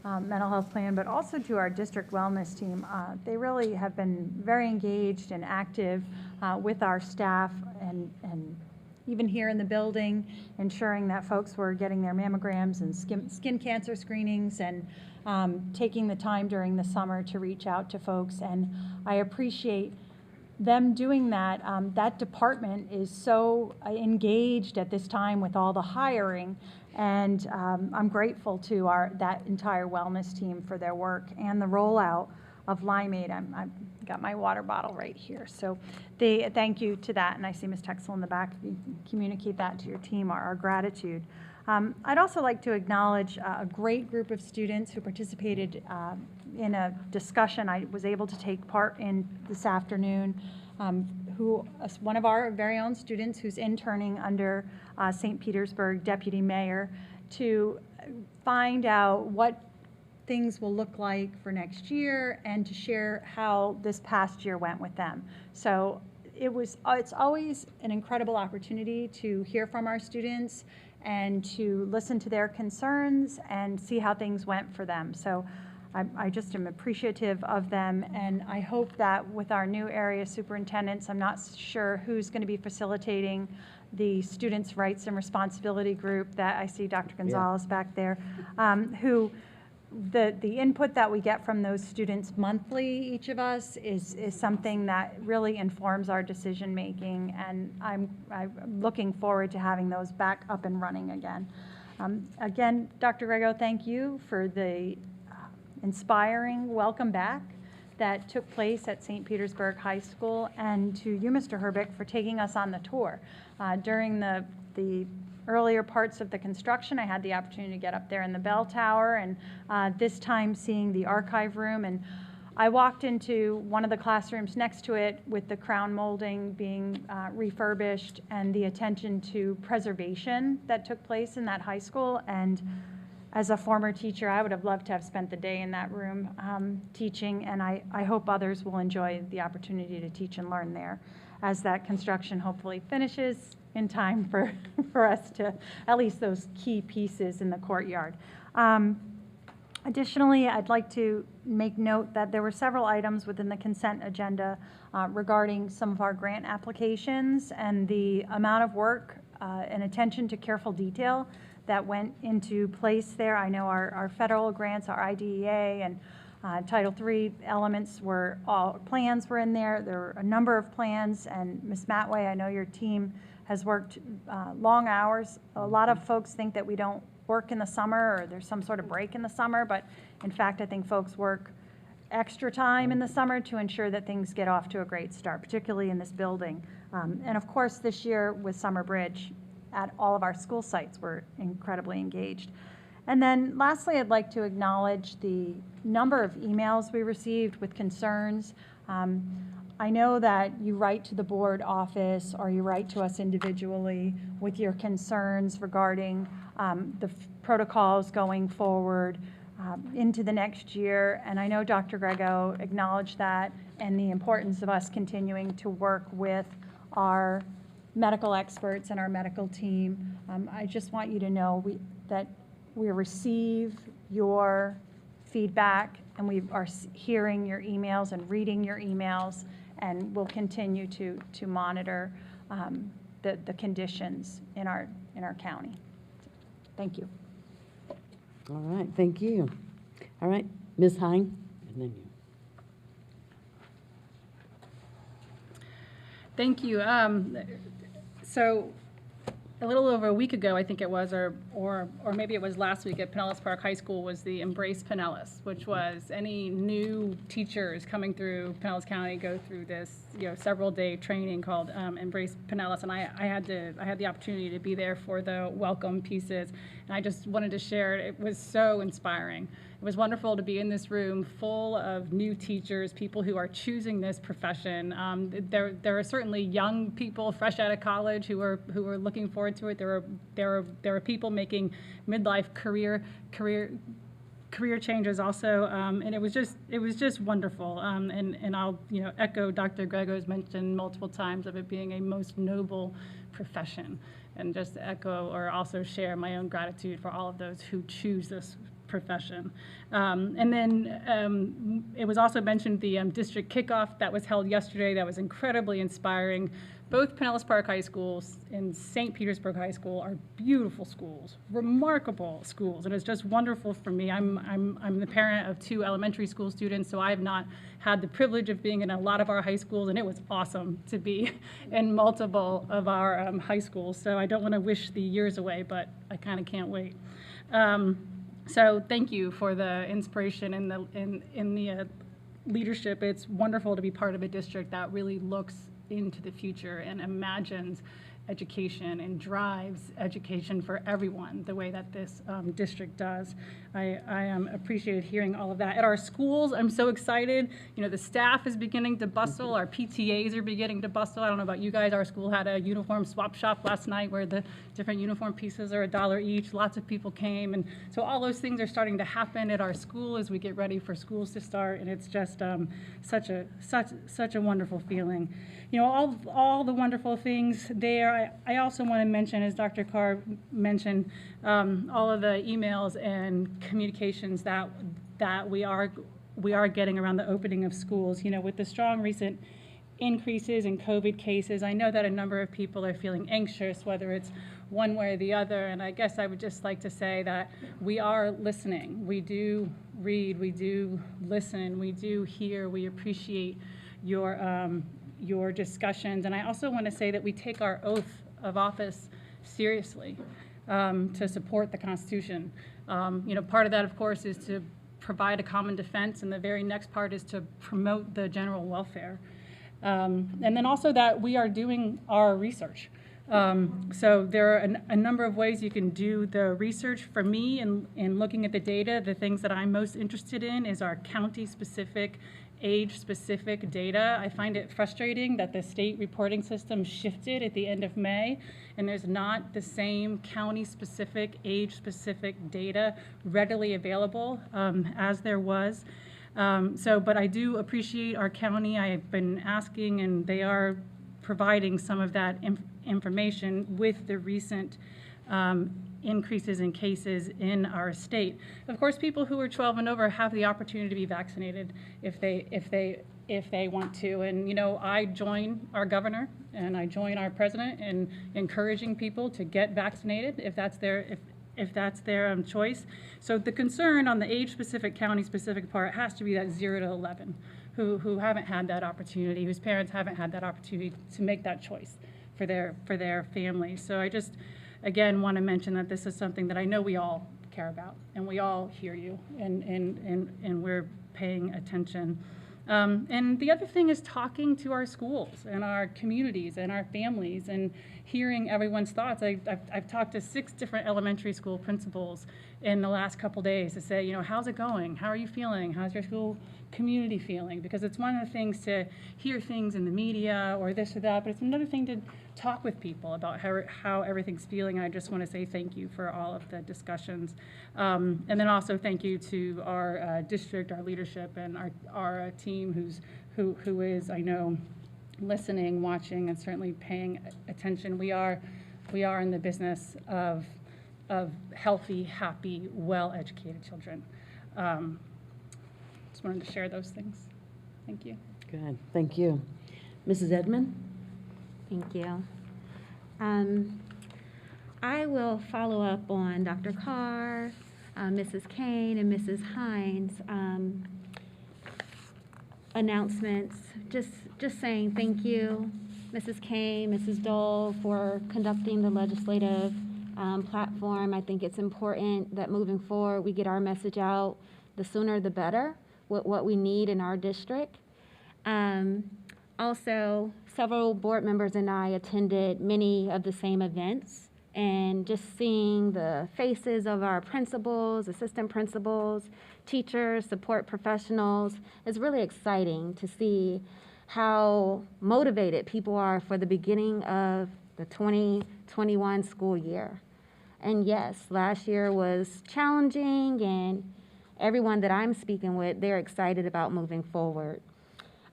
mental health plan, but also to our district wellness team. They really have been very engaged and active with our staff and even here in the building, ensuring that folks were getting their mammograms and skin cancer screenings, and taking the time during the summer to reach out to folks. And I appreciate them doing that. That department is so engaged at this time with all the hiring, and I'm grateful to that entire wellness team for their work and the rollout of Limeade. I've got my water bottle right here, so thank you to that, and I see Ms. Texel in the back. If you can communicate that to your team, our gratitude. I'd also like to acknowledge a great group of students who participated in a discussion I was able to take part in this afternoon, one of our very own students who's interning under St. Petersburg Deputy Mayor, to find out what things will look like for next year and to share how this past year went with them. So it's always an incredible opportunity to hear from our students and to listen to their concerns and see how things went for them. So I just am appreciative of them, and I hope that with our new area superintendents, I'm not sure who's going to be facilitating the Students' Rights and Responsibility Group that I see Dr. Gonzalez back there, who the input that we get from those students monthly, each of us, is something that really informs our decision making, and I'm looking forward to having those back up and running again. Again, Dr. Grego, thank you for the inspiring welcome back that took place at St. Petersburg High School, and to you, Mr. Herbeck, for taking us on the tour. During the earlier parts of the construction, I had the opportunity to get up there in the bell tower, and this time seeing the archive room. And I walked into one of the classrooms next to it with the crown molding being refurbished and the attention to preservation that took place in that high school. And as a former teacher, I would have loved to have spent the day in that room teaching, and I hope others will enjoy the opportunity to teach and learn there as that construction hopefully finishes in time for us to, at least those key pieces in the courtyard. Additionally, I'd like to make note that there were several items within the consent agenda regarding some of our grant applications and the amount of work and attention to careful detail that went into place there. I know our federal grants, our IDEA and Title III elements were all, plans were in there. There were a number of plans, and Ms. Matway, I know your team has worked long hours. A lot of folks think that we don't work in the summer or there's some sort of break in the summer, but in fact, I think folks work extra time in the summer to ensure that things get off to a great start, particularly in this building. And of course, this year with Summer Bridge, at all of our school sites, we're incredibly engaged. And then lastly, I'd like to acknowledge the number of emails we received with concerns. I know that you write to the board office or you write to us individually with your concerns regarding the protocols going forward into the next year. And I know Dr. Grego acknowledged that and the importance of us continuing to work with our medical experts and our medical team. I just want you to know that we receive your feedback and we are hearing your emails and reading your emails, and we'll continue to monitor the conditions in our county. Thank you. All right, thank you. All right, Ms. Hine, and then you. Thank you. So a little over a week ago, I think it was, or maybe it was last week at Pinellas Park High School, was the Embrace Pinellas, which was any new teachers coming through Pinellas County go through this, several-day training called Embrace Pinellas, and I had the opportunity to be there for the welcome pieces, and I just wanted to share. It was so inspiring. It was wonderful to be in this room full of new teachers, people who are choosing this profession. There are certainly young people fresh out of college who are looking forward to it. There are people making midlife career changes also, and it was just wonderful. And I'll echo Dr. Grego's mention multiple times of it being a most noble profession, and just echo or also share my own gratitude for all of those who choose this profession. And then it was also mentioned the district kickoff that was held yesterday. That was incredibly inspiring. Both Pinellas Park High Schools and St. Petersburg High School are beautiful schools, remarkable schools, and it's just wonderful for me. I'm the parent of 2 elementary school students, so I have not had the privilege of being in a lot of our high schools, and it was awesome to be in multiple of our high schools. So I don't want to wish the years away, but I kind of can't wait. So thank you for the inspiration and the leadership. It's wonderful to be part of a district that really looks into the future and imagines education and drives education for everyone the way that this district does. I appreciated hearing all of that. At our schools, I'm so excited. You know, the staff is beginning to bustle. Our PTAs are beginning to bustle. I don't know about you guys. Our school had a uniform swap shop last night where the different uniform pieces are $1 each. Lots of people came. And so all those things are starting to happen at our school as we get ready for schools to start. And it's just such a wonderful feeling. You know, all the wonderful things there. I also want to mention, as Dr. Carr mentioned, all of the emails and communications that we are getting around the opening of schools. You know, with the strong recent increases in COVID cases, I know that a number of people are feeling anxious, whether it's one way or the other. And I guess I would just like to say that we are listening. We do read, we do listen, we do hear, we appreciate your discussions. And I also want to say that we take our oath of office seriously to support the Constitution. You know, part of that, of course, is to provide a common defense, and the very next part is to promote the general welfare. And then also that we are doing our research. So there are a number of ways you can do the research. For me, in looking at the data, the things that I'm most interested in is our county-specific, age-specific data. I find it frustrating that the state reporting system shifted at the end of May, and there's not the same county-specific, age-specific data readily available as there was. But I do appreciate our county. I've been asking, and they are providing some of that information with the recent increases in cases in our state. Of course, people who are 12 and over have the opportunity to be vaccinated if they want to. And you know, I join our governor and I join our president in encouraging people to get vaccinated if that's their choice. So the concern on the age-specific, county-specific part has to be that 0 to 11, who haven't had that opportunity, whose parents haven't had that opportunity to make that choice for their families. So I just, again, want to mention that this is something that I know we all care about, and we all hear you, and we're paying attention. And the other thing is talking to our schools and our communities and our families and hearing everyone's thoughts. I've talked to 6 different elementary school principals in the last couple days to say, you know, how's it going? How are you feeling? How's your school community feeling? Because it's one of the things to hear things in the media or this or that, but it's another thing to talk with people about how everything's feeling. I just want to say thank you for all of the discussions. And then also thank you to our district, our leadership, and our team who is, I know, listening, watching, and certainly paying attention. We are in the business of healthy, happy, well-educated children. Just wanted to share those things. Thank you. Good, thank you. Mrs. Edmond? Thank you. I will follow up on Dr. Carr, Mrs. Kane, and Mrs. Hines' announcements. Just saying thank you, Mrs. Kane, Mrs. Dole, for conducting the legislative platform. I think it's important that moving forward we get our message out. The sooner the better, what we need in our district. Also, several board members and I attended many of the same events, and just seeing the faces of our principals, assistant principals, teachers, support professionals is really exciting to see how motivated people are for the beginning of the 2021 school year. And yes, last year was challenging, and everyone that I'm speaking with, they're excited about moving forward.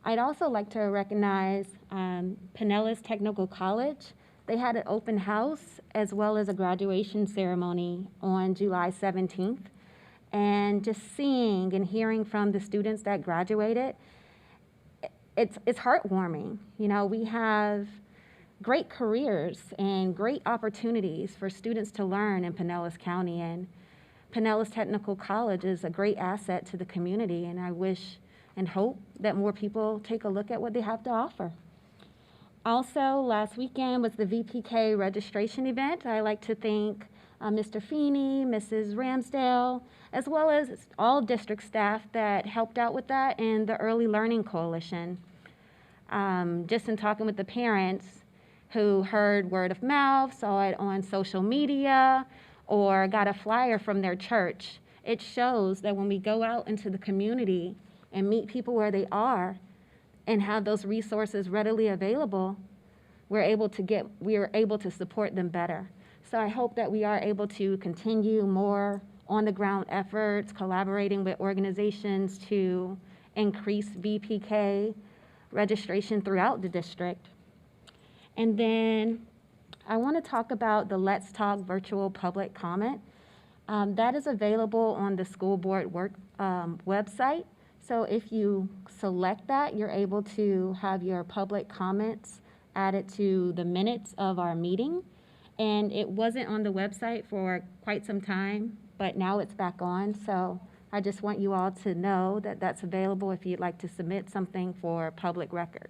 I'd also like to recognize Pinellas Technical College. They had an open house as well as a graduation ceremony on July 17th. And just seeing and hearing from the students that graduated, it's heartwarming. You know, we have great careers and great opportunities for students to learn in Pinellas County, and Pinellas Technical College is a great asset to the community, and I wish and hope that more people take a look at what they have to offer. Also, last weekend was the VPK registration event. I like to thank Mr. Feeney, Mrs. Ramsdale, as well as all district staff that helped out with that, and the Early Learning Coalition. Just in talking with the parents, who heard word of mouth, saw it on social media, or got a flyer from their church. It shows that when we go out into the community and meet people where they are and have those resources readily available, we are able to support them better. So I hope that we are able to continue more on-the-ground efforts, collaborating with organizations to increase VPK registration throughout the district. And then I want to talk about the Let's Talk virtual public comment. That is available on the school board website. So if you select that, you're able to have your public comments added to the minutes of our meeting. And it wasn't on the website for quite some time, but now it's back on. So I just want you all to know that that's available if you'd like to submit something for public record.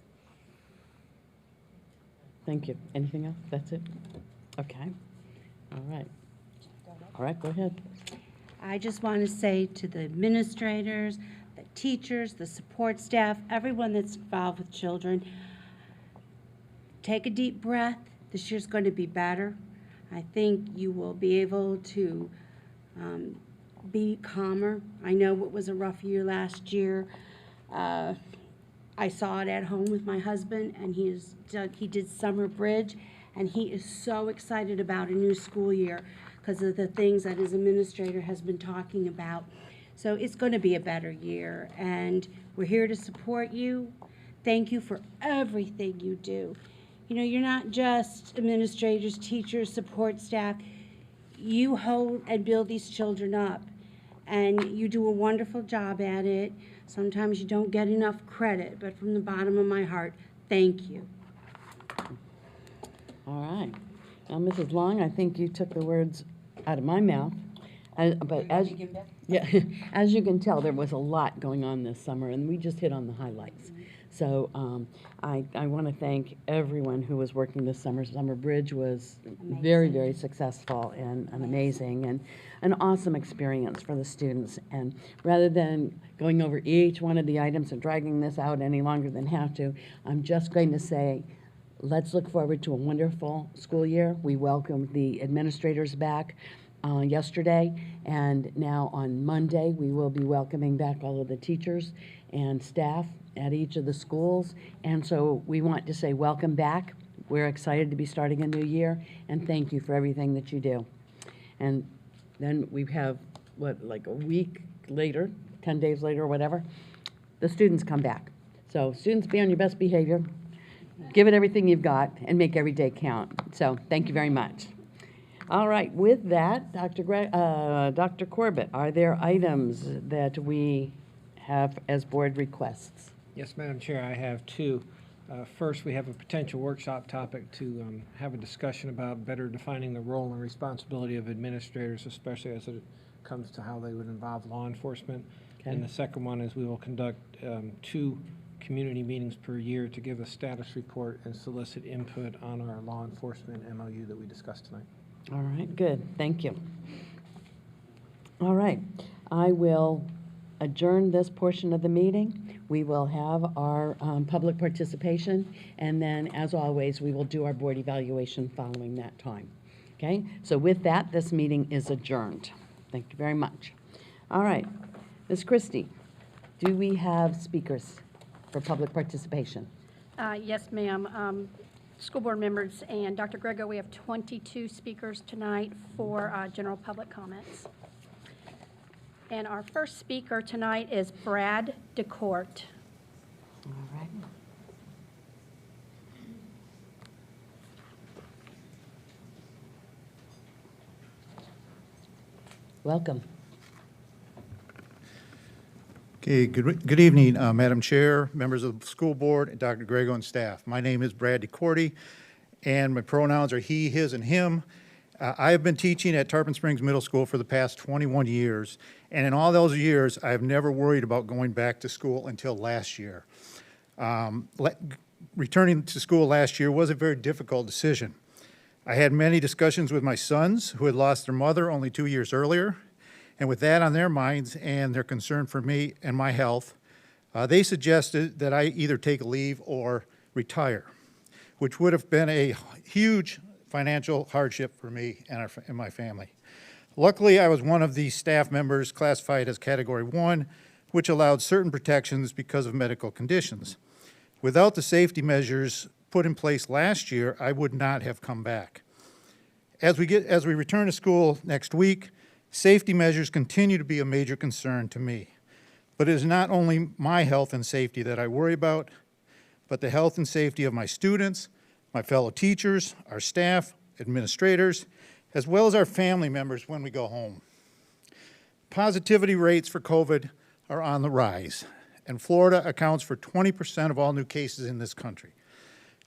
Thank you. Anything else? That's it? Okay. All right. All right, go ahead. I just want to say to the administrators, the teachers, the support staff, everyone that's involved with children, take a deep breath. This year's going to be better. I think you will be able to be calmer. I know it was a rough year last year. I saw it at home with my husband, and he did Summer Bridge, and he is so excited about a new school year because of the things that his administrator has been talking about. So it's going to be a better year, and we're here to support you. Thank you for everything you do. You know, you're not just administrators, teachers, support staff. You hold and build these children up, and you do a wonderful job at it. Sometimes you don't get enough credit, but from the bottom of my heart, thank you. All right. Now, Mrs. Long, I think you took the words out of my mouth. But as you can tell, there was a lot going on this summer, and we just hit on the highlights. So I want to thank everyone who was working this summer. Summer Bridge was very, very successful and amazing, and an awesome experience for the students. And rather than going over each one of the items and dragging this out any longer than have to, I'm just going to say, let's look forward to a wonderful school year. We welcomed the administrators back yesterday, and now on Monday we will be welcoming back all of the teachers and staff at each of the schools. And so we want to say welcome back. We're excited to be starting a new year, and thank you for everything that you do. And then we have, like a week later, 10 days later or whatever, the students come back. So students, be on your best behavior, give it everything you've got, and make every day count. So thank you very much. All right, with that, Dr. Corbett, are there items that we have as board requests? Yes, Madam Chair, I have two. First, we have a potential workshop topic to have a discussion about better defining the role and responsibility of administrators, especially as it comes to how they would involve law enforcement. Okay. And the second one is we will conduct 2 community meetings per year to give a status report and solicit input on our law enforcement MOU that we discussed tonight. All right, good, thank you. All right, I will adjourn this portion of the meeting. We will have our public participation, and then, as always, we will do our board evaluation following that time. Okay, so with that, this meeting is adjourned. Thank you very much. All right, Ms. Christie, do we have speakers for public participation? Yes, ma'am. School board members and Dr. Grego, we have 22 speakers tonight for general public comments. And our first speaker tonight is Brad DeCourt. All right. Welcome. Okay, good evening, Madam Chair, members of the school board, and Dr. Grego and staff. My name is Brad DeCourty, and my pronouns are he, his, and him. I have been teaching at Tarpon Springs Middle School for the past 21 years, and in all those years, I have never worried about going back to school until last year. Returning to school last year was a very difficult decision. I had many discussions with my sons, who had lost their mother only 2 years earlier, and with that on their minds and their concern for me and my health, they suggested that I either take a leave or retire. which would have been a huge financial hardship for me and my family. Luckily, I was one of the staff members classified as Category 1, which allowed certain protections because of medical conditions. Without the safety measures put in place last year, I would not have come back. As we return to school next week, safety measures continue to be a major concern to me. But it is not only my health and safety that I worry about, but the health and safety of my students, my fellow teachers, our staff, administrators, as well as our family members when we go home. Positivity rates for COVID are on the rise, and Florida accounts for 20% of all new cases in this country.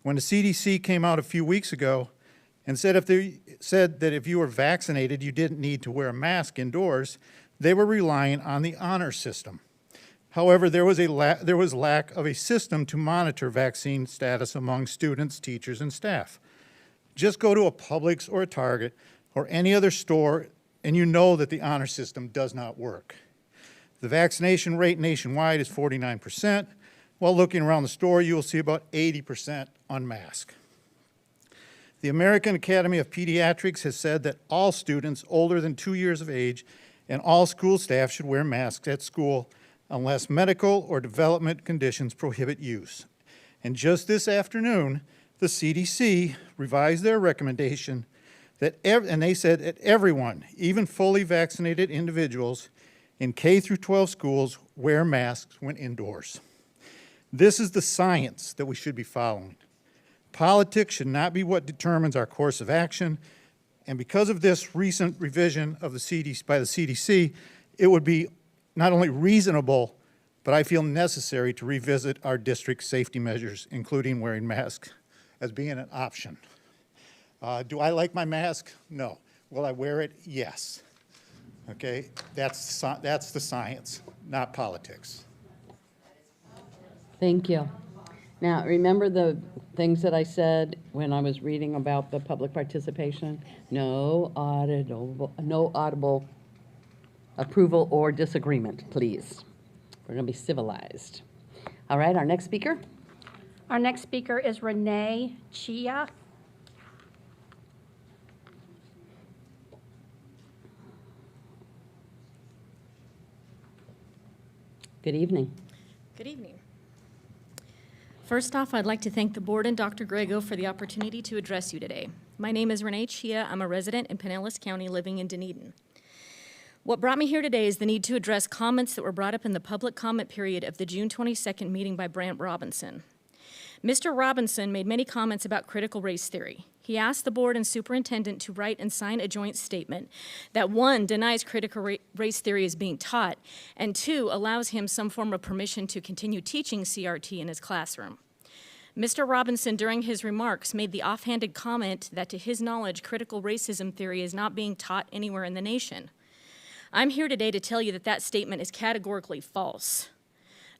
When the CDC came out a few weeks ago and said that if you were vaccinated, you didn't need to wear a mask indoors, they were relying on the honor system. However, there was lack of a system to monitor vaccine status among students, teachers, and staff. Just go to a Publix or a Target or any other store, and you know that the honor system does not work. The vaccination rate nationwide is 49%. While looking around the store, you will see about 80% unmasked. The American Academy of Pediatrics has said that all students older than 2 years of age and all school staff should wear masks at school unless medical or development conditions prohibit use. And just this afternoon, the CDC revised their recommendation and they said that everyone, even fully vaccinated individuals in K through 12 schools, wear masks when indoors. This is the science that we should be following. Politics should not be what determines our course of action, and because of this recent revision of the CDC, by the CDC, it would be not only reasonable, but I feel necessary to revisit our district safety measures, including wearing masks, as being an option. Do I like my mask? No. Will I wear it? Yes. Okay, that's the science, not politics. Thank you. Now, remember the things that I said when I was reading about the public participation? No audible approval or disagreement, please. We're going to be civilized. All right, our next speaker. Our next speaker is Renee Chia. Good evening. Good evening. First off, I'd like to thank the board and Dr. Grego for the opportunity to address you today. My name is Renee Chia. I'm a resident in Pinellas County living in Dunedin. What brought me here today is the need to address comments that were brought up in the public comment period of the June 22nd meeting by Brant Robinson. Mr. Robinson made many comments about critical race theory. He asked the board and superintendent to write and sign a joint statement that, one, denies critical race theory is being taught, and two, allows him some form of permission to continue teaching CRT in his classroom. Mr. Robinson, during his remarks, made the offhanded comment that, to his knowledge, critical racism theory is not being taught anywhere in the nation. I'm here today to tell you that that statement is categorically false.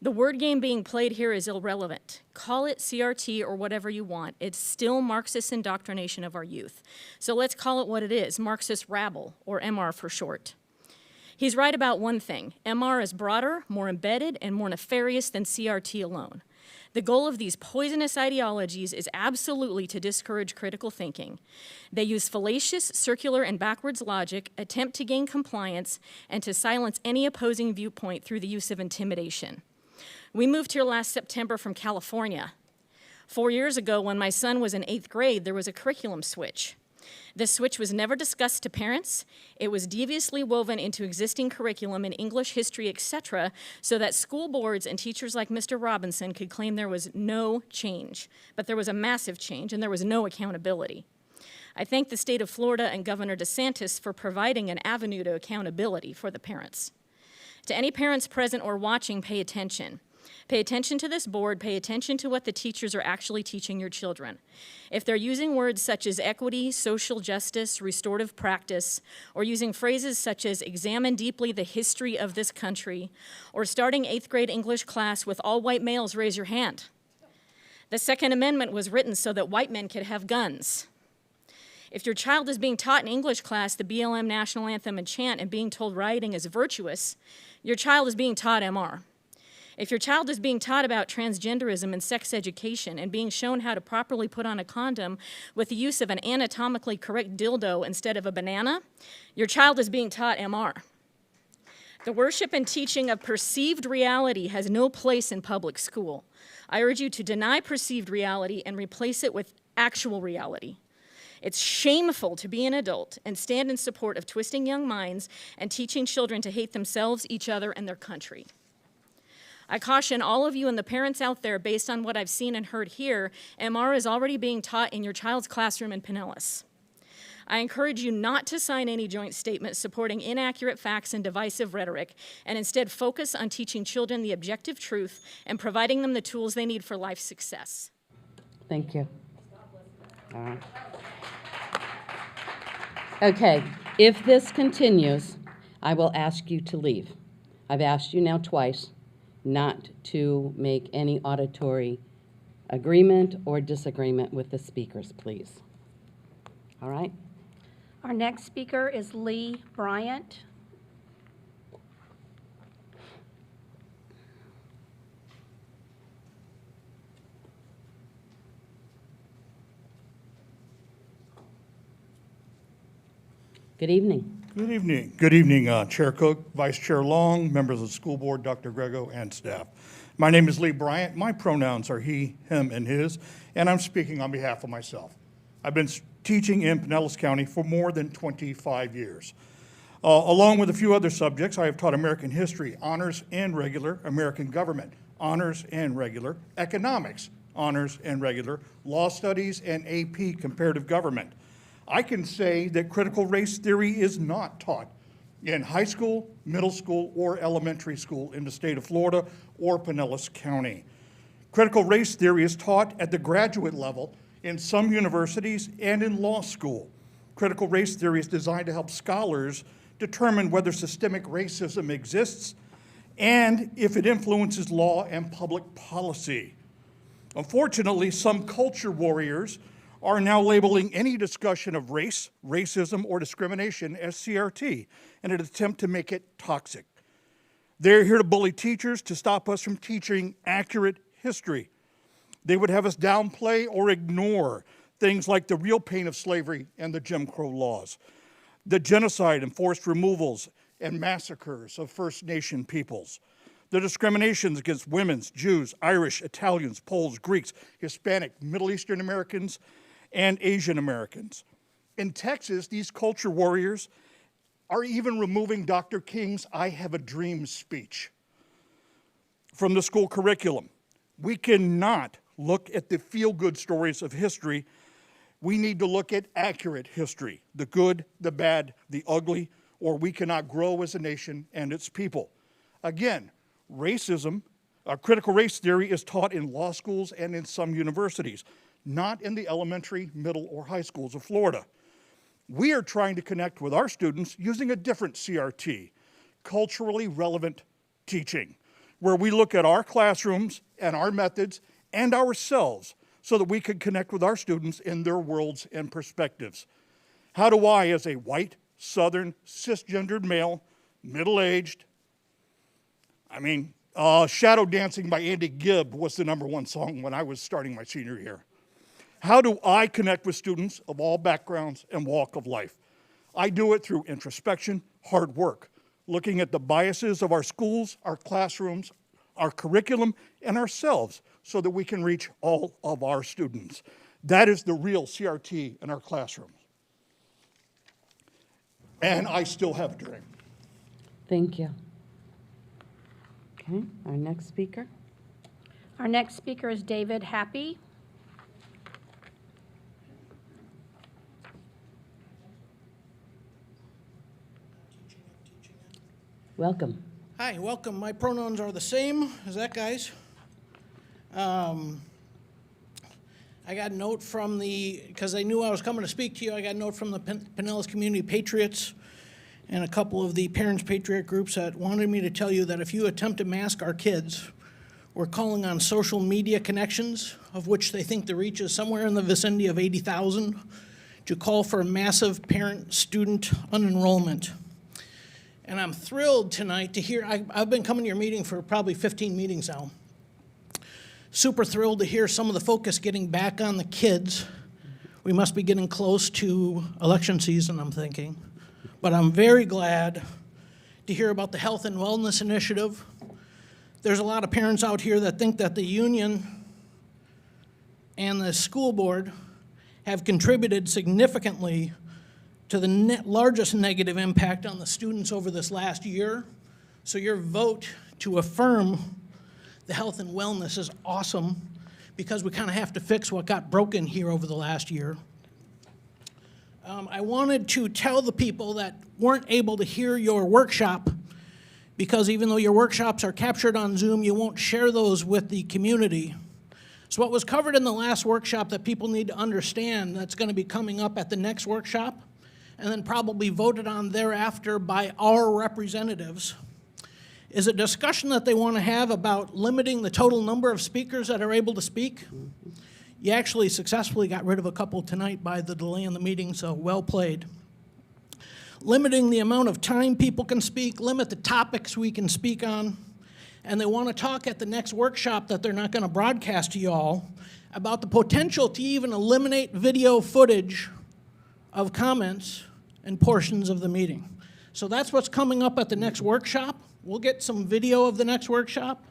The word game being played here is irrelevant. Call it CRT or whatever you want. It's still Marxist indoctrination of our youth. So let's call it what it is, Marxist rabble, or MR for short. He's right about one thing. MR is broader, more embedded, and more nefarious than CRT alone. The goal of these poisonous ideologies is absolutely to discourage critical thinking. They use fallacious, circular, and backwards logic, attempt to gain compliance, and to silence any opposing viewpoint through the use of intimidation. We moved here last September from California. 4 years ago, when my son was in 8th grade, there was a curriculum switch. This switch was never discussed to parents. It was deviously woven into existing curriculum in English, history, etc., so that school boards and teachers like Mr. Robinson could claim there was no change. But there was a massive change, and there was no accountability. I thank the state of Florida and Governor DeSantis for providing an avenue to accountability for the parents. To any parents present or watching, pay attention. Pay attention to this board, pay attention to what the teachers are actually teaching your children. If they're using words such as equity, social justice, restorative practice, or using phrases such as examine deeply the history of this country, or starting 8th grade English class with all white males, raise your hand. The Second Amendment was written so that white men could have guns. If your child is being taught in English class the BLM national anthem and chant and being told rioting is virtuous, your child is being taught MR. If your child is being taught about transgenderism and sex education and being shown how to properly put on a condom with the use of an anatomically correct dildo instead of a banana, your child is being taught MR. The worship and teaching of perceived reality has no place in public school. I urge you to deny perceived reality and replace it with actual reality. It's shameful to be an adult and stand in support of twisting young minds and teaching children to hate themselves, each other, and their country. I caution all of you and the parents out there, based on what I've seen and heard here, MR is already being taught in your child's classroom in Pinellas. I encourage you not to sign any joint statement supporting inaccurate facts and divisive rhetoric, and instead focus on teaching children the objective truth and providing them the tools they need for life success. Thank you. All right. Okay, if this continues, I will ask you to leave. I've asked you now twice not to make any auditory agreement or disagreement with the speakers, please. All right? Our next speaker is Lee Bryant. Good evening. Good evening. Good evening, Chair Cook, Vice Chair Long, members of the school board, Dr. Grego, and staff. My name is Lee Bryant. My pronouns are he, him, and his, and I'm speaking on behalf of myself. I've been teaching in Pinellas County for more than 25 years. Along with a few other subjects, I have taught American history, honors and regular, American government, honors and regular, economics, honors and regular, law studies, and AP, comparative government. I can say that critical race theory is not taught in high school, middle school, or elementary school in the state of Florida or Pinellas County. Critical race theory is taught at the graduate level in some universities and in law school. Critical race theory is designed to help scholars determine whether systemic racism exists and if it influences law and public policy. Unfortunately, some culture warriors are now labeling any discussion of race, racism, or discrimination as CRT in an attempt to make it toxic. They're here to bully teachers to stop us from teaching accurate history. They would have us downplay or ignore things like the real pain of slavery and the Jim Crow laws, the genocide and forced removals and massacres of First Nation peoples, the discriminations against women, Jews, Irish, Italians, Poles, Greeks, Hispanic, Middle Eastern Americans, and Asian Americans. In Texas, these culture warriors are even removing Dr. King's I Have a Dream speech from the school curriculum. We cannot look at the feel-good stories of history. We need to look at accurate history, the good, the bad, the ugly, or we cannot grow as a nation and its people. Again, racism, critical race theory is taught in law schools and in some universities, not in the elementary, middle, or high schools of Florida. We are trying to connect with our students using a different CRT, culturally relevant teaching, where we look at our classrooms and our methods and ourselves so that we can connect with our students in their worlds and perspectives. How do I, as a white, Southern, cisgendered male, middle-aged, Shadow Dancing by Andy Gibb was the #1 song when I was starting my senior year. How do I connect with students of all backgrounds and walk of life? I do it through introspection, hard work, looking at the biases of our schools, our classrooms, our curriculum, and ourselves so that we can reach all of our students. That is the real CRT in our classrooms. And I still have a dream. Thank you. Okay, our next speaker. Our next speaker is David Happy. Welcome. Hi, welcome. My pronouns are the same as that guy's. I got a note from because they knew I was coming to speak to you, I got a note from the Pinellas Community Patriots and a couple of the Parents Patriot groups that wanted me to tell you that if you attempt to mask our kids, we're calling on social media connections, of which they think the reach is somewhere in the vicinity of 80,000, to call for massive parent-student unenrollment. And I'm thrilled tonight to hear, I've been coming to your meeting for probably 15 meetings now. Super thrilled to hear some of the focus getting back on the kids. We must be getting close to election season, I'm thinking. But I'm very glad to hear about the health and wellness initiative. There's a lot of parents out here that think that the union and the school board have contributed significantly to the largest negative impact on the students over this last year. So your vote to affirm the health and wellness is awesome, because we kind of have to fix what got broken here over the last year. I wanted to tell the people that weren't able to hear your workshop, because even though your workshops are captured on Zoom, you won't share those with the community. So what was covered in the last workshop that people need to understand, that's going to be coming up at the next workshop, and then probably voted on thereafter by our representatives, is a discussion that they want to have about limiting the total number of speakers that are able to speak. You actually successfully got rid of a couple tonight by the delay in the meeting, so well played. Limiting the amount of time people can speak, limit the topics we can speak on, and they want to talk at the next workshop that they're not going to broadcast to you all about the potential to even eliminate video footage of comments and portions of the meeting. So that's what's coming up at the next workshop. We'll get some video of the next workshop.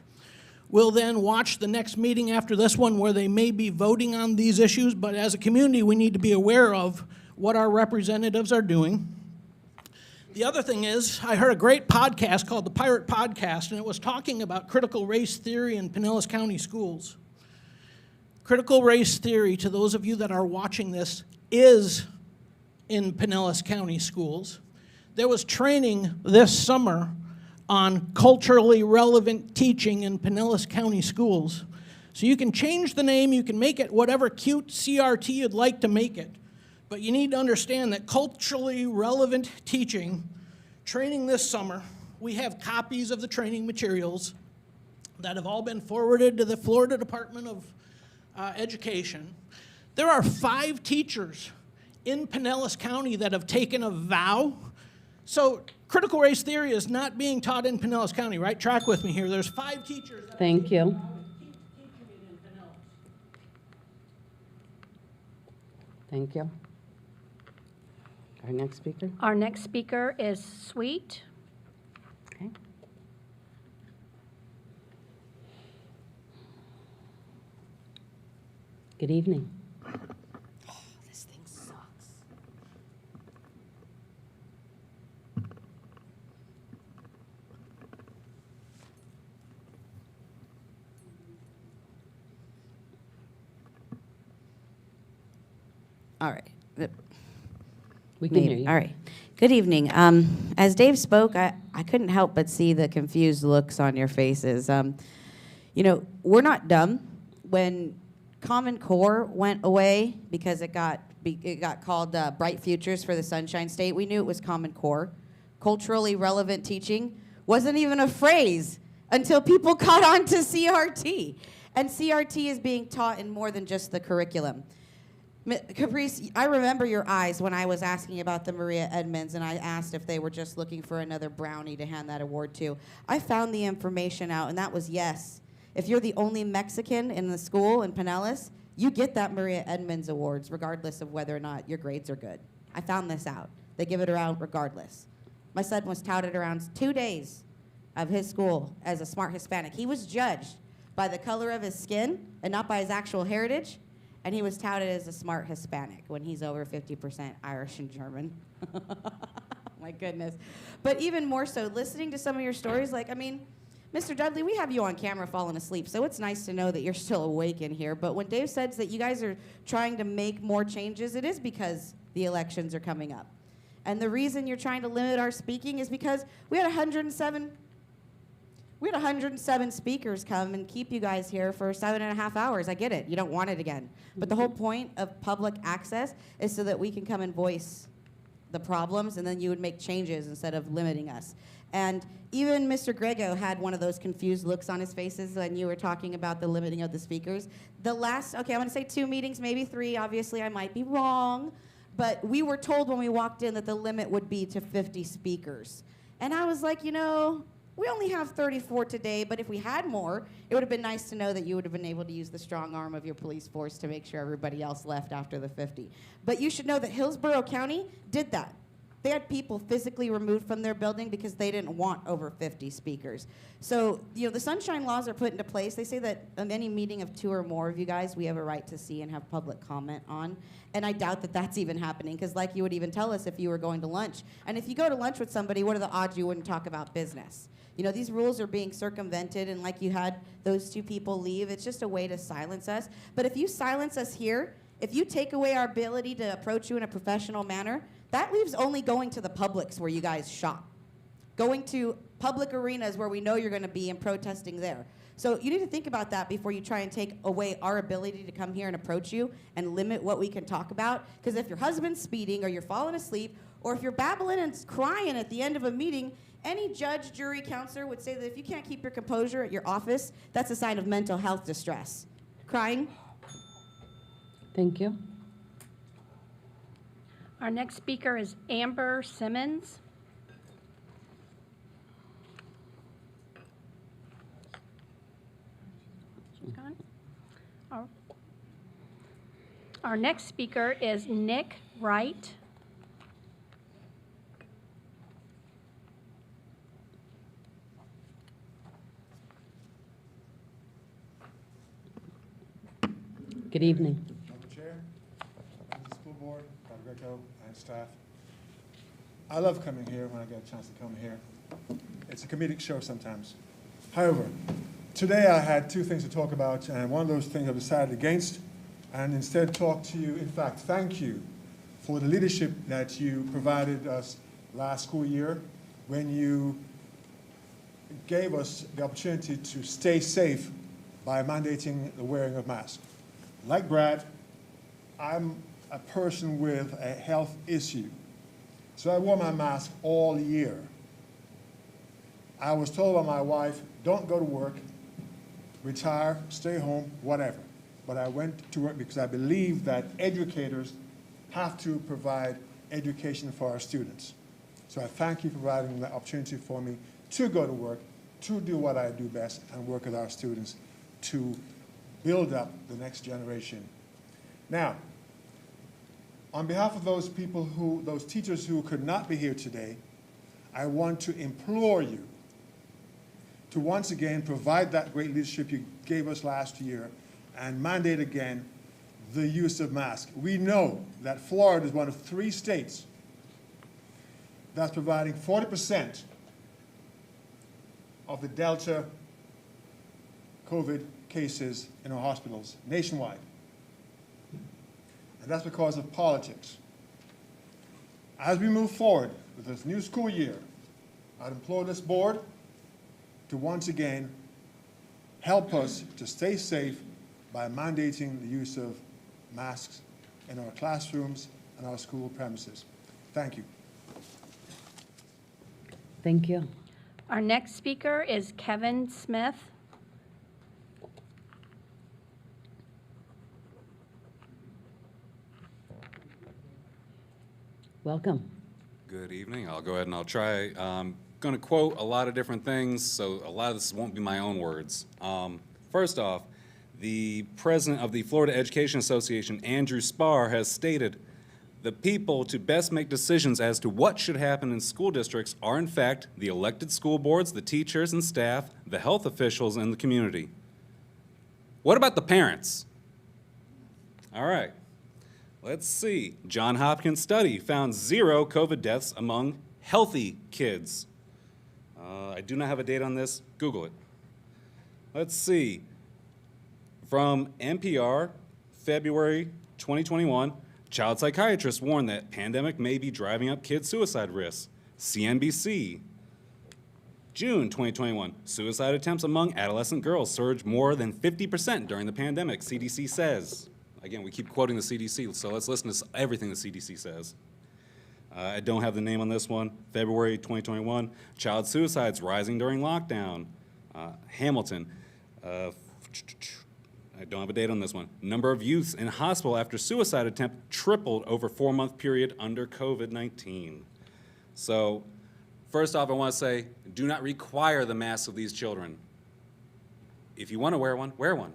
We'll then watch the next meeting after this one where they may be voting on these issues, but as a community, we need to be aware of what our representatives are doing. The other thing is, I heard a great podcast called the Pirate Podcast, and it was talking about critical race theory in Pinellas County schools. Critical race theory, to those of you that are watching this, is in Pinellas County schools. There was training this summer on culturally relevant teaching in Pinellas County schools. So you can change the name, you can make it whatever cute CRT you'd like to make it, but you need to understand that culturally relevant teaching, training this summer, we have copies of the training materials that have all been forwarded to the Florida Department of Education. There are 5 teachers in Pinellas County that have taken a vow. So critical race theory is not being taught in Pinellas County, right? Track with me here. There's 5 teachers. Thank you. Thank you. Our next speaker? Our next speaker is Sweet. Okay. Good evening. Oh, this thing sucks. All right. We can hear you. All right. Good evening. As Dave spoke, I couldn't help but see the confused looks on your faces. You know, we're not dumb. When Common Core went away because it got called Bright Futures for the Sunshine State, we knew it was Common Core. Culturally relevant teaching wasn't even a phrase until people caught on to CRT. And CRT is being taught in more than just the curriculum. Caprice, I remember your eyes when I was asking about the Maria Edmonds, and I asked if they were just looking for another brownie to hand that award to. I found the information out, and that was yes. If you're the only Mexican in the school in Pinellas, you get that Maria Edmonds Awards, regardless of whether or not your grades are good. I found this out. They give it around regardless. My son was touted around 2 days of his school as a smart Hispanic. He was judged by the color of his skin and not by his actual heritage. And he was touted as a smart Hispanic when he's over 50% Irish and German. My goodness. But even more so, listening to some of your stories, like, I mean, Mr. Dudley, we have you on camera falling asleep, so it's nice to know that you're still awake in here. But when Dave says that you guys are trying to make more changes, it is because the elections are coming up. And the reason you're trying to limit our speaking is because we had 107 speakers come and keep you guys here for 7.5 hours. I get it. You don't want it again. But the whole point of public access is so that we can come and voice the problems, and then you would make changes instead of limiting us. And even Mr. Grego had one of those confused looks on his faces when you were talking about the limiting of the speakers. The last, okay, I'm going to say 2 meetings, maybe 3. Obviously, I might be wrong. But we were told when we walked in that the limit would be to 50 speakers. And I was like, we only have 34 today, but if we had more, it would have been nice to know that you would have been able to use the strong arm of your police force to make sure everybody else left after the 50. But you should know that Hillsborough County did that. They had people physically removed from their building because they didn't want over 50 speakers. So, the sunshine laws are put into place. They say that on any meeting of 2 or more of you guys, we have a right to see and have public comment on. And I doubt that that's even happening, because like you would even tell us if you were going to lunch. And if you go to lunch with somebody, what are the odds you wouldn't talk about business? These rules are being circumvented, and like you had those 2 people leave, it's just a way to silence us. But if you silence us here, if you take away our ability to approach you in a professional manner, that leaves only going to the Publix where you guys shop. Going to public arenas where we know you're going to be and protesting there. So you need to think about that before you try and take away our ability to come here and approach you and limit what we can talk about. Because if your husband's speeding, or you're falling asleep, or if you're babbling and crying at the end of a meeting, any judge, jury, counselor would say that if you can't keep your composure at your office, that's a sign of mental health distress. Crying? Thank you. Our next speaker is Amber Simmons. She's gone. Our next speaker is Nick Wright. Good evening. Madam Chair, members of the school board, Dr. Greco, and staff. I love coming here when I get a chance to come here. It's a comedic show sometimes. However, today I had 2 things to talk about, and one of those things I've decided against, and instead talk to you, in fact, thank you for the leadership that you provided us last school year when you gave us the opportunity to stay safe by mandating the wearing of masks. Like Brad, I'm a person with a health issue, so I wore my mask all year. I was told by my wife, don't go to work, retire, stay home, whatever. But I went to work because I believe that educators have to provide education for our students. So I thank you for providing the opportunity for me to go to work, to do what I do best, and work with our students to build up the next generation. Now, on behalf of those teachers who could not be here today, I want to implore you to once again provide that great leadership you gave us last year and mandate again the use of masks. We know that Florida is one of 3 states that's providing 40% of the Delta COVID cases in our hospitals nationwide. And that's because of politics. As we move forward with this new school year, I'd implore this board to once again help us to stay safe by mandating the use of masks in our classrooms and our school premises. Thank you. Thank you. Our next speaker is Kevin Smith. Welcome. Good evening. I'll go ahead and I'll try. I'm going to quote a lot of different things, so a lot of this won't be my own words. First off, the president of the Florida Education Association, Andrew Spar, has stated, "The people to best make decisions as to what should happen in school districts are, in fact, the elected school boards, the teachers and staff, the health officials, and the community." What about the parents? All right. Let's see. John Hopkins study found 0 COVID deaths among healthy kids. I do not have a date on this. Google it. Let's see. From NPR, February 2021, child psychiatrists warn that pandemic may be driving up kids' suicide risks. CNBC. June 2021, suicide attempts among adolescent girls surged more than 50% during the pandemic, CDC says. Again, we keep quoting the CDC, so let's listen to everything the CDC says. I don't have the name on this one. February 2021, child suicides rising during lockdown. Hamilton. I don't have a date on this one. Number of youths in hospital after suicide attempt tripled over 4-month period under COVID-19. So First off, I want to say, do not require the masks of these children. If you want to wear one, wear one.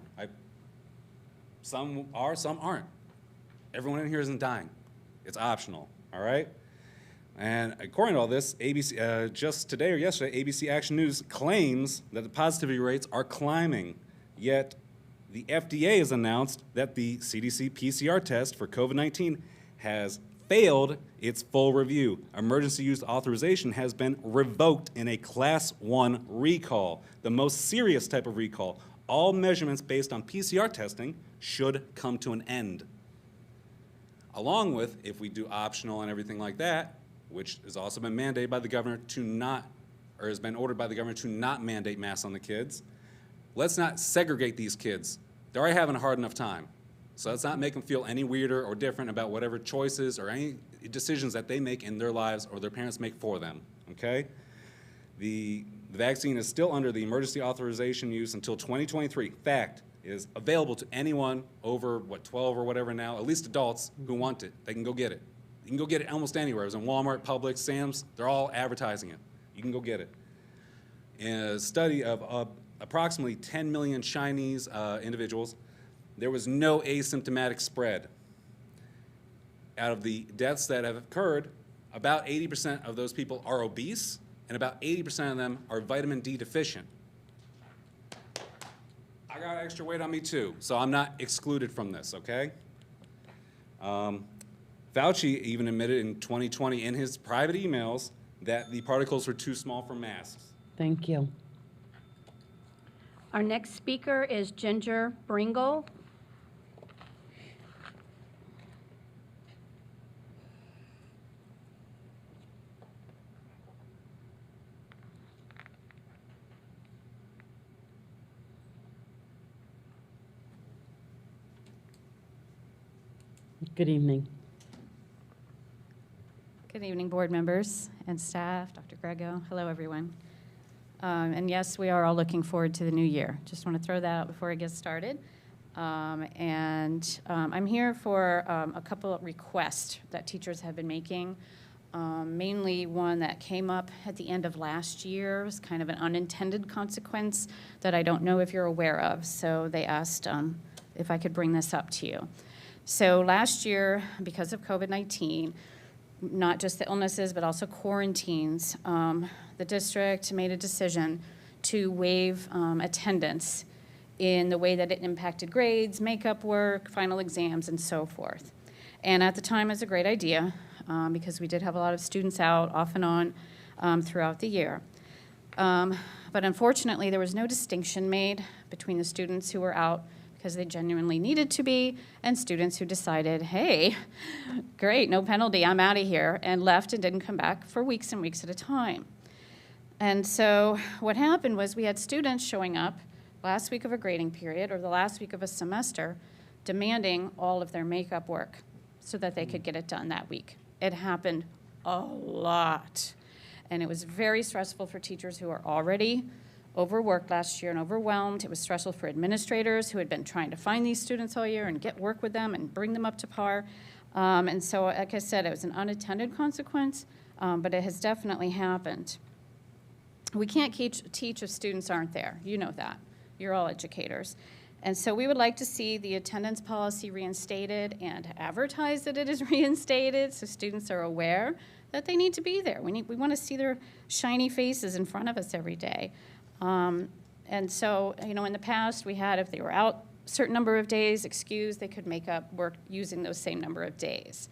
Some are, some aren't. Everyone in here isn't dying. It's optional, all right? And according to all this, ABC, just today or yesterday, ABC Action News claims that the positivity rates are climbing, yet the FDA has announced that the CDC PCR test for COVID-19 has failed its full review. Emergency use authorization has been revoked in a Class 1 recall, the most serious type of recall. All measurements based on PCR testing should come to an end. Along with, if we do optional and everything like that, which has also been mandated by the governor to not, or has been ordered by the governor to not mandate masks on the kids, let's not segregate these kids. They're already having a hard enough time. So let's not make them feel any weirder or different about whatever choices or any decisions that they make in their lives or their parents make for them, okay? The vaccine is still under the emergency authorization use until 2023. Fact, it is available to anyone over, 12 or whatever now, at least adults who want it. They can go get it. You can go get it almost anywhere. It was in Walmart, Publix, Sam's. They're all advertising it. You can go get it. In a study of approximately 10 million Chinese individuals, there was no asymptomatic spread. Out of the deaths that have occurred, about 80% of those people are obese, and about 80% of them are vitamin D deficient. I got extra weight on me too, so I'm not excluded from this, okay? Fauci even admitted in 2020 in his private emails that the particles were too small for masks. Thank you. Our next speaker is Ginger Bringle. Good evening. Good evening, board members and staff, Dr. Grego. Hello, everyone. And yes, we are all looking forward to the new year. Just want to throw that out before I get started. I'm here for a couple of requests that teachers have been making. Mainly one that came up at the end of last year. It was kind of an unintended consequence that I don't know if you're aware of. So they asked if I could bring this up to you. So last year, because of COVID-19, not just the illnesses, but also quarantines, the district made a decision to waive attendance in the way that it impacted grades, makeup work, final exams, and so forth. And at the time, it was a great idea because we did have a lot of students out off and on throughout the year. But unfortunately, there was no distinction made between the students who were out because they genuinely needed to be, and students who decided, hey, great, no penalty, I'm out of here, and left and didn't come back for weeks and weeks at a time. And so what happened was we had students showing up last week of a grading period or the last week of a semester demanding all of their makeup work so that they could get it done that week. It happened a lot. And it was very stressful for teachers who are already overworked last year and overwhelmed. It was stressful for administrators who had been trying to find these students all year and get work with them and bring them up to par. And so, like I said, it was an unintended consequence, but it has definitely happened. We can't teach if students aren't there. You know that. You're all educators. And so we would like to see the attendance policy reinstated and advertise that it is reinstated so students are aware that they need to be there. We want to see their shiny faces in front of us every day. And so, you know, in the past we had, if they were out a certain number of days excused, they could make up work using those same number of days.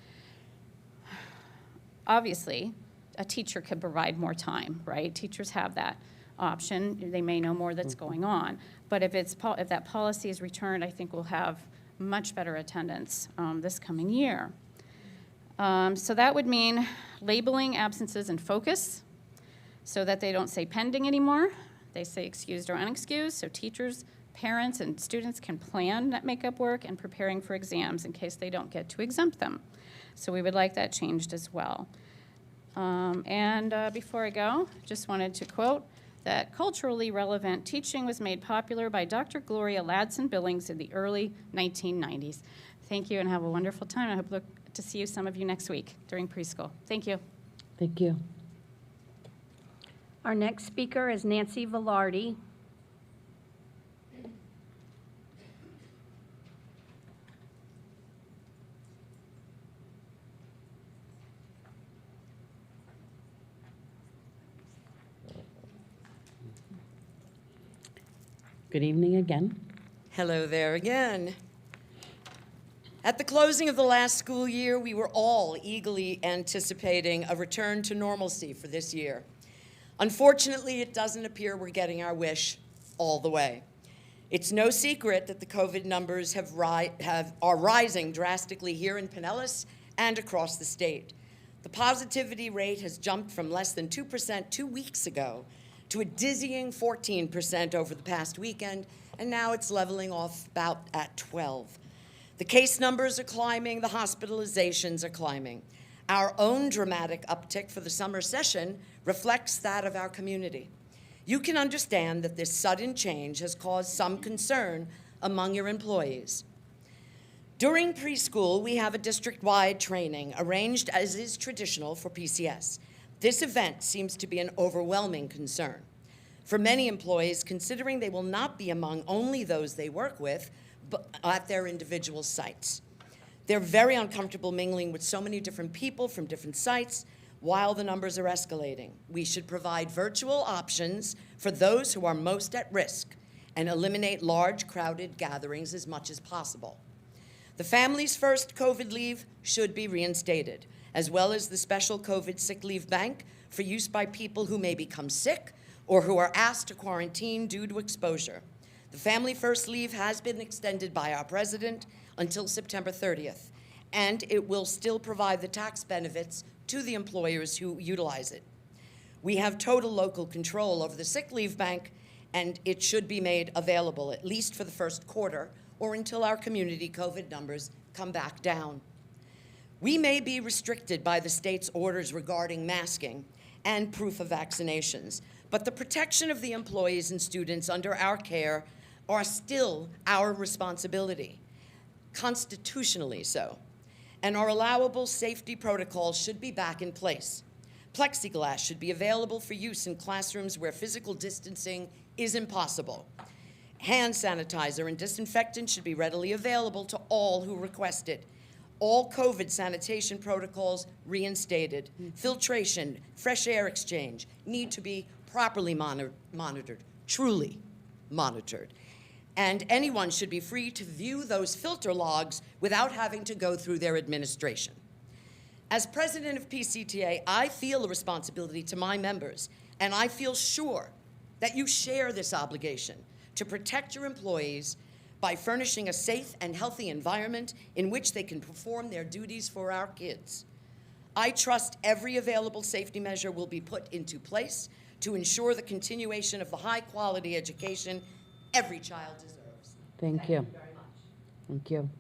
Obviously, a teacher could provide more time, right? Teachers have that option. They may know more that's going on. But if that policy is returned, I think we'll have much better attendance this coming year. So that would mean labeling absences in focus so that they don't say pending anymore. They say excused or unexcused, so teachers, parents, and students can plan that makeup work and preparing for exams in case they don't get to exempt them. So we would like that changed as well. Before I go, just wanted to quote that culturally relevant teaching was made popular by Dr. Gloria Ladson Billings in the early 1990s. Thank you and have a wonderful time. I hope to see some of you next week during preschool. Thank you. Thank you. Our next speaker is Nancy Velarde. Good evening again. Hello there again. At the closing of the last school year, we were all eagerly anticipating a return to normalcy for this year. Unfortunately, it doesn't appear we're getting our wish all the way. It's no secret that the COVID numbers are rising drastically here in Pinellas and across the state. The positivity rate has jumped from less than 2% 2 weeks ago to a dizzying 14% over the past weekend, and now it's leveling off about at 12. The case numbers are climbing, the hospitalizations are climbing. Our own dramatic uptick for the summer session reflects that of our community. You can understand that this sudden change has caused some concern among your employees. During preschool, we have a district-wide training arranged as is traditional for PCS. This event seems to be an overwhelming concern. For many employees, considering they will not be among only those they work with, but at their individual sites. They're very uncomfortable mingling with so many different people from different sites while the numbers are escalating. We should provide virtual options for those who are most at risk and eliminate large crowded gatherings as much as possible. The Family's First COVID leave should be reinstated, as well as the special COVID sick leave bank for use by people who may become sick or who are asked to quarantine due to exposure. The Family First leave has been extended by our president until September 30th, and it will still provide the tax benefits to the employers who utilize it. We have total local control over the sick leave bank, and it should be made available at least for the first quarter or until our community COVID numbers come back down. We may be restricted by the state's orders regarding masking and proof of vaccinations, but the protection of the employees and students under our care are still our responsibility, constitutionally so, and our allowable safety protocols should be back in place. Plexiglass should be available for use in classrooms where physical distancing is impossible. Hand sanitizer and disinfectant should be readily available to all who request it. All COVID sanitation protocols reinstated. Filtration, fresh air exchange need to be properly monitored, truly monitored. And anyone should be free to view those filter logs without having to go through their administration. As president of PCTA, I feel a responsibility to my members, and I feel sure that you share this obligation to protect your employees by furnishing a safe and healthy environment in which they can perform their duties for our kids. I trust every available safety measure will be put into place to ensure the continuation of the high-quality education every child deserves. Thank you. Thank you.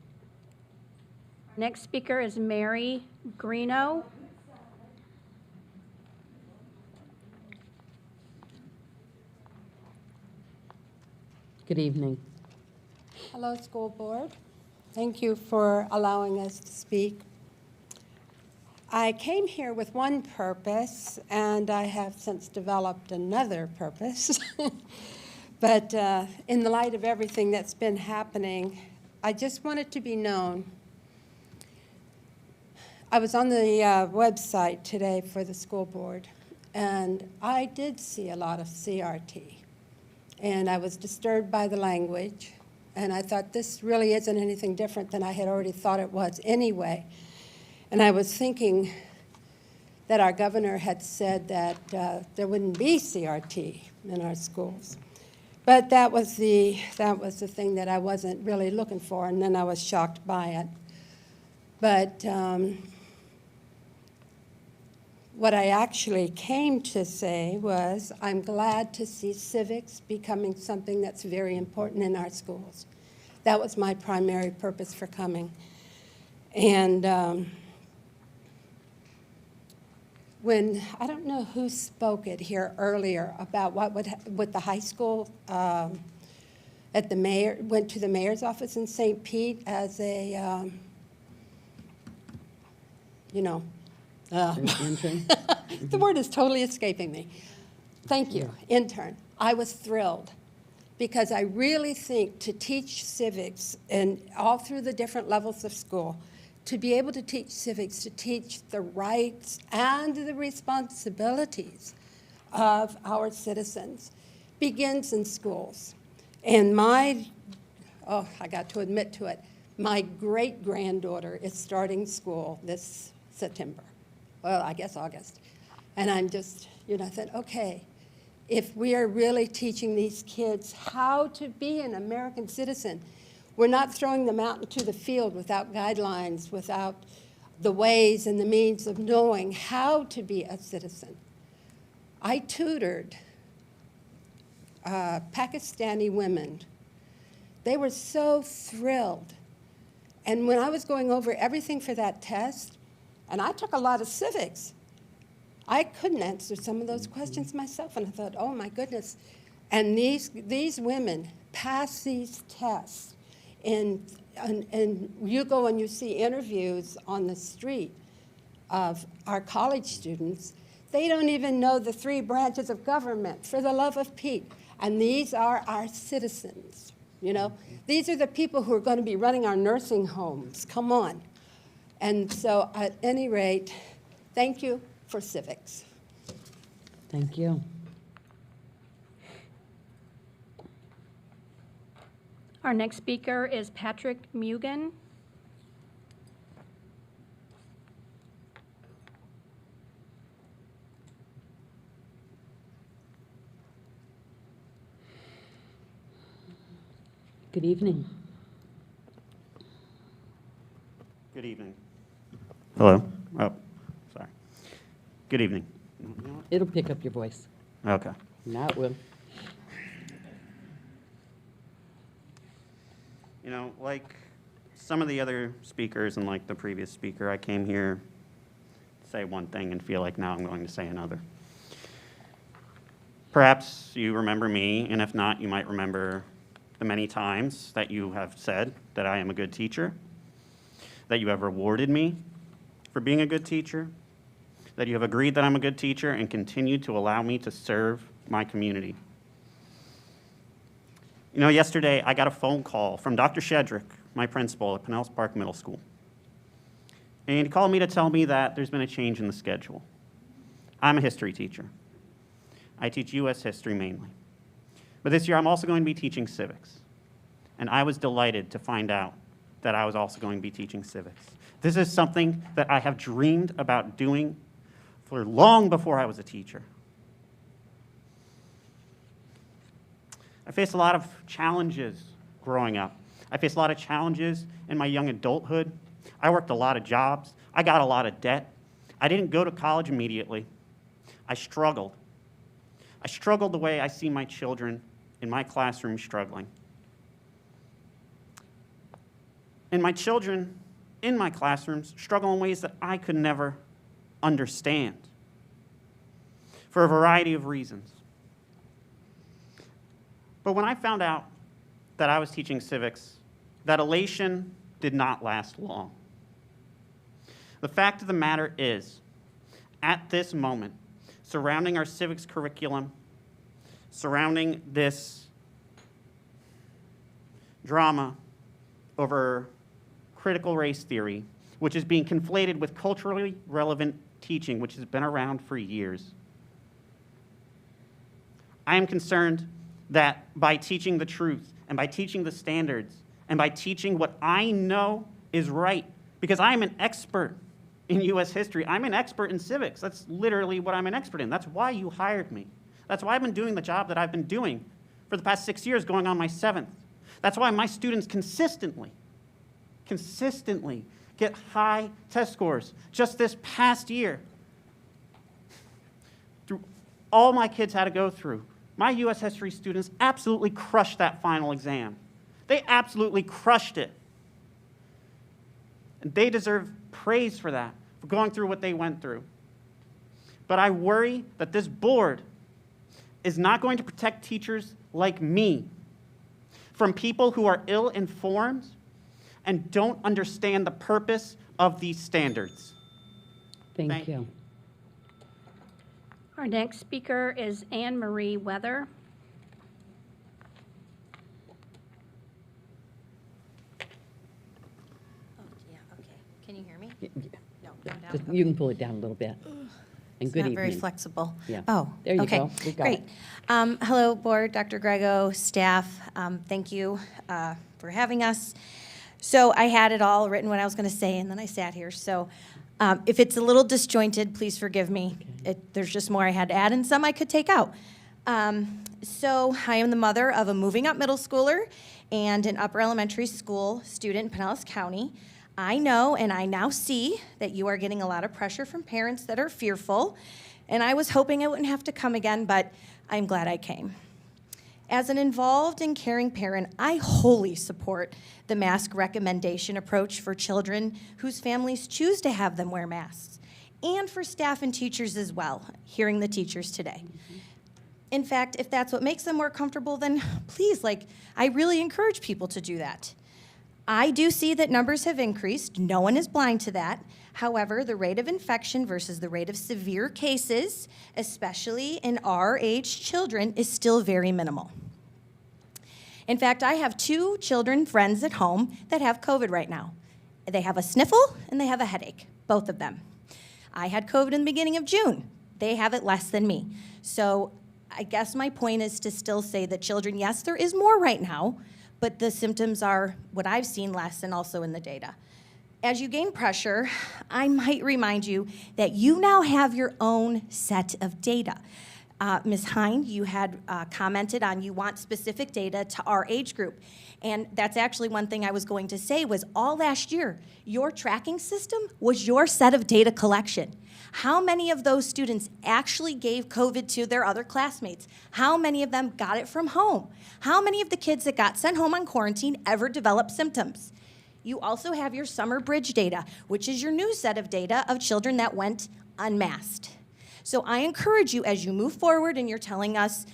Next speaker is Mary Greeno. Good evening. Hello, School Board. Thank you for allowing us to speak. I came here with one purpose, and I have since developed another purpose. But in the light of everything that's been happening, I just want it to be known. I was on the website today for the school board, and I did see a lot of CRT. And I was disturbed by the language, and I thought this really isn't anything different than I had already thought it was anyway. And I was thinking that our governor had said that there wouldn't be CRT in our schools. But that was the thing that I wasn't really looking for, and then I was shocked by it. But what I actually came to say was I'm glad to see civics becoming something that's very important in our schools. That was my primary purpose for coming. And when, I don't know who spoke it here earlier about what would with the high school at the mayor, went to the mayor's office in St. Pete as a, Intern? the word is totally escaping me. Thank you, intern. I was thrilled because I really think to teach civics and all through the different levels of school, to be able to teach civics, to teach the rights and the responsibilities of our citizens begins in schools. And I got to admit to it, my great-granddaughter is starting school this September. Well, I guess August. And I'm just, I said, okay, if we are really teaching these kids how to be an American citizen, we're not throwing them out into the field without guidelines, without the ways and the means of knowing how to be a citizen. I tutored Pakistani women. They were so thrilled. And when I was going over everything for that test, and I took a lot of civics, I couldn't answer some of those questions myself, and I thought, oh my goodness. And these women pass these tests, and you go and you see interviews on the street of our college students. They don't even know the 3 branches of government, for the love of Pete. And these are our citizens, These are the people who are going to be running our nursing homes. Come on. And so at any rate, thank you for civics. Thank you. Our next speaker is Patrick Mugen. Good evening. Good evening. Hello. Oh, sorry. Good evening. It'll pick up your voice. Okay. Now it will. Like some of the other speakers and like the previous speaker, I came here to say one thing and feel like now I'm going to say another. Perhaps you remember me, and if not, you might remember the many times that you have said that I am a good teacher, that you have rewarded me for being a good teacher, that you have agreed that I'm a good teacher and continued to allow me to serve my community. Yesterday I got a phone call from Dr. Shedrick, my principal at Pinellas Park Middle School. And he called me to tell me that there's been a change in the schedule. I'm a history teacher. I teach U.S. history mainly. But this year I'm also going to be teaching civics. And I was delighted to find out that I was also going to be teaching civics. This is something that I have dreamed about doing for long before I was a teacher. I faced a lot of challenges growing up. I faced a lot of challenges in my young adulthood. I worked a lot of jobs. I got a lot of debt. I didn't go to college immediately. I struggled. I struggled the way I see my children in my classroom struggling. And my children in my classrooms struggle in ways that I could never understand for a variety of reasons. But when I found out that I was teaching civics, that elation did not last long. The fact of the matter is, at this moment, surrounding our civics curriculum, surrounding this drama over critical race theory, which is being conflated with culturally relevant teaching, which has been around for years, I am concerned that by teaching the truth and by teaching the standards and by teaching what I know is right, because I'm an expert in U.S. history, I'm an expert in civics. That's literally what I'm an expert in. That's why you hired me. That's why I've been doing the job that I've been doing for the past 6 years, going on my 7th. That's why my students consistently get high test scores. Just this past year, through all my kids had to go through, my U.S. history students absolutely crushed that final exam. They absolutely crushed it. And they deserve praise for that, for going through what they went through. But I worry that this board is not going to protect teachers like me from people who are ill-informed and don't understand the purpose of these standards. Thank you. Our next speaker is Anne Marie Weather. Can you hear me? No, Just, you can pull it down a little bit. And It's good not evening. very flexible. Yeah. Oh, There you okay. go. We got Great. it. Hello, Board, Dr. Grego, staff. Thank you for having us. So I had it all written what I was going to say, and then I sat here. So if it's a little disjointed, please forgive me. There's just more I had to add, and some I could take out. So I am the mother of a moving up middle schooler and an upper elementary school student in Pinellas County. I know and I now see that you are getting a lot of pressure from parents that are fearful, and I was hoping I wouldn't have to come again, but I'm glad I came. As an involved and caring parent, I wholly support the mask recommendation approach for children whose families choose to have them wear masks, and for staff and teachers as well, hearing the teachers today. In fact, if that's what makes them more comfortable, then please, I really encourage people to do that. I do see that numbers have increased. No one is blind to that. However, the rate of infection versus the rate of severe cases, especially in our age children, is still very minimal. In fact, I have 2 children friends at home that have COVID right now. They have a sniffle and they have a headache, both of them. I had COVID in the beginning of June. They have it less than me. So I guess my point is to still say that children, yes, there is more right now, but the symptoms are what I've seen less and also in the data. As you gain pressure, I might remind you that you now have your own set of data. Ms. Hind, you had commented on you want specific data to our age group. And that's actually one thing I was going to say was all last year, your tracking system was your set of data collection. How many of those students actually gave COVID to their other classmates? How many of them got it from home? How many of the kids that got sent home on quarantine ever developed symptoms? You also have your summer bridge data, which is your new set of data of children that went unmasked. So I encourage you as you move forward and you're telling us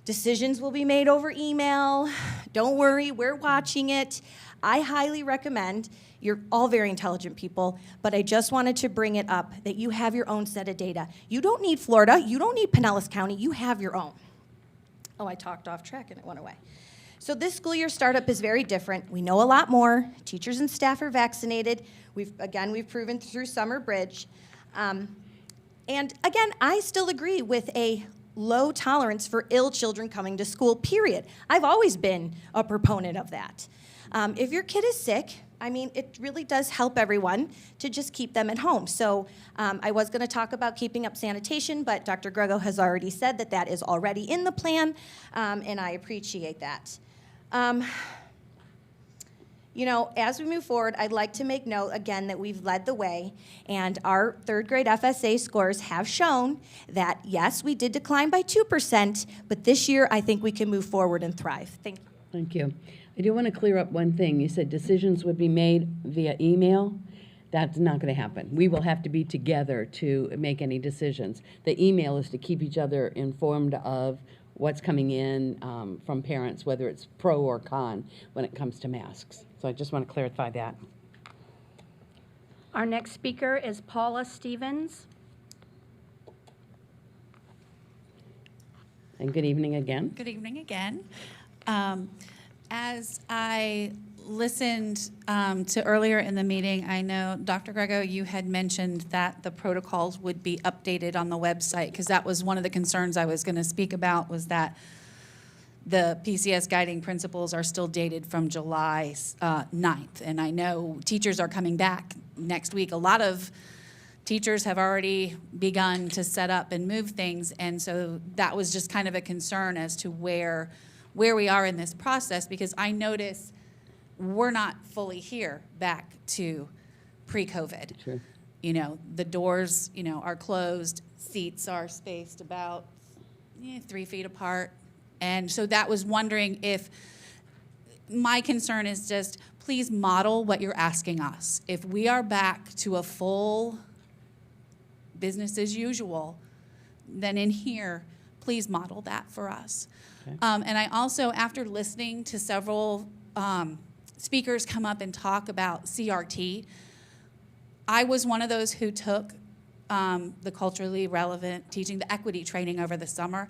decisions will be made over email, don't worry, we're watching it. I highly recommend, you're all very intelligent people, but I just wanted to bring it up that you have your own set of data. You don't need Florida, you don't need Pinellas County, you have your own. Oh, I talked off track and it went away. So this school year startup is very different. We know a lot more. Teachers and staff are vaccinated. We've proven through Summer Bridge. And again, I still agree with a low tolerance for ill children coming to school, period. I've always been a proponent of that. If your kid is sick, I mean, it really does help everyone to just keep them at home. So I was going to talk about keeping up sanitation, but Dr. Grego has already said that that is already in the plan, and I appreciate that. You know, as we move forward, I'd like to make note again that we've led the way, and our 3rd grade FSA scores have shown that, yes, we did decline by 2%, but this year I think we can move forward and thrive. Thank you. Thank you. I do want to clear up one thing. You said decisions would be made via email. That's not going to happen. We will have to be together to make any decisions. The email is to keep each other informed of what's coming in from parents, whether it's pro or con when it comes to masks. So I just want to clarify that. Our next speaker is Paula Stevens. And good evening again. Good evening again. As I listened to earlier in the meeting, I know, Dr. Grego, you had mentioned that the protocols would be updated on the website, because that was one of the concerns I was going to speak about, was that the PCS guiding principles are still dated from July 9th. And I know teachers are coming back next week. A lot of teachers have already begun to set up and move things, and so that was just kind of a concern as to where we are in this process, because I notice we're not fully here back to pre-COVID. Sure. You know, the doors, you know, are closed, seats are spaced about 3 feet apart. And so that was wondering if, my concern is just, please model what you're asking us. If we are back to a full business as usual, then in here, please model that for us. Okay. And I also, after listening to several speakers come up and talk about CRT, I was one of those who took the culturally relevant teaching, the equity training over the summer.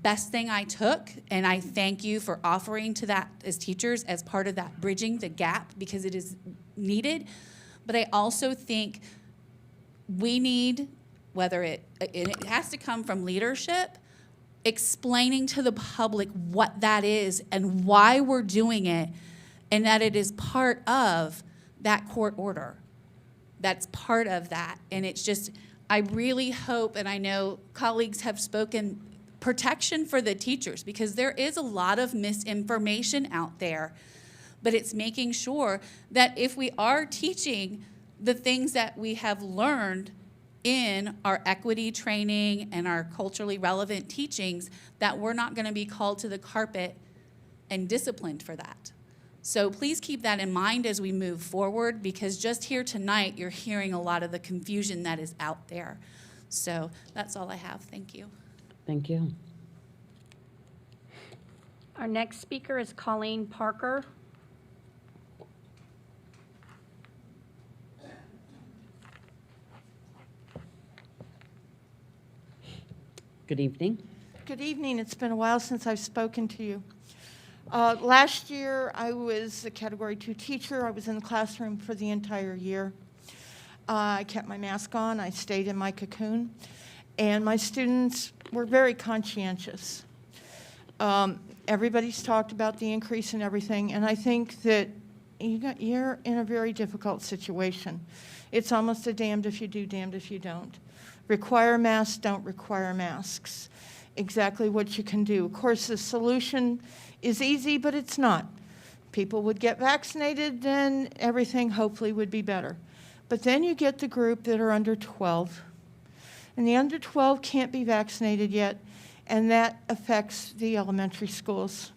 Best thing I took, and I thank you for offering to that as teachers as part of that bridging the gap, because it is needed. But I also think we need, and it has to come from leadership, explaining to the public what that is and why we're doing it, and that it is part of that court order. That's part of that. And it's just, I really hope, and I know colleagues have spoken, protection for the teachers, because there is a lot of misinformation out there. But it's making sure that if we are teaching the things that we have learned in our equity training and our culturally relevant teachings, that we're not going to be called to the carpet and disciplined for that. So please keep that in mind as we move forward, because just here tonight, you're hearing a lot of the confusion that is out there. So that's all I have. Thank you. Thank you. Our next speaker is Colleen Parker. Good evening. Good evening. It's been a while since I've spoken to you. Last year, I was a Category 2 teacher. I was in the classroom for the entire year. I kept my mask on. I stayed in my cocoon. And my students were very conscientious. Everybody's talked about the increase in everything, and I think that you're in a very difficult situation. It's almost a damned if you do, damned if you don't. Require masks, don't require masks. Exactly what you can do. Of course, the solution is easy, but it's not. People would get vaccinated, then everything hopefully would be better. But then you get the group that are under 12, and the under 12 can't be vaccinated yet, and that affects the elementary schools.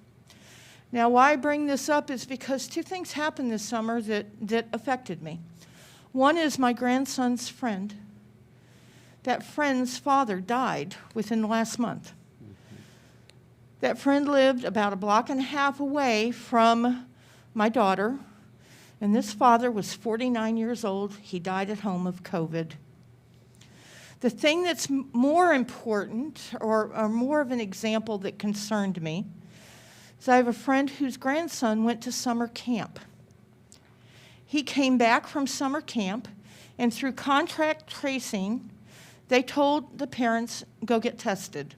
Now, why I bring this up is because two things happened this summer that affected me. One is my grandson's friend. That friend's father died within the last month. That friend lived about a block and a half away from my daughter, and this father was 49 years old. He died at home of COVID. The thing that's more important, or more of an example that concerned me, is I have a friend whose grandson went to summer camp. He came back from summer camp, and through contact tracing, they told the parents, go get tested.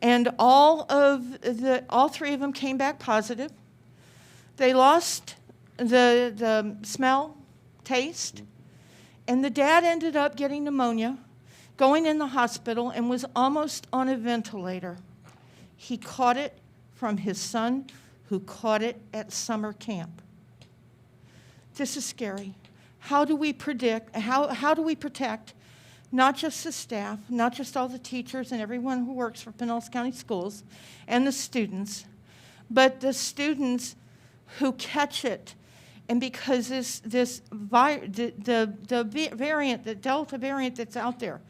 And all three of them came back positive. They lost the smell, taste, and the dad ended up getting pneumonia, going in the hospital, and was almost on a ventilator. He caught it from his son, who caught it at summer camp. This is scary. How do we predict, how do we protect not just the staff, not just all the teachers and everyone who works for Pinellas County Schools and the students, but the students who catch it? And because the variant, the Delta variant that's out there,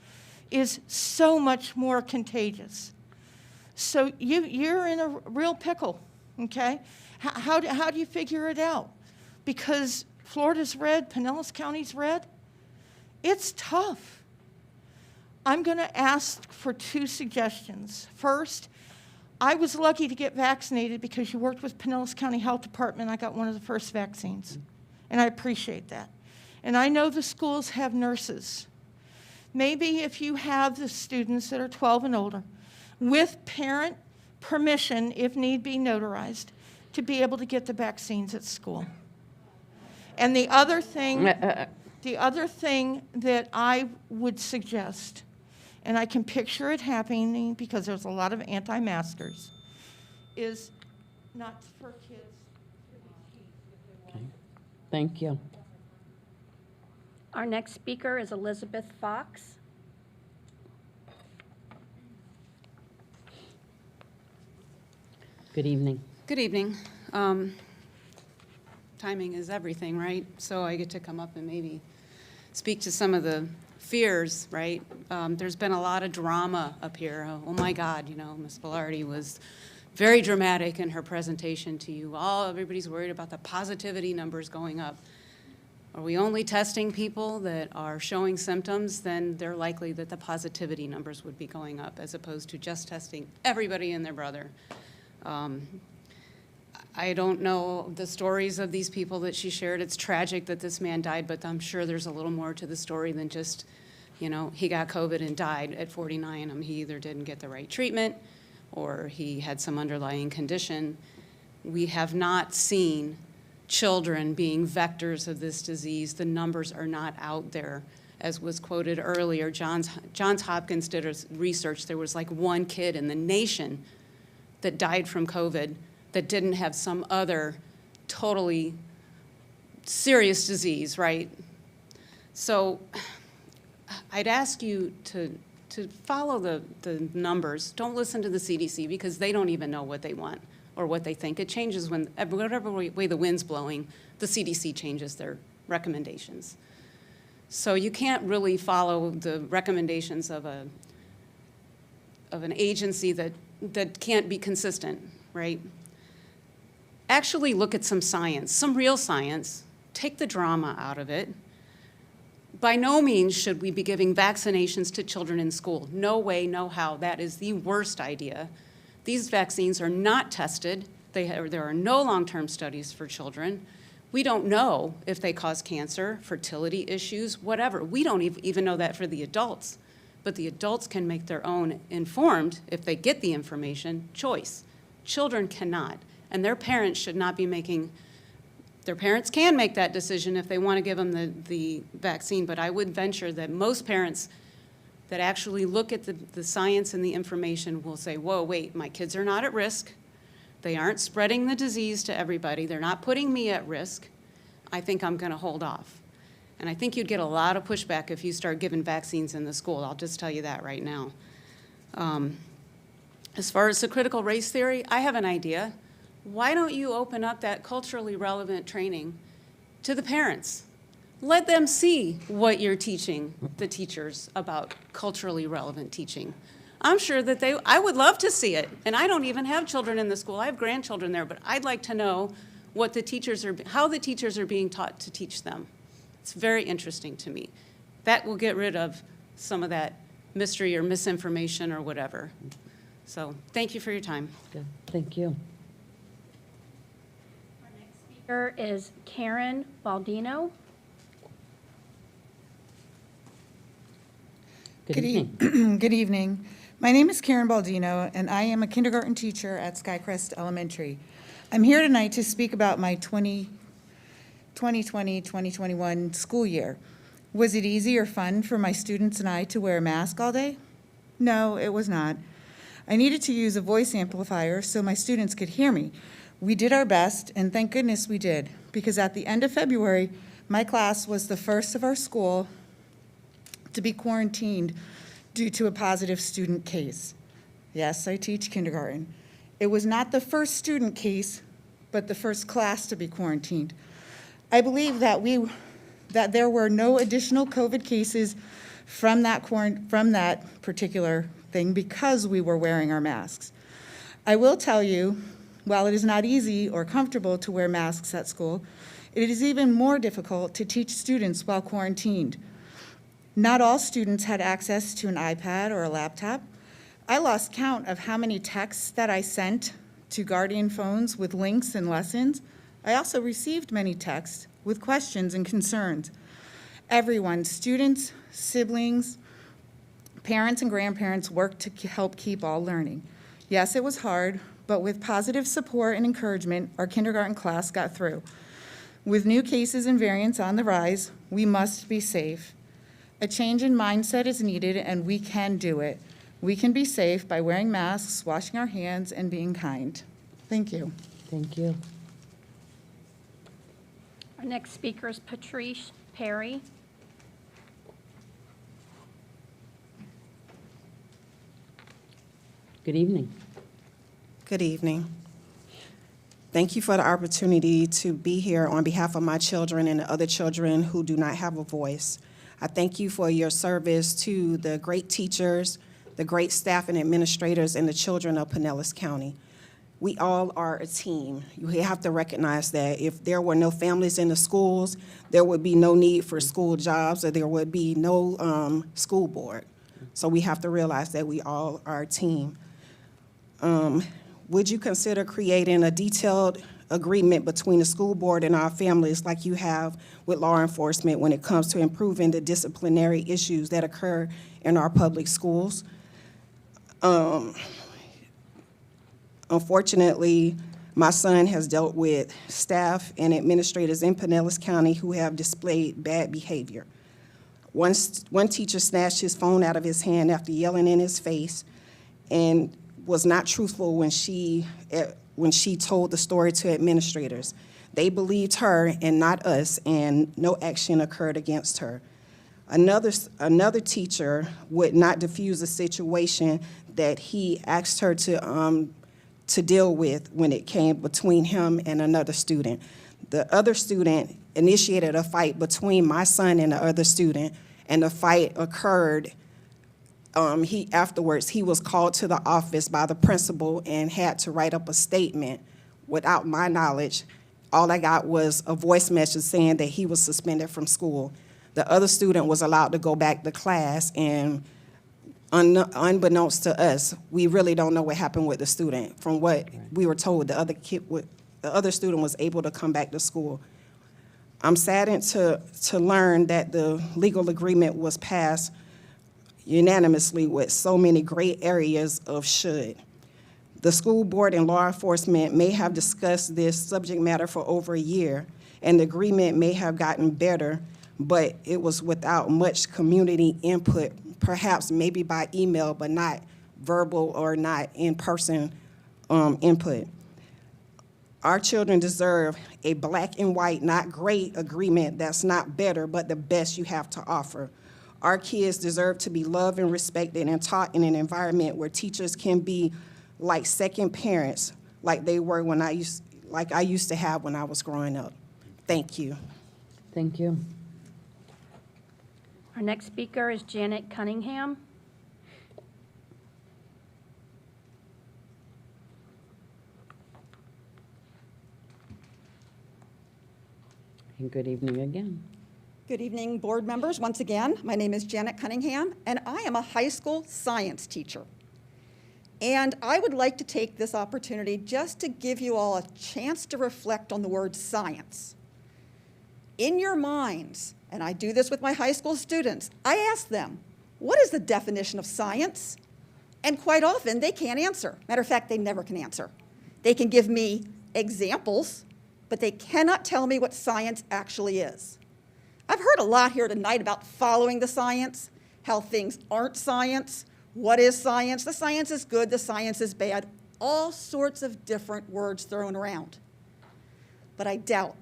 is so much more contagious. So you're in a real pickle, okay? How do you figure it out? Because Florida's red, Pinellas County's red. It's tough. I'm going to ask for two suggestions. First, I was lucky to get vaccinated because you worked with Pinellas County Health Department. I got one of the first vaccines, and I appreciate that. And I know the schools have nurses. Maybe if you have the students that are 12 and older, with parent permission, if need be notarized, to be able to get the vaccines at school. And the other thing that I would suggest, and I can picture it happening because there's a lot of anti-maskers, is not for kids. Okay. Thank you. Our next speaker is Elizabeth Fox. Good evening. Good evening. Timing is everything, right? So I get to come up and maybe speak to some of the fears, right? There's been a lot of drama up here. Oh my God, you know, Ms. Velarde was very dramatic in her presentation to you all. Everybody's worried about the positivity numbers going up. Are we only testing people that are showing symptoms? Then they're likely that the positivity numbers would be going up as opposed to just testing everybody and their brother. I don't know the stories of these people that she shared. It's tragic that this man died, but I'm sure there's a little more to the story than just, you know, he got COVID and died at 49. He either didn't get the right treatment or he had some underlying condition. We have not seen children being vectors of this disease. The numbers are not out there. As was quoted earlier, Johns Hopkins did research. There was like one kid in the nation that died from COVID that didn't have some other totally serious disease, right? So I'd ask you to follow the numbers. Don't listen to the CDC because they don't even know what they want or what they think. It changes whatever way the wind's blowing, the CDC changes their recommendations. So you can't really follow the recommendations of an agency that can't be consistent, right? Actually look at some science, some real science. Take the drama out of it. By no means should we be giving vaccinations to children in school. No way, no how. That is the worst idea. These vaccines are not tested. There are no long-term studies for children. We don't know if they cause cancer, fertility issues, whatever. We don't even know that for the adults. But the adults can make their own informed, if they get the information, choice. Children cannot. And their parents should not be making, their parents can make that decision if they want to give them the vaccine, but I would venture that most parents that actually look at the science and the information will say, whoa, wait, my kids are not at risk. They aren't spreading the disease to everybody. They're not putting me at risk. I think I'm going to hold off. And I think you'd get a lot of pushback if you start giving vaccines in the school. I'll just tell you that right now. As far as the critical race theory, I have an idea. Why don't you open up that culturally relevant training to the parents? Let them see what you're teaching the teachers about culturally relevant teaching. I'm sure that I would love to see it. And I don't even have children in the school. I have grandchildren there, but I'd like to know what how the teachers are being taught to teach them. It's very interesting to me. That will get rid of some of that mystery or misinformation or whatever. So thank you for your time. Good. Thank you. Speaker is Karen Baldino. Good evening. Good evening. My name is Karen Baldino, and I am a kindergarten teacher at Skycrest Elementary. I'm here tonight to speak about my 2020-2021 school year. Was it easy or fun for my students and I to wear a mask all day? No, it was not. I needed to use a voice amplifier so my students could hear me. We did our best, and thank goodness we did, because at the end of February, my class was the first of our school to be quarantined due to a positive student case. Yes, I teach kindergarten. It was not the first student case, but the first class to be quarantined. I believe that there were no additional COVID cases from that particular thing because we were wearing our masks. I will tell you, while it is not easy or comfortable to wear masks at school, it is even more difficult to teach students while quarantined. Not all students had access to an iPad or a laptop. I lost count of how many texts that I sent to Guardian phones with links and lessons. I also received many texts with questions and concerns. Everyone, students, siblings, parents and grandparents worked to help keep all learning. Yes, it was hard, but with positive support and encouragement, our kindergarten class got through. With new cases and variants on the rise, we must be safe. A change in mindset is needed, and we can do it. We can be safe by wearing masks, washing our hands, and being kind. Thank you. Thank you. Our next speaker is Patrice Perry. Good evening. Good evening. Thank you for the opportunity to be here on behalf of my children and the other children who do not have a voice. I thank you for your service to the great teachers, the great staff and administrators, and the children of Pinellas County. We all are a team. You have to recognize that if there were no families in the schools, there would be no need for school jobs, or there would be no school board. So we have to realize that we all are a team. Would you consider creating a detailed agreement between the school board and our families like you have with law enforcement when it comes to improving the disciplinary issues that occur in our public schools? Unfortunately, my son has dealt with staff and administrators in Pinellas County who have displayed bad behavior. One teacher snatched his phone out of his hand after yelling in his face and was not truthful when she told the story to administrators. They believed her and not us, and no action occurred against her. Another teacher would not diffuse a situation that he asked her to deal with when it came between him and another student. The other student initiated a fight between my son and the other student, and the fight occurred. Afterwards, he was called to the office by the principal and had to write up a statement without my knowledge. All I got was a voice message saying that he was suspended from school. The other student was allowed to go back to class, and unbeknownst to us, we really don't know what happened with the student. From what we were told, the other student was able to come back to school. I'm saddened to learn that the legal agreement was passed unanimously with so many gray areas of should. The school board and law enforcement may have discussed this subject matter for over a year, and the agreement may have gotten better, but it was without much community input, perhaps maybe by email, but not verbal or not in-person input. Our children deserve a black and white, not gray agreement that's not better, but the best you have to offer. Our kids deserve to be loved and respected and taught in an environment where teachers can be like second parents, like they were like I used to have when I was growing up. Thank you. Thank you. Our next speaker is Janet Cunningham. And good evening again. Good evening, board members. Once again, my name is Janet Cunningham, and I am a high school science teacher. And I would like to take this opportunity just to give you all a chance to reflect on the word science. In your minds, and I do this with my high school students, I ask them, what is the definition of science? And quite often, they can't answer. Matter of fact, they never can answer. They can give me examples, but they cannot tell me what science actually is. I've heard a lot here tonight about following the science, how things aren't science, what is science, the science is good, the science is bad, all sorts of different words thrown around. But I doubt,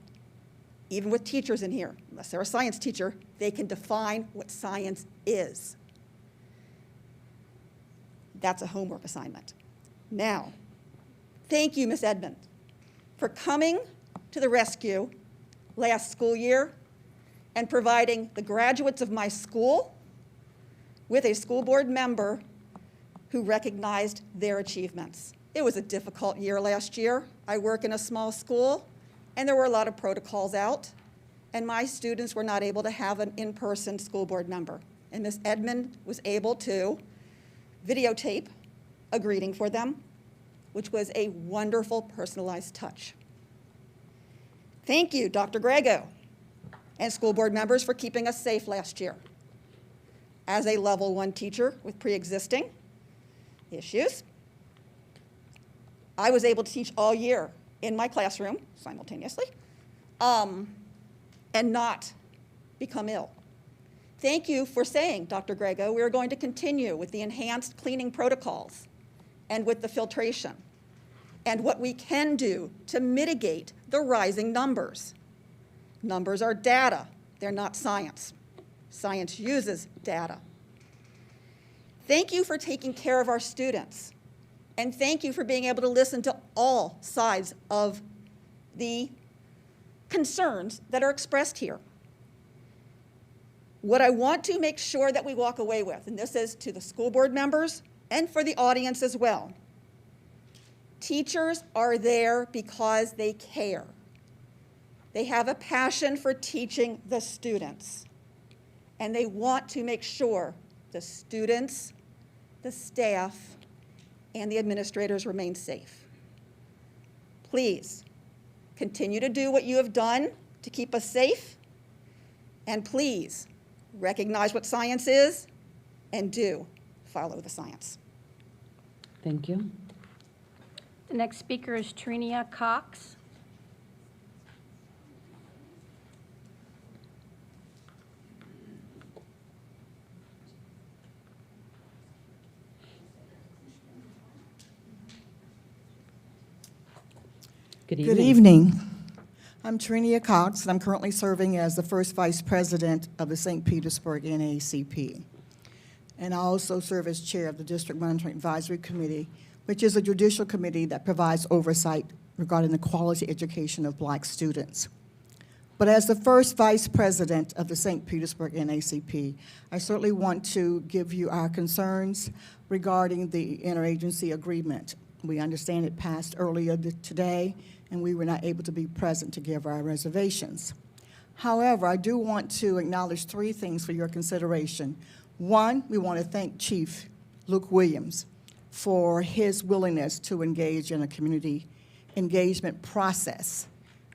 even with teachers in here, unless they're a science teacher, they can define what science is. That's a homework assignment. Now, thank you, Ms. Edmond, for coming to the rescue last school year and providing the graduates of my school with a school board member who recognized their achievements. It was a difficult year last year. I work in a small school, and there were a lot of protocols out, and my students were not able to have an in-person school board member. And Ms. Edmond was able to videotape a greeting for them, which was a wonderful personalized touch. Thank you, Dr. Grego, and school board members for keeping us safe last year. As a level 1 teacher with pre-existing issues, I was able to teach all year in my classroom simultaneously and not become ill. Thank you for saying, Dr. Grego, we are going to continue with the enhanced cleaning protocols and with the filtration and what we can do to mitigate the rising numbers. Numbers are data, they're not science. Science uses data. Thank you for taking care of our students, and thank you for being able to listen to all sides of the concerns that are expressed here. What I want to make sure that we walk away with, and this is to the school board members and for the audience as well, Teachers are there because they care. They have a passion for teaching the students, and they want to make sure the students, the staff, and the administrators remain safe. Please continue to do what you have done to keep us safe, and please recognize what science is and do follow the science. Thank you. The next speaker is Trinia Cox. Good evening. Good evening. I'm Trinia Cox, and I'm currently serving as the first vice president of the St. Petersburg NAACP. And I also serve as chair of the District Monitoring Advisory Committee, which is a judicial committee that provides oversight regarding the quality education of Black students. But as the first vice president of the St. Petersburg NAACP, I certainly want to give you our concerns regarding the interagency agreement. We understand it passed earlier today, and we were not able to be present to give our reservations. However, I do want to acknowledge three things for your consideration. One, we want to thank Chief Luke Williams for his willingness to engage in a community engagement process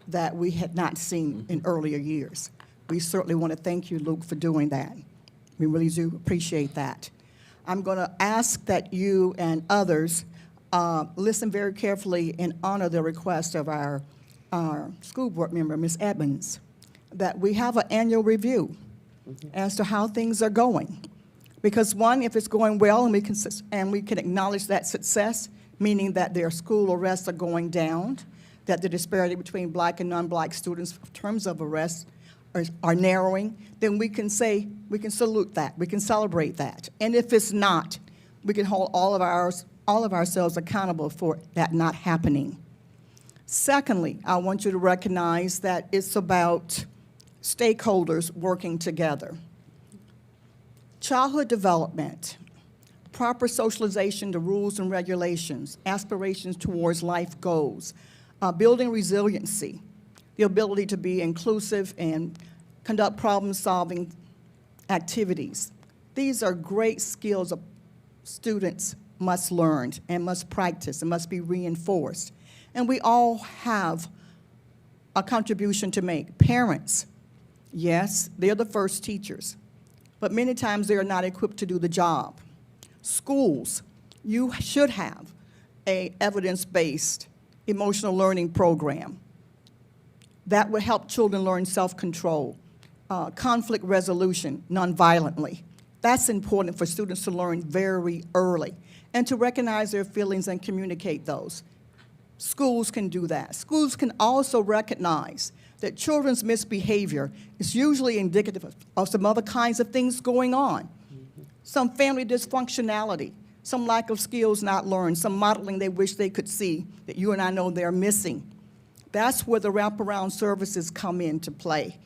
that we had not seen in earlier years. We certainly want to thank you, Luke, for doing that. We really do appreciate that. I'm going to ask that you and others listen very carefully and honor the request of our school board member, Ms. Edmonds, that we have an annual review as to how things are going. Because one, if it's going well and we can acknowledge that success, meaning that their school arrests are going down, that the disparity between Black and non-Black students in terms of arrests are narrowing, then we can say, we can salute that, we can celebrate that. And if it's not, we can hold all of ourselves accountable for that not happening. Secondly, I want you to recognize that it's about stakeholders working together. Childhood development, proper socialization to rules and regulations, aspirations towards life goals, building resiliency, the ability to be inclusive and conduct problem-solving activities. These are great skills of students must learn and must practice and must be reinforced. And we all have a contribution to make. Parents, yes, they're the first teachers, but many times they are not equipped to do the job. Schools, you should have an evidence-based emotional learning program that would help children learn self-control, conflict resolution nonviolently. That's important for students to learn very early and to recognize their feelings and communicate those. Schools can do that. Schools can also recognize that children's misbehavior is usually indicative of some other kinds of things going on. Some family dysfunctionality, some lack of skills not learned, some modeling they wish they could see that you and I know they're missing. That's where the wraparound services come into play.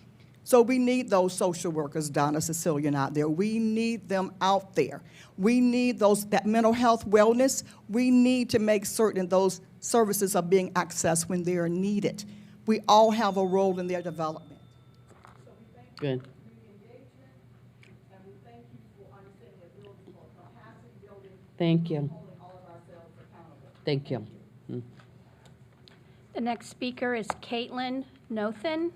So we need those social workers, Donna, Cecilia, out there. We need them out there. We need that mental health wellness. We need to make certain those services are being accessed when they are needed. We all have a role in their development. Good. Thank you. Thank you. The next speaker is Caitlin Nothin.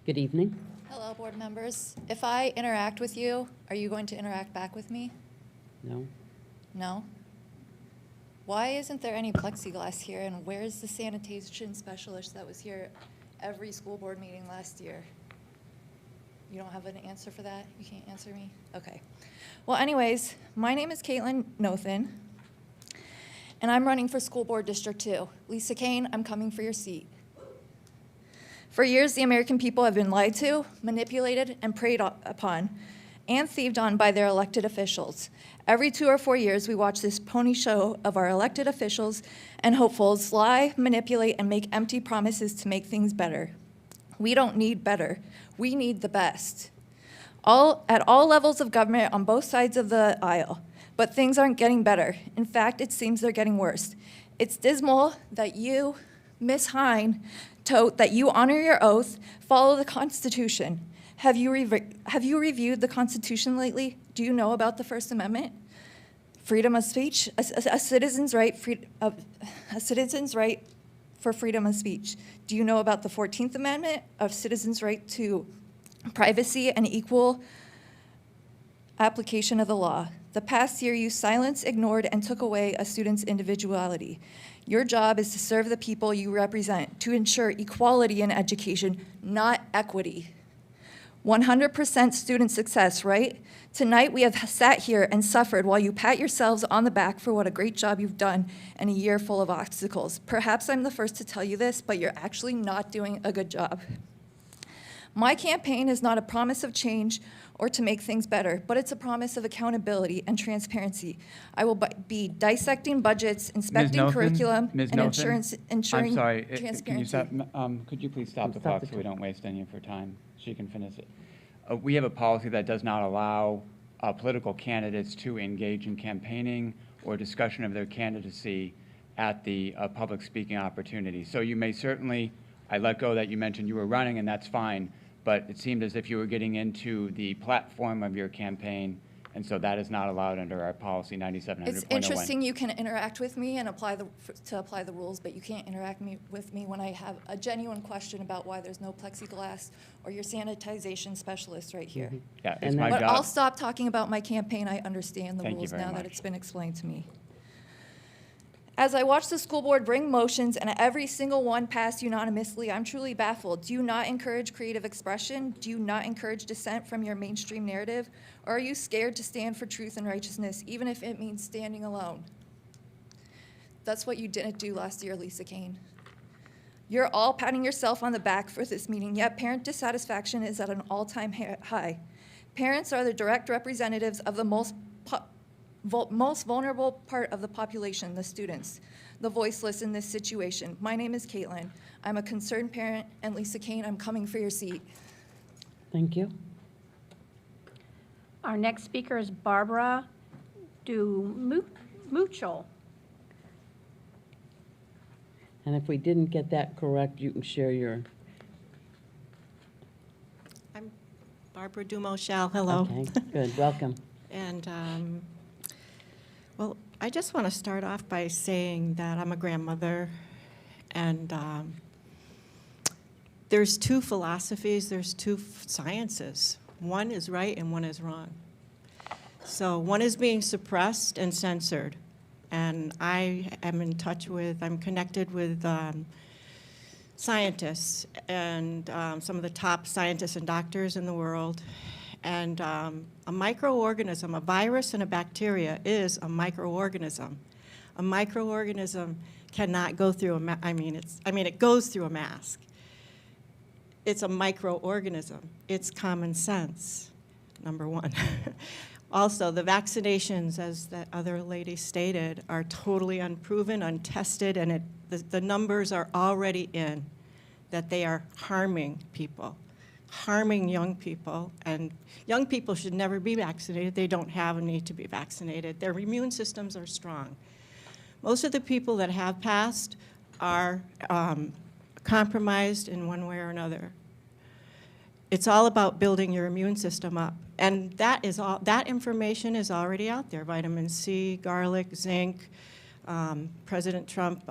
Good evening. Hello, board members. If I interact with you, are you going to interact back with me? No. No? Why isn't there any plexiglass here, and where's the sanitation specialist that was here every school board meeting last year? You don't have an answer for that? You can't answer me? Okay. Well, anyways, my name is Caitlin Nothin, and I'm running for School Board District 2. Lisa Kane, I'm coming for your seat. For years, the American people have been lied to, manipulated, and preyed upon, and thieved on by their elected officials. Every 2 or 4 years, we watch this pony show of our elected officials and hopefuls lie, manipulate, and make empty promises to make things better. We don't need better. We need the best. at all levels of government on both sides of the aisle. But things aren't getting better. In fact, it seems they're getting worse. It's dismal that you, Ms. Hine, tote that you honor your oath, follow the Constitution. Have you reviewed the Constitution lately? Do you know about the First Amendment? Freedom of speech, a citizen's right for freedom of speech. Do you know about the 14th Amendment of citizens' right to privacy and equal application of the law? The past year, you silenced, ignored, and took away a student's individuality. Your job is to serve the people you represent, to ensure equality in education, not equity. 100% student success, right? Tonight, we have sat here and suffered while you pat yourselves on the back for what a great job you've done in a year full of obstacles. Perhaps I'm the first to tell you this, but you're actually not doing a good job. My campaign is not a promise of change or to make things better, but it's a promise of accountability and transparency. I will be dissecting budgets, inspecting curriculum, and ensuring I'm sorry, transparency. can you stop? Could you please stop the clock so we don't waste any of her time? She can finish it. We have a policy that does not allow political candidates to engage in campaigning or discussion of their candidacy at the public speaking opportunity. So you may certainly, I let go that you mentioned you were running, and that's fine, but it seemed as if you were getting into the platform of your campaign, and so that is not allowed under our policy 9700.01. It's interesting you can interact with me and apply the rules, but you can't interact with me when I have a genuine question about why there's no plexiglass or your sanitization specialist right here. Yeah, it's my But job. I'll stop talking about my campaign. I understand the Thank you rules very now that much. it's been explained to me. As I watch the school board bring motions and every single one passed unanimously, I'm truly baffled. Do you not encourage creative expression? Do you not encourage dissent from your mainstream narrative? Or are you scared to stand for truth and righteousness, even if it means standing alone? That's what you didn't do last year, Lisa Kane. You're all patting yourself on the back for this meeting, yet parent dissatisfaction is at an all-time high. Parents are the direct representatives of the most vulnerable part of the population, the students, the voiceless in this situation. My name is Caitlin. I'm a concerned parent, and Lisa Kane, I'm coming for your seat. Thank you. Our next speaker is Barbara Muchel. And if we didn't get that correct, you can share your. I'm Barbara Dumoshel. Hello. Okay, good. Welcome. And, well, I just want to start off by saying that I'm a grandmother, and there's two philosophies, there's two sciences. One is right and one is wrong. So one is being suppressed and censored. And I am I'm connected with scientists and some of the top scientists and doctors in the world. And a microorganism, a virus and a bacteria is a microorganism. A microorganism cannot go through it goes through a mask. It's a microorganism. It's common sense, number one. Also, the vaccinations, as that other lady stated, are totally unproven, untested, and the numbers are already in that they are harming people, harming young people, and young people should never be vaccinated. They don't have a need to be vaccinated. Their immune systems are strong. Most of the people that have passed are compromised in one way or another. It's all about building your immune system up. And that information is already out there. Vitamin C, garlic, zinc. President Trump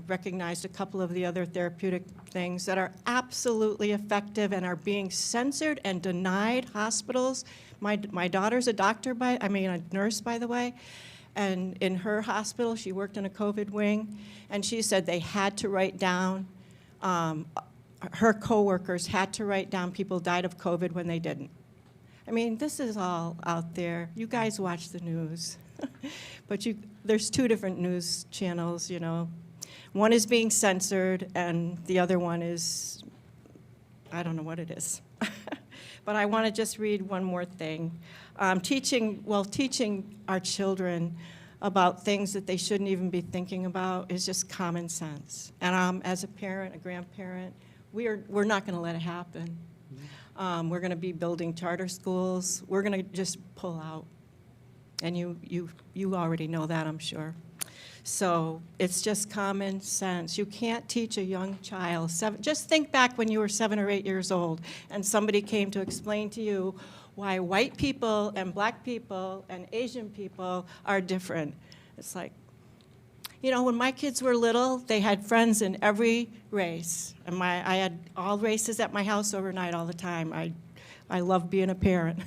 recognized a couple of the other therapeutic things that are absolutely effective and are being censored and denied hospitals. My daughter's a nurse, by the way. And in her hospital, she worked in a COVID wing, and she said they had to write down, her coworkers had to write down people died of COVID when they didn't. I mean, this is all out there. You guys watch the news. But there's two different news channels, you know. One is being censored, and the other one is, I don't know what it is. But I want to just read one more thing. Teaching our children about things that they shouldn't even be thinking about is just common sense. And as a parent, a grandparent, we're not going to let it happen. We're going to be building charter schools. We're going to just pull out. And you already know that, I'm sure. So it's just common sense. You can't teach a young child. Just think back when you were 7 or 8 years old and somebody came to explain to you why white people and black people and Asian people are different. It's like, you know, when my kids were little, they had friends in every race. And I had all races at my house overnight all the time. I love being a parent.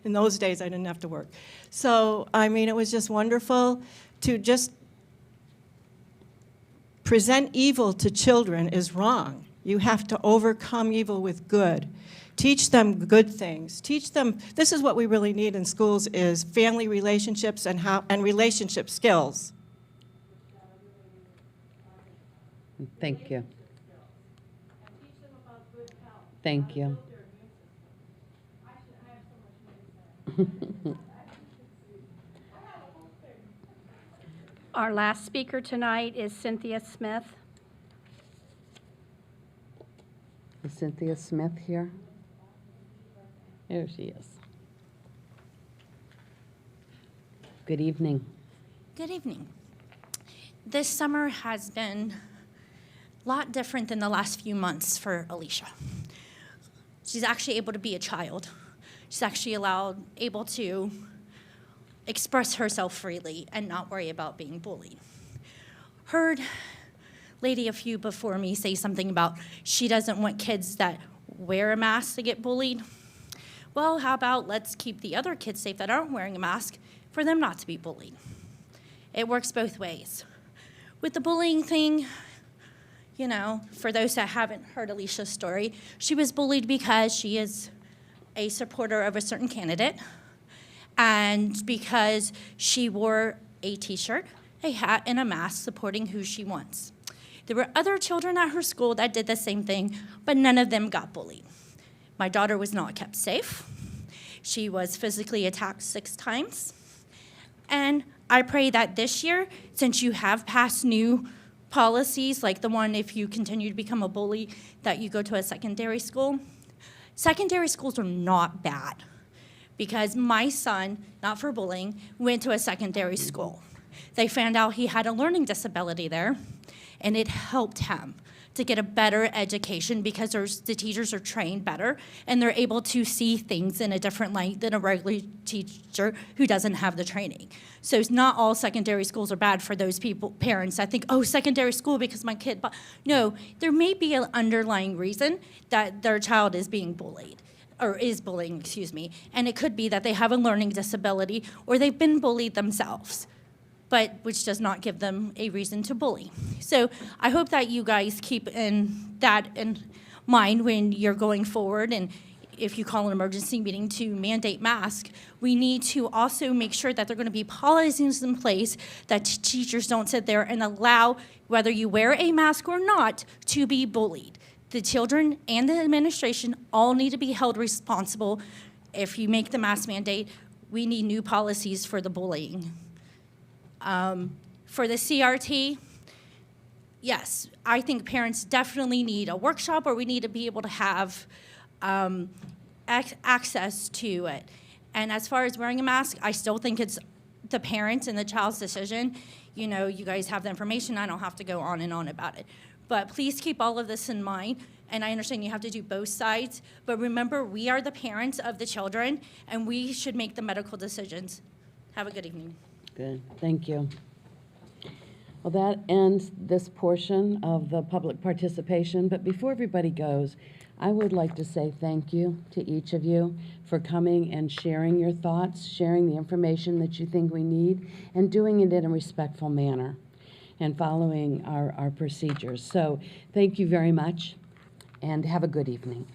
In those days, I didn't have to work. So, I mean, it was just wonderful to just present evil to children is wrong. You have to overcome evil with good. Teach them good things. Teach them, this is what we really need in schools is family relationships and relationship skills. Thank you. Thank you. Our last speaker tonight is Cynthia Smith. Is Cynthia Smith here? There she is. Good evening. Good evening. This summer has been a lot different than the last few months for Alicia. She's actually able to be a child. She's actually able to express herself freely and not worry about being bullied. Heard lady a few before me say something about she doesn't want kids that wear a mask to get bullied. Well, how about let's keep the other kids safe that aren't wearing a mask for them not to be bullied. It works both ways. With the bullying thing, you know, for those that haven't heard Alicia's story, she was bullied because she is a supporter of a certain candidate and because she wore a t-shirt, a hat, and a mask supporting who she wants. There were other children at her school that did the same thing, but none of them got bullied. My daughter was not kept safe. She was physically attacked 6 times. And I pray that this year, since you have passed new policies, like the one if you continue to become a bully, that you go to a secondary school. Secondary schools are not bad because my son, not for bullying, went to a secondary school. They found out he had a learning disability there, and it helped him to get a better education because the teachers are trained better and they're able to see things in a different light than a regular teacher who doesn't have the training. So it's not all secondary schools are bad for those parents that think, oh, secondary school because my kid, no, there may be an underlying reason that their child is being bullied. Or is bullying, excuse me, and it could be that they have a learning disability or they've been bullied themselves, but which does not give them a reason to bully. So I hope that you guys keep that in mind when you're going forward, and if you call an emergency meeting to mandate masks, we need to also make sure that there are going to be policies in place that teachers don't sit there and allow, whether you wear a mask or not, to be bullied. The children and the administration all need to be held responsible. If you make the mask mandate, we need new policies for the bullying. For the CRT, yes, I think parents definitely need a workshop, or we need to be able to have access to it. And as far as wearing a mask, I still think it's the parent and the child's decision. You know, you guys have the information. I don't have to go on and on about it. But please keep all of this in mind. And I understand you have to do both sides. But remember, we are the parents of the children, and we should make the medical decisions. Have a good evening. Good, thank you. Well, that ends this portion of the public participation, but before everybody goes, I would like to say thank you to each of you for coming and sharing your thoughts, sharing the information that you think we need, and doing it in a respectful manner and following our procedures. So thank you very much, and have a good evening.